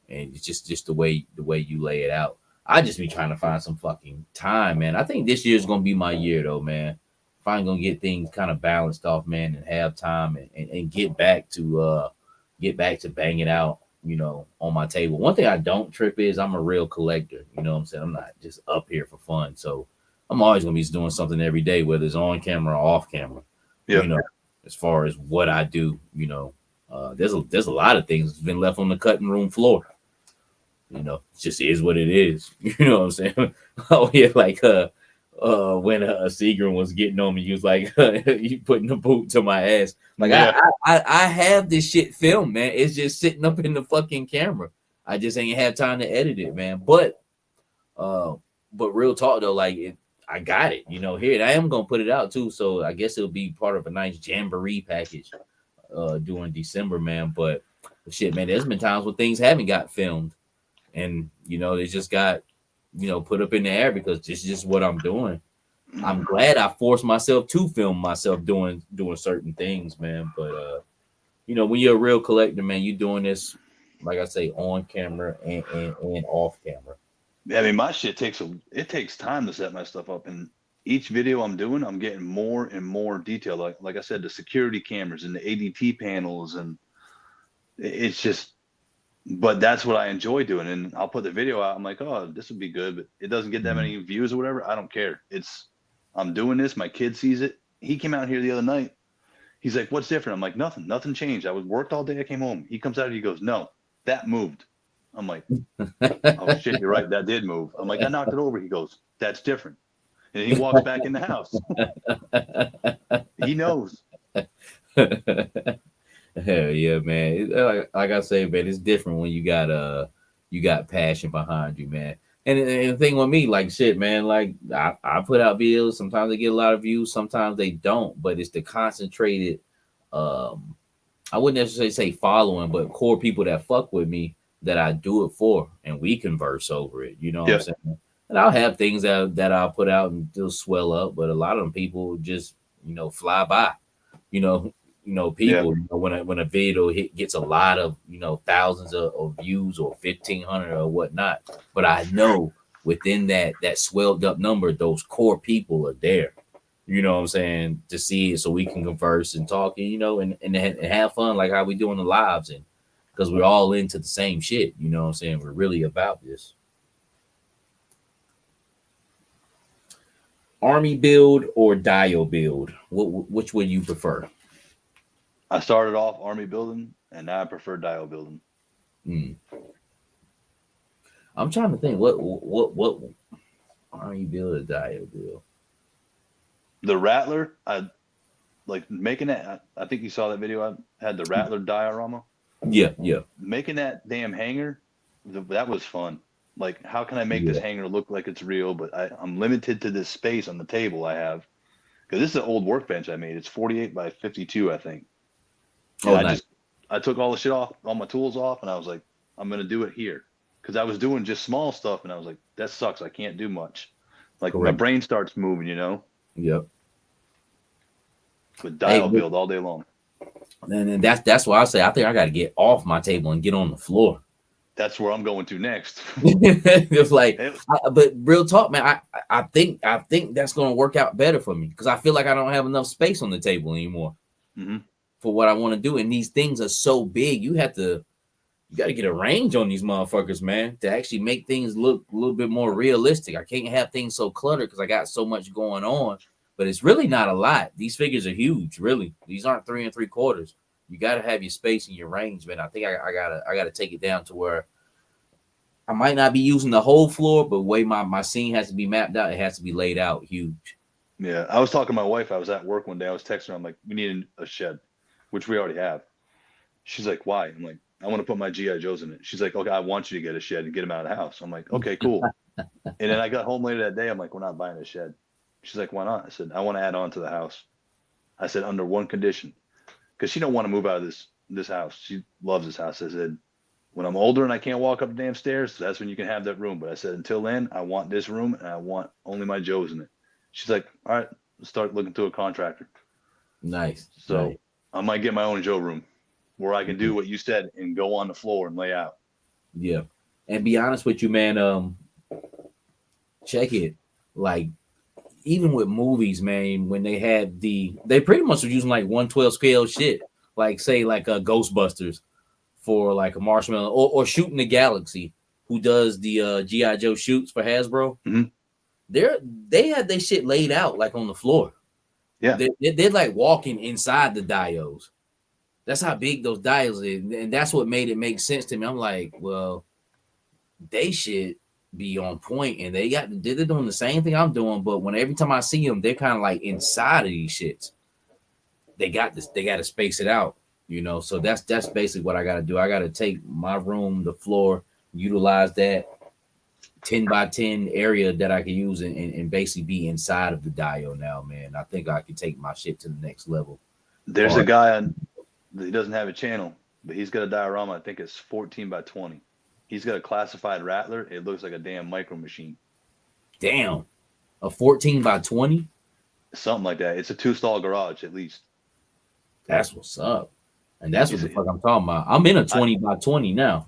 and it's just the way you lay it out. I just be trying to find some fucking time, man. I think this year is gonna be my year, though, man. finally gonna get things kind of balanced off, man, and have time and get back to banging out, on my table. One thing I don't trip is I'm a real collector. You know what I'm saying? I'm not just up here for fun. So I'm always gonna be doing something every day, whether it's on camera or off camera. Yeah. As far as what I do, there's a lot of things that's been left on the cutting room floor. It just is what it is. You know what I'm saying? Oh yeah, like when Seagram was getting on me, he was like, "You putting the boot to my ass." Like I have this shit filmed, man. It's just sitting up in the fucking camera. I just ain't have time to edit it, man. But real talk though, like I got it. Here I am gonna put it out too. So I guess it'll be part of a nice jamboree package during December, man. But shit, man, there's been times when things haven't got filmed, and they just got put up in the air because this is just what I'm doing. I'm glad I forced myself to film myself doing certain things, man. But when you're a real collector, man, you're doing this, like I say, on camera and off camera. I mean, my shit takes time to set my stuff up, and each video I'm doing, I'm getting more and more detail. Like I said, the security cameras and the ADT panels, and it's just. But that's what I enjoy doing, and I'll put the video out. I'm like, oh, this would be good, but it doesn't get that many views or whatever. I don't care. I'm doing this. My kid sees it. He came out here the other night. He's like, what's different? I'm like, nothing changed. I was worked all day. I came home. He comes out and he goes, no, that moved. I'm like, oh shit, you're right. That did move. I'm like, I knocked it over. He goes, that's different. And he walks back in the house. He knows. Hell yeah, man. Like I say, man, it's different when you got passion behind you, man. And the thing with me, like shit, man, like I put out videos. Sometimes they get a lot of views, sometimes they don't. But it's the concentrated, I wouldn't necessarily say following, but core people that fuck with me that I do it for, and we converse over it. You know what I'm saying? And I'll have things that I'll put out and they'll swell up, but a lot of them people just fly by. People, when a video gets a lot of, thousands of views or 1,500 or whatnot. But I know within that swelled up number, those core people are there. You know what I'm saying? To see it so we can converse and talk, and have fun like how we do in the lives, and because we're all into the same shit. You know what I'm saying? We're really about this. Army build or dial build? Which would you prefer? I started off army building, and now I prefer dial building. I'm trying to think what army build or dial build. The Rattler, I like making that. I think you saw that video. I had the Rattler diorama. Yeah. Making that damn hanger, that was fun. Like, how can I make this hanger look like it's real? But I'm limited to this space on the table I have, because this is an old workbench I made. It's 48 by 52, I think. And I took all the shit off, all my tools off, and I was like, I'm gonna do it here, because I was doing just small stuff, and I was like, that sucks. I can't do much. Like my brain starts moving, Yep. With dial build all day long. And that's why I say I think I got to get off my table and get on the floor. That's where I'm going to next. It's like, but real talk, man. I think that's gonna work out better for me, because I feel like I don't have enough space on the table anymore. For what I want to do, and these things are so big, you got to get a range on these motherfuckers, man, to actually make things look a little bit more realistic. I can't have things so cluttered because I got so much going on, but it's really not a lot. These figures are huge, really. These aren't 3 3/4. You got to have your space and your range, man. I think I gotta take it down to where I might not be using the whole floor, but the way my scene has to be mapped out, it has to be laid out huge. Yeah, I was talking to my wife. I was at work one day. I was texting her. I'm like, we need a shed, which we already have. She's like, why? I'm like, I want to put my G.I. Joes in it. She's like, okay, I want you to get a shed and get them out of the house. I'm like, okay, cool. And then I got home later that day. I'm like, we're not buying a shed. She's like, why not? I said, I want to add on to the house. I said, under one condition, because she don't want to move out of this house. She loves this house. I said, when I'm older and I can't walk up the damn stairs, that's when you can have that room. But I said, until then, I want this room, and I want only my Joes in it. She's like, all right, let's start looking to a contractor. Nice. So nice. I might get my own Joe room where I can do what you said and go on the floor and lay out. Yeah. And be honest with you, man, check it. Like, even with movies, man, when they had they pretty much were using like 1/12 scale shit, like say like a Ghostbusters for like a marshmallow, or Shooting the Galaxy, who does the G.I. Joe shoots for Hasbro. Mm-hmm. They had their shit laid out like on the floor. Yeah, they're like walking inside the diodes. That's how big those diodes is, and that's what made it make sense to me. I'm like, well, they should be on point, and they're doing the same thing I'm doing, but when every time I see them, they're kind of like inside of these shits. They got to space it out, you know. So that's basically what I got to do. I got to take my room, the floor, utilize that 10 by 10 area that I can use and basically be inside of the diode now, man. I think I can take my shit to the next level. There's a guy he doesn't have a channel, but he's got a diorama. I think it's 14 by 20. He's got a classified rattler. It looks like a damn micro machine. Damn, a 14 by 20, something like that. It's a 2-stall garage at least. That's what's up, and that's what the fuck I'm talking about. I'm in a 20 by 20 now.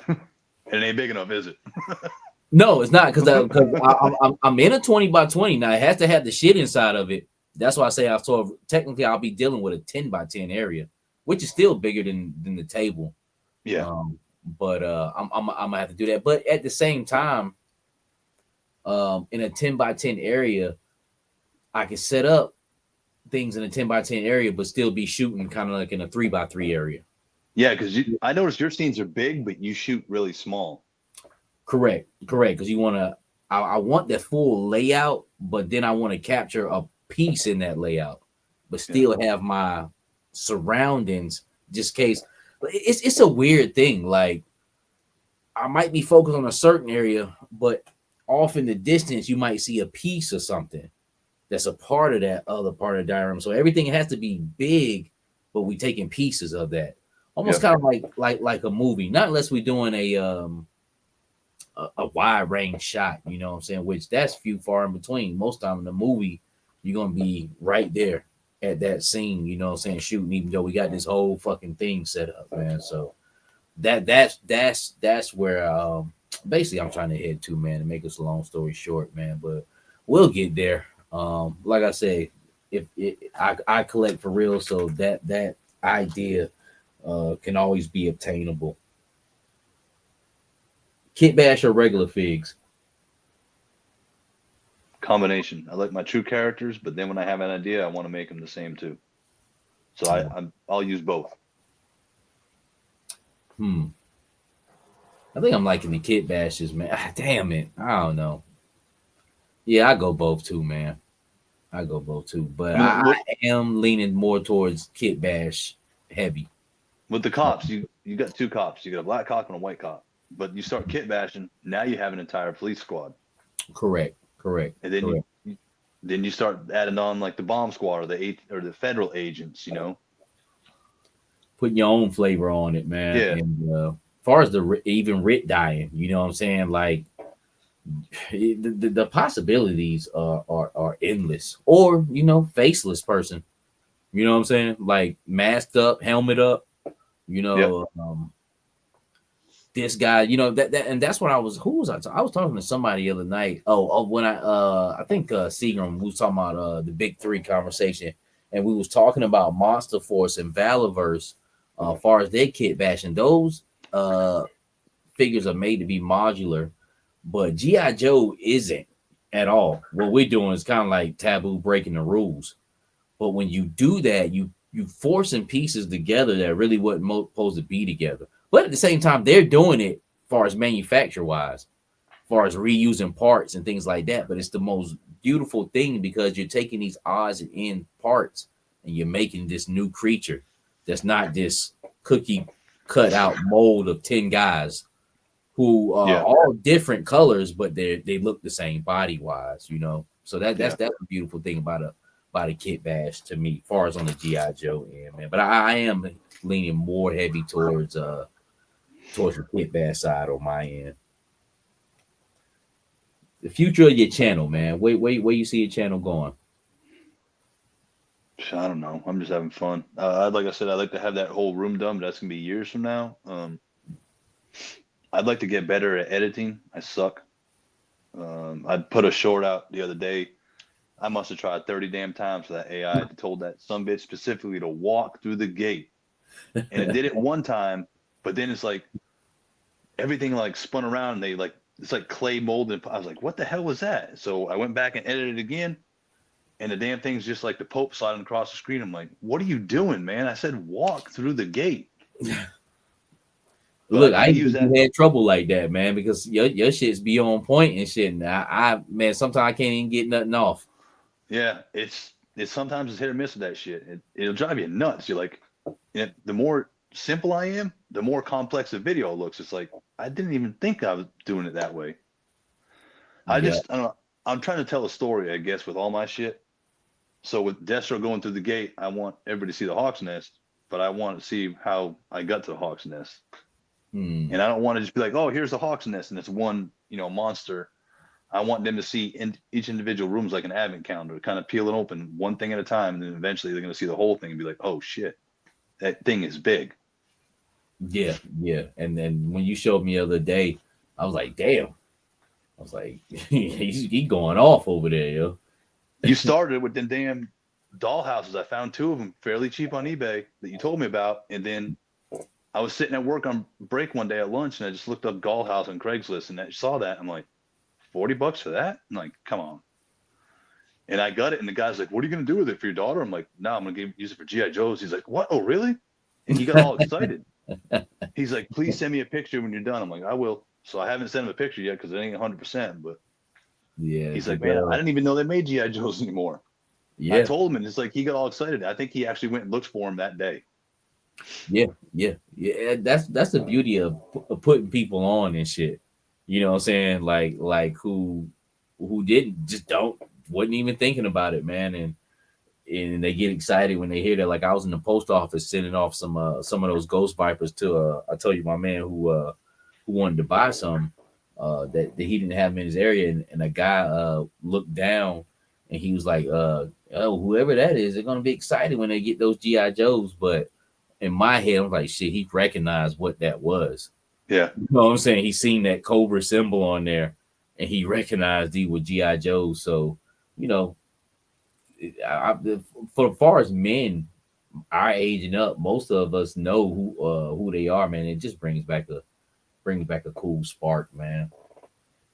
It ain't big enough, is it? No, it's not, because I'm in a 20 by 20 now. It has to have the shit inside of it. That's why I say technically I'll be dealing with a 10 by 10 area, which is still bigger than the table. Yeah. But I'm gonna have to do that. But at the same time, in a 10 by 10 area, I can set up things in a 10 by 10 area, but still be shooting kind of like in a 3 by 3 area. Yeah, because I noticed your scenes are big, but you shoot really small. Correct. Because you want to, I want the full layout, but then I want to capture a piece in that layout, but still have my surroundings just in case. It's a weird thing. Like, I might be focused on a certain area, but off in the distance, you might see a piece of something that's a part of that other part of the diorama. So everything has to be big, but we taking pieces of that. Almost kind of like a movie, not unless we're doing a wide range shot, you know what I'm saying? Which that's few far in between. Most time in the movie, you're gonna be right there at that scene, you know what I'm saying, shooting, even though we got this whole fucking thing set up, man. So that's where basically I'm trying to head to, man, to make this a long story short, man. But we'll get there. Like I say, if I collect for real, so that idea can always be obtainable. Kit bash or regular figs? Combination. I like my true characters, but then when I have an idea, I want to make them the same too. So I'll use both. I think I'm liking the kit bashes, man. Damn it, I don't know. Yeah, I go both too, man. I go both too, but I am leaning more towards kit bash heavy. With the cops, you got two cops. You got a black cop and a white cop. But you start kit bashing, now you have an entire police squad. Correct. And then then you start adding on like the bomb squad or the federal agents, you know. Putting your own flavor on it, man. Yeah. And as far as even writ dying, you know what I'm saying? Like the possibilities are endless. Or, you know, faceless person. You know what I'm saying? Like masked up, helmet up, you know. This guy, you know, and that's what I was. Who was I? I was talking to somebody the other night. When I think Seagram, we was talking about the big three conversation, and we was talking about Monster Force and Valorverse. Far as their kit bashing, those figures are made to be modular, but G.I. Joe isn't at all. What we're doing is kind of like taboo breaking the rules. But when you do that, you forcing pieces together that really wasn't supposed to be together. But at the same time, they're doing it as far as manufacture wise, as far as reusing parts and things like that. But it's the most beautiful thing because you're taking these odds and end parts and you're making this new creature that's not this cookie cut out mold of 10 guys who are all different colors, but they look the same body wise, you know. So that's the beautiful thing about a kit bash to me, as far as on the G.I. Joe end, man. But I am leaning more heavy towards the kit bash side on my end. The future of your channel, man. Where you see your channel going? I don't know. I'm just having fun. Like I said, I'd like to have that whole room done, but that's gonna be years from now. I'd like to get better at editing. I suck. I put a short out the other day. I must have tried 30 damn times for that AI to told that sumbitch specifically to walk through the gate. And it did it one time, but then it's like everything like spun around and they like it's like clay molded. I was like, what the hell was that? So I went back and edited it again, and the damn thing's just like the Pope sliding across the screen. I'm like, what are you doing, man? I said walk through the gate. Look, I had trouble like that, man, because your shits be on point and shit. And I man, sometimes I can't even get nothing off. Yeah, it's sometimes it's hit or miss with that shit. It'll drive you nuts. You're like, the more simple I am, the more complex the video looks. It's like I didn't even think I was doing it that way. I don't know. I'm trying to tell a story, I guess, with all my shit. So with Destro going through the gate, I want everybody to see the hawk's nest, but I want to see how I got to the hawk's nest. And I don't want to just be like, oh, here's the hawk's nest, and it's one, monster. I want them to see in each individual room's like an advent calendar, kind of peel it open one thing at a time, and then eventually they're going to see the whole thing and be like, oh shit, that thing is big. Yeah. And then when you showed me the other day, I was like, damn. I was like, he's going off over there, yo. You started with the damn dollhouses. I found 2 of them fairly cheap on eBay that you told me about, and then I was sitting at work on break one day at lunch, and I just looked up dollhouse on Craigslist, and I saw that. I'm like, $40 for that? I'm like, come on. And I got it, and the guy's like, what are you going to do with it for your daughter? I'm like, no, I'm going to use it for G.I. Joe's. He's like, what? Oh, really? And he got all excited. He's like, please send me a picture when you're done. I'm like, I will. So I haven't sent him a picture yet because it ain't 100%. But yeah, he's like, man, I didn't even know they made G.I. Joe's anymore. Yeah. I told him, and it's like he got all excited. I think he actually went and looked for him that day. Yeah. That's the beauty of putting people on and shit. You know what I'm saying? Like who wasn't even thinking about it, man. And they get excited when they hear that. Like I was in the post office sending off some of those Ghost Vipers to I tell you my man who wanted to buy some that he didn't have in his area, and a guy looked down and he was like, oh, whoever that is, they're gonna be excited when they get those G.I. Joes. But in my head, I'm like, shit, he recognized what that was. Yeah. You know what I'm saying? He seen that Cobra symbol on there and he recognized these were G.I. Joes. So, for far as men our age and up, most of us know who they are, man. It just brings back a cool spark, man.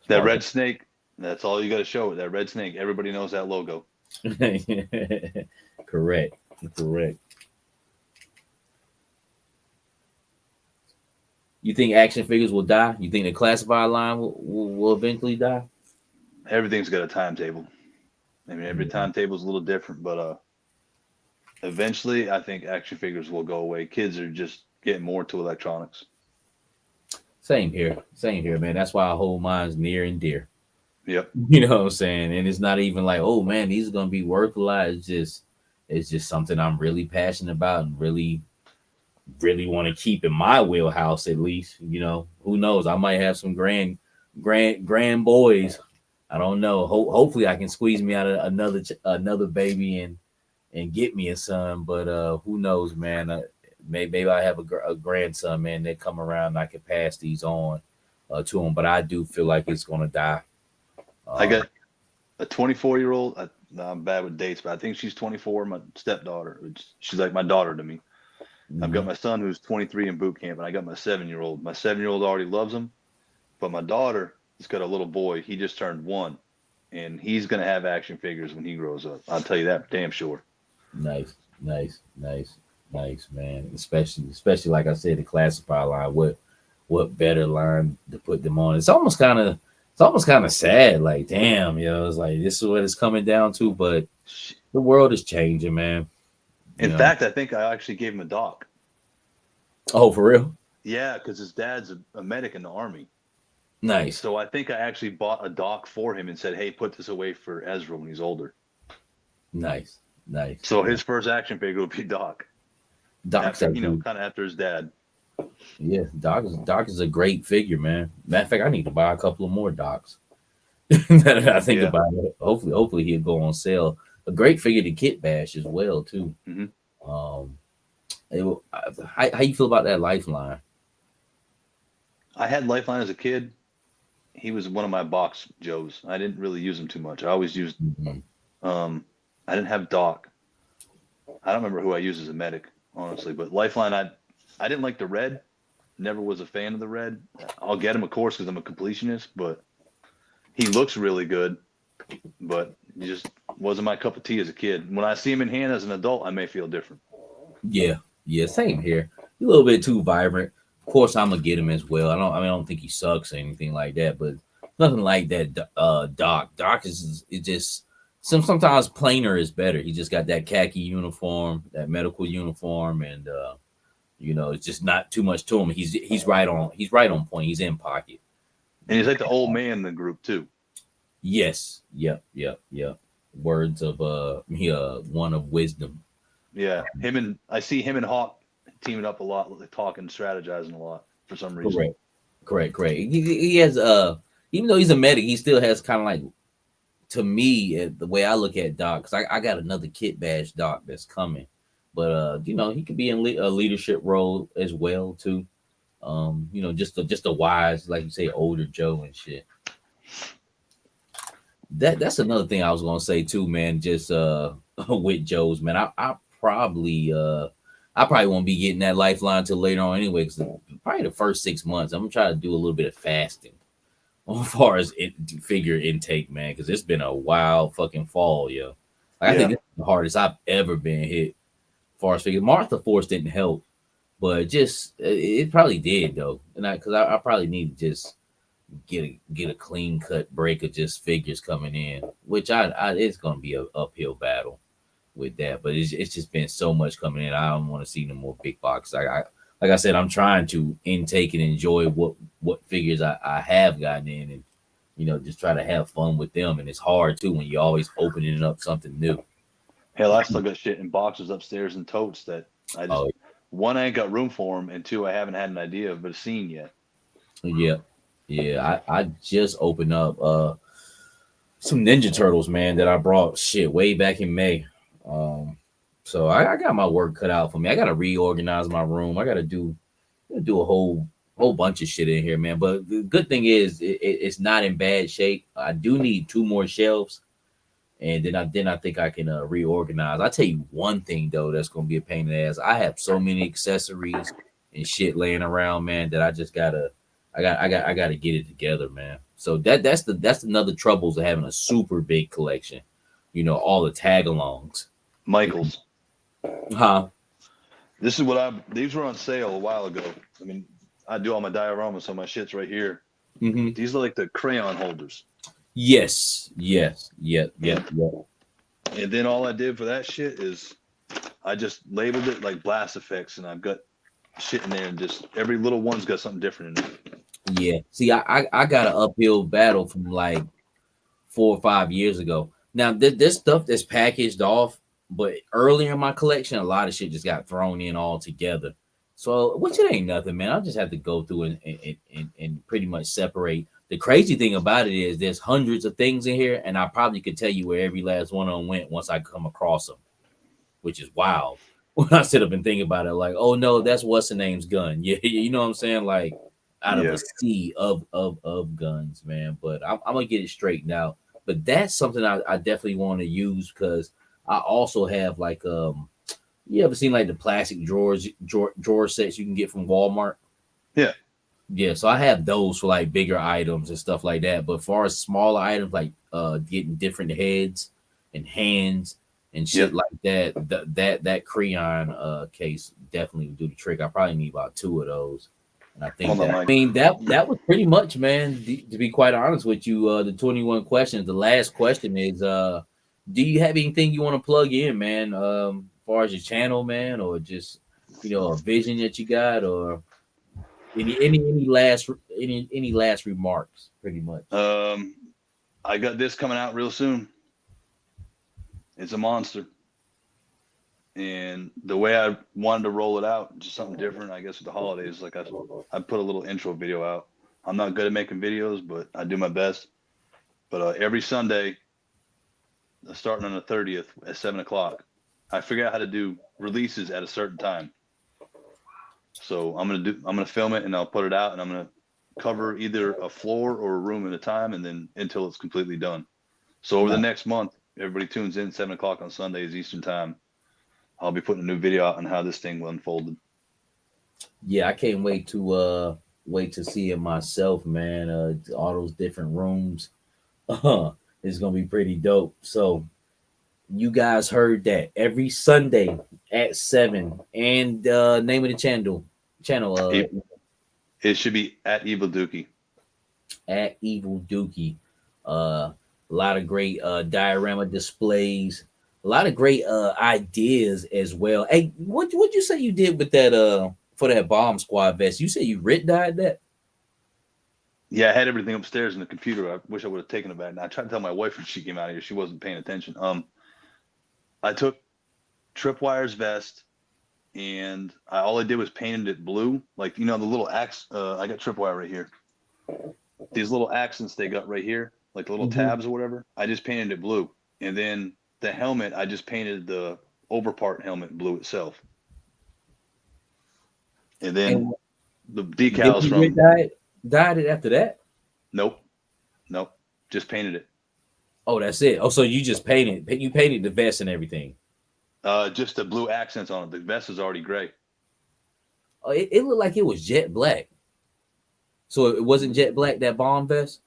That red snake, that's all you got to show. That red snake, everybody knows that logo. Correct. You think action figures will die? You think the classified line will eventually die? Everything's got a timetable. I mean, every timetable is a little different, but eventually I think action figures will go away. Kids are just getting more to electronics. Same here, man. That's why I hold mine near and dear. Yep. You know what I'm saying? And it's not even like, oh man, these are gonna be worth a lot. It's just something I'm really passionate about and really want to keep in my wheelhouse at least. Who knows? I might have some grand boys. I don't know. Hopefully I can squeeze me out of another baby and get me a son. But who knows, man? Maybe I have a grandson, man. That come around and I can pass these on to him. But I do feel like it's gonna die. I got a 24-year-old. I'm bad with dates, but I think she's 24. My stepdaughter. She's like my daughter to me. Mm-hmm. I've got my son who's 23 in boot camp, and I got my 7-year-old. My 7-year-old already loves him, but my daughter has got a little boy. He just turned 1, and he's gonna have action figures when he grows up. I'll tell you that damn sure. Nice, man. Especially like I said, the classified line. What better line to put them on? It's almost kind of sad. Like, damn, it's like this is what it's coming down to. But the world is changing, man. In fact, I think I actually gave him a doc. Oh, for real? Yeah, because his dad's a medic in the Army. Nice. So I think I actually bought a doc for him and said, hey, put this away for Ezra when he's older. Nice. So his first action figure will be Doc. Doc's kind of after his dad. Yeah, Doc is a great figure, man. Matter of fact, I need to buy a couple of more Docs. I think about it. Hopefully he'll go on sale. A great figure to Kit Bash as well too. Mm-hmm. How you feel about that Lifeline? I had Lifeline as a kid. He was one of my box Joes. I didn't really use him too much. I always used I didn't have Doc. I don't remember who I used as a medic, honestly, but Lifeline, I didn't like the red. Never was a fan of the red. I'll get him, of course, because I'm a completionist, but he looks really good, but he just wasn't my cup of tea as a kid. When I see him in hand as an adult, I may feel different. Yeah, same here. He's a little bit too vibrant. Of course, I'm gonna get him as well. I don't think he sucks or anything like that, but nothing like that. Doc. Doc is just sometimes plainer is better. He just got that khaki uniform, that medical uniform, and it's just not too much to him. He's right on point. He's in pocket. And he's like the old man in the group too. Yes. Yep. Words of one of wisdom. Yeah. I see him and Hawk teaming up a lot, talking, strategizing a lot for some reason. Correct. He has even though he's a medic, he still has kind of like, to me, the way I look at Doc, because I got another kit badge Doc that's coming. But he could be in a leadership role as well too. Just a wise, like you say, older Joe and shit. That's another thing I was gonna say too, man. Just with Joe's, man, I probably won't be getting that Lifeline till later on anyway. Because probably the first 6 months, I'm gonna try to do a little bit of fasting as far as figure intake, man. Because it's been a wild fucking fall, yo. I think this is the hardest I've ever been hit. As far as figures, Martha Force didn't help, but just it probably did though, and because I probably need to just get a clean cut break of just figures coming in, which it's gonna be an uphill battle with that, but it's just been so much coming in. I don't want to see no more big box. Like I said, I'm trying to intake and enjoy what figures I have gotten in, and just try to have fun with them. And it's hard too when you're always opening up something new. Hell, I still got shit in boxes upstairs and totes that I just one, I ain't got room for them, and two, I haven't had an idea of a scene yet. Yeah. I just opened up some Ninja Turtles, man, that I brought way back in May. So I got my work cut out for me. I got to reorganize my room. I got to do a whole bunch of shit in here, man. But the good thing is it's not in bad shape. I do need 2 more shelves. And then I think I can reorganize. I'll tell you one thing though that's gonna be a pain in the ass. I have so many accessories and shit laying around, man, that I gotta get it together, man. So that's another troubles of having a super big collection. All the tag-alongs. Michaels. Huh? These were on sale a while ago. I mean, I do all my dioramas, so my shit's right here. Mm-hmm. These are like the crayon holders. Yes. Yep. And then all I did for that shit is I just labeled it like blast effects, and I've got shit in there, and just every little one's got something different in it. Yeah. See, I got an uphill battle from like 4 or 5 years ago. Now this stuff that's packaged off, but earlier in my collection, a lot of shit just got thrown in all together. So, which it ain't nothing, man. I'll just have to go through and pretty much separate. The crazy thing about it is there's hundreds of things in here, and I probably could tell you where every last one of them went once I come across them, which is wild. When I sit up and think about it, like, oh no, that's what's the name's gun. Yeah, you know what I'm saying? Like out of a sea of guns, man. But I'm gonna get it straightened out. But that's something I definitely want to use because I also have like you ever seen like the plastic drawer sets you can get from Walmart? Yeah, so I have those for like bigger items and stuff like that. But as far as smaller items, like getting different heads and hands and shit like that crayon case definitely would do the trick. I probably need about 2 of those. And I think that was pretty much, man. To be quite honest with you, the 21 questions. The last question is, do you have anything you want to plug in, man? As far as your channel, man, or just a vision that you got, or any last remarks, pretty much. I got this coming out real soon. It's a monster, and the way I wanted to roll it out, just something different, I guess, with the holidays. Like I put a little intro video out. I'm not good at making videos, but I do my best. But every Sunday, starting on the 30th at 7:00, I figure out how to do releases at a certain time. So I'm gonna film it and I'll put it out, and I'm gonna cover either a floor or a room at a time, and then until it's completely done. So over the next month, everybody tunes in 7 o'clock on Sundays Eastern time. I'll be putting a new video out on how this thing unfolded. Yeah, I can't wait to see it myself, man. All those different rooms. It's gonna be pretty dope. So you guys heard that every Sunday at 7. And name of the channel. It should be at Evil Dookie. At Evil Dookie. A lot of great diorama displays, a lot of great ideas as well. Hey, what'd you say you did with that for that bomb squad vest? You said you dyed that? Yeah, I had everything upstairs in the computer. I wish I would have taken it back. And I tried to tell my wife when she came out here, she wasn't paying attention. I took Tripwire's vest and all I did was painted it blue. Like, the little axe. I got Tripwire right here. These little accents they got right here, like the little tabs or whatever. I just painted it blue. And then the helmet, I just painted the overpart helmet blue itself. And then the decals from dyed it after that? Nope. Just painted it. Oh, that's it. Oh, so you just painted the vest and everything. Just the blue accents on it. The vest is already gray. Oh, it looked like it was jet black. So it wasn't jet black, that bomb vest?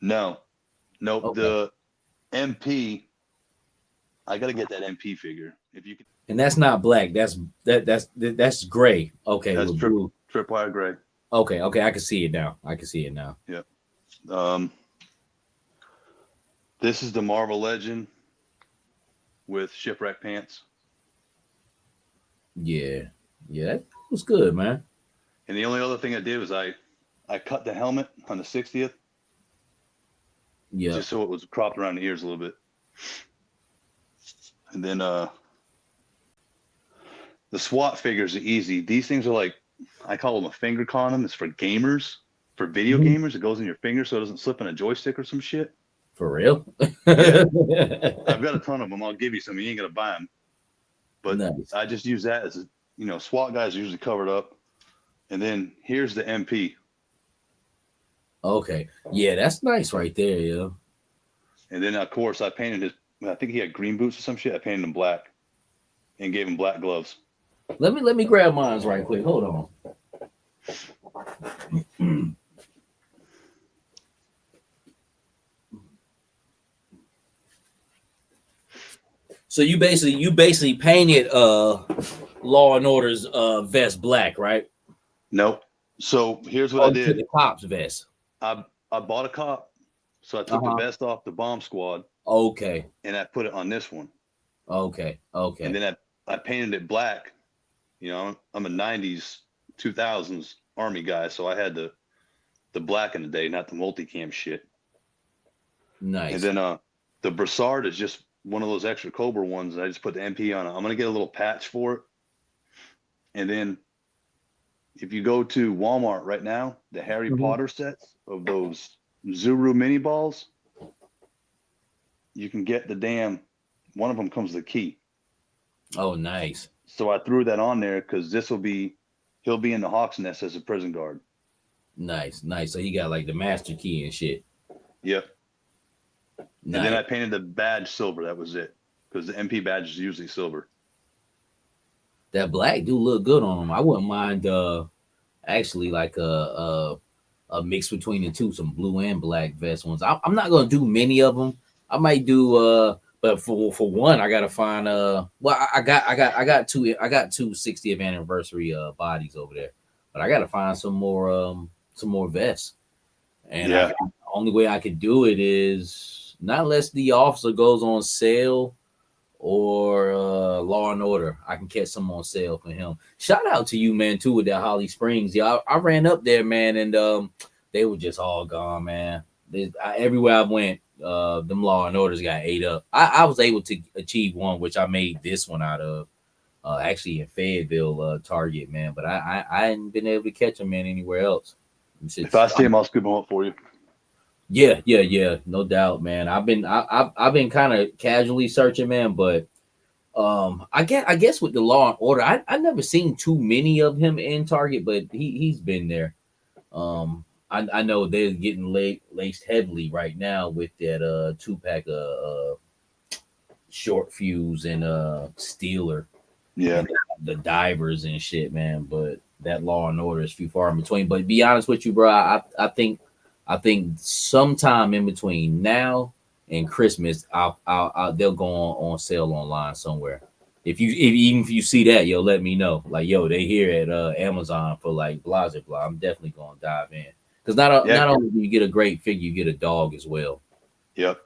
No. Okay. The MP, I gotta get that MP figure. If you can. And that's not black. That's gray. Okay. That's Tripwire gray. Okay. I can see it now. Yep. This is the Marvel Legend with shipwreck pants. Yeah, that was good, man. And the only other thing I did was I cut the helmet on the 60th. Yeah. Just so it was cropped around the ears a little bit. And then the SWAT figures are easy. These things are like, I call them a finger condom. It's for gamers, for video gamers. It goes in your finger so it doesn't slip in a joystick or some shit. For real? Yeah. I've got a ton of them. I'll give you some. You ain't gonna buy them. But nice. I just use that as SWAT guys are usually covered up. And then here's the MP. Okay. Yeah, that's nice right there, yo. And then of course I painted I think he had green boots or some shit. I painted him black and gave him black gloves. Let me grab mine right quick. Hold on. So you basically painted Law and Order's vest black, right? Nope. So here's what I did. The cop's vest. I bought a cop, so I took the vest off the bomb squad. Okay. And I put it on this one. Okay. And then I painted it black. I'm a 90s, 2000s Army guy, so I had the black in the day, not the multicam shit. Nice. And then the brassard is just one of those extra Cobra ones. I just put the MP on it. I'm gonna get a little patch for it. And then if you go to Walmart right now, the Harry Potter sets of those Zuru mini balls, you can get one of them comes with a key. Oh, nice. So I threw that on there because he'll be in the Hawk's Nest as a prison guard. Nice. So he got like the master key and shit. Yep. Nice. And then I painted the badge silver. That was it. Because the MP badge is usually silver. That black do look good on him. I wouldn't mind actually like a mix between the two, some blue and black vest ones. I'm not gonna do many of them. I might do but for one, I gotta find I got two 60th anniversary bodies over there, but I gotta find some more vests. And the only way I could do it is not unless the officer goes on sale or Law and Order. I can catch some on sale for him. Shout out to you, man, too, with that Holly Springs. Yeah, I ran up there, man, and they were just all gone, man. Everywhere I went, them Law and Orders got ate up. I was able to achieve one, which I made this one out of, actually in Fayetteville, Target, man. But I hadn't been able to catch them, man, anywhere else. If I see him, I'll scoop him up for you. Yeah, no doubt, man. I've been kind of casually searching, man, but I guess with the Law and Order, I never seen too many of him in Target, but he's been there. I know they're getting laced heavily right now with that 2-pack of Short Fuse and Steeler. Yeah. And the divers and shit, man. But that Law and Order is few far in between. But to be honest with you, bro, I think sometime in between now and Christmas, they'll go on sale online somewhere. Even if you see that, yo, let me know. Like, yo, they here at Amazon for like blah blah blah. I'm definitely gonna dive in because not only do you get a great figure, you get a dog as well. Yep.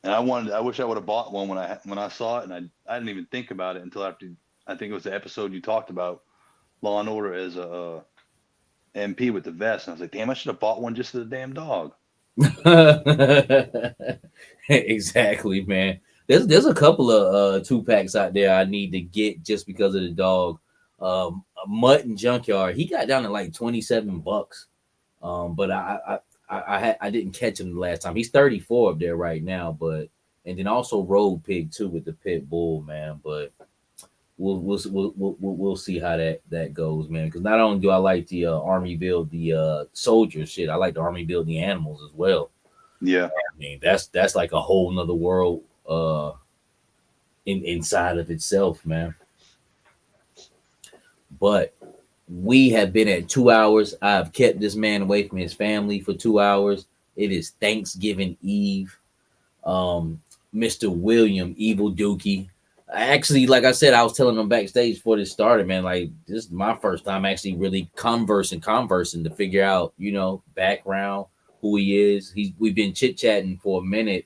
And I wish I would have bought one when I saw it, and I didn't even think about it until after. I think it was the episode you talked about Law and Order as a MP with the vest. And I was like, damn, I should have bought one just for the damn dog. Exactly, man. There's a couple of 2-packs out there I need to get just because of the dog. A Mutton Junkyard, he got down to like $27. But I didn't catch him the last time. He's 34 up there right now, but and then also Road Pig too with the pit bull, man. But we'll see how that goes, man. Because not only do I like the Army build the soldiers shit, I like the Army build the animals as well. Yeah, I mean that's like a whole nother world inside of itself, man. But we have been at 2 hours. I've kept this man away from his family for 2 hours. It is Thanksgiving Eve. Mr. William Evil Dookie. Actually, like I said, I was telling him backstage before this started, man. Like, this is my first time actually really conversing to figure out, background, who he is. We've been chit-chatting for a minute,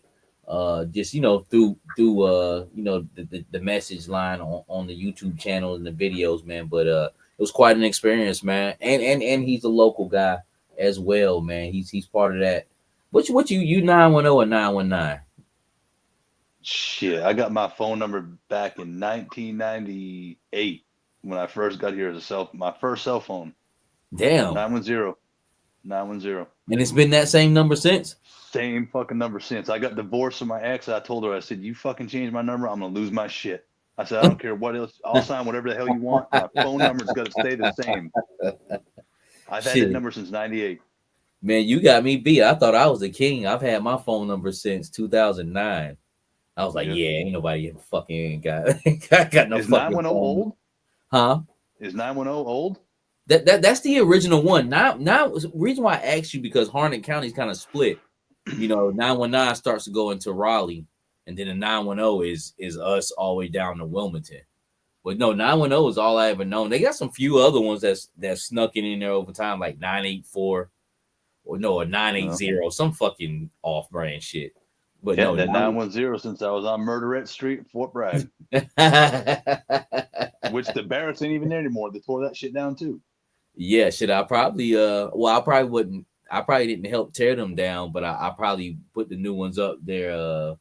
just through the message line on the YouTube channel and the videos, man. But it was quite an experience, man. And he's a local guy as well, man. He's part of that. What you 910 or 919? Shit, I got my phone number back in 1998 when I first got here as my first cell phone. Damn. 910. And it's been that same number since? Same fucking number since. I got divorced from my ex. I told her, I said, you fucking change my number, I'm going to lose my shit. I said, I don't care what else. I'll sign whatever the hell you want. My phone number's got to stay the same. I've had that number since 98. Man, you got me beat. I thought I was the king. I've had my phone number since 2009. I was like, yeah, ain't nobody fucking got no. Is 910 old? Huh? Is 910 old? That's the original one. Now, the reason why I asked you because Harnett County is kind of split. 919 starts to go into Raleigh, and then the 910 is us all the way down to Wilmington. But no, 910 is all I ever known. They got some few other ones that snuck in there over time, like 984 or 980, some fucking off-brand shit. But that 910 since I was on Murderette Street, Fort Bragg. Which the Barretts ain't even there anymore. They tore that shit down too. Yeah, shit. I probably didn't help tear them down, but I probably put the new ones up there.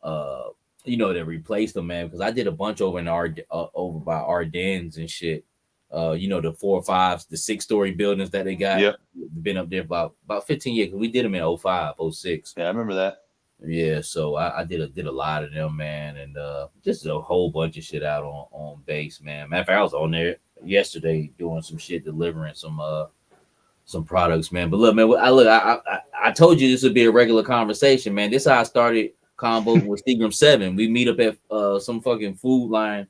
To replace them, man. Because I did a bunch over in over by Ardennes and shit. The 4 or 5s, the 6-story buildings that they got. Yep. Been up there for about 15 years. We did them in 05, 06. Yeah, I remember that. Yeah, so I did a lot of them, man, and just a whole bunch of shit out on base, man. Matter of fact, I was on there yesterday doing some shit, delivering some products, man. But look, man, I told you this would be a regular conversation, man. This is how I started combo with Seagram 7. We meet up at some fucking food line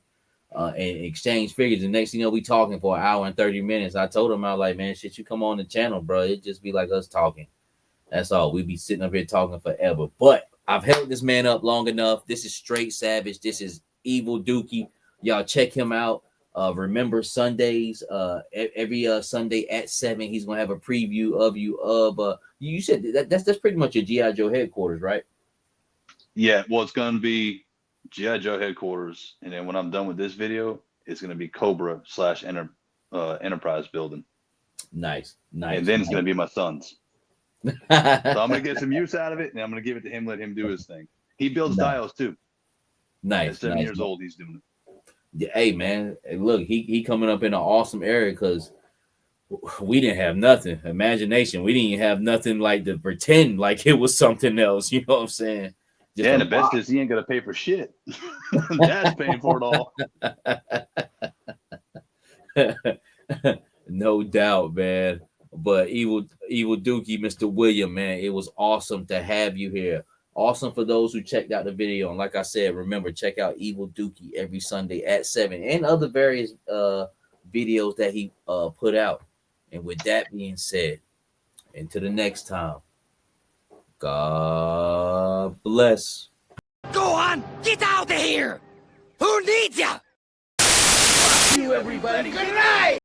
and exchange figures. The next thing you know, we talking for an hour and 30 minutes. I told him, I was like, man, shit, you come on the channel, bro. It'd just be like us talking. That's all. We'd be sitting up here talking forever. But I've held this man up long enough. This is straight savage. This is Evil Dookie. Y'all check him out. Remember Sundays, every Sunday at 7, he's gonna have a preview of you said that's pretty much your G.I. Joe headquarters, right? Yeah, well, it's gonna be G.I. Joe headquarters, and then when I'm done with this video, it's gonna be Cobra / Enterprise building. Nice. And then it's gonna be my son's. So I'm gonna get some use out of it, and I'm gonna give it to him, let him do his thing. He builds dials too. Nice. At 7 years old, he's doing it. Yeah, hey man, look, he coming up in an awesome area because we didn't have nothing. Imagination, we didn't even have nothing like to pretend like it was something else. You know what I'm saying? Just and the best is he ain't gonna pay for shit. Dad's paying for it all. No doubt, man. But Evil Dookie, Mr. William, man, it was awesome to have you here. Awesome for those who checked out the video. And like I said, remember, check out Evil Dookie every Sunday at 7 and other various videos that he put out. And with that being said, until the next time, God bless. Go on, get out of here! Who needs ya? You everybody. Good night.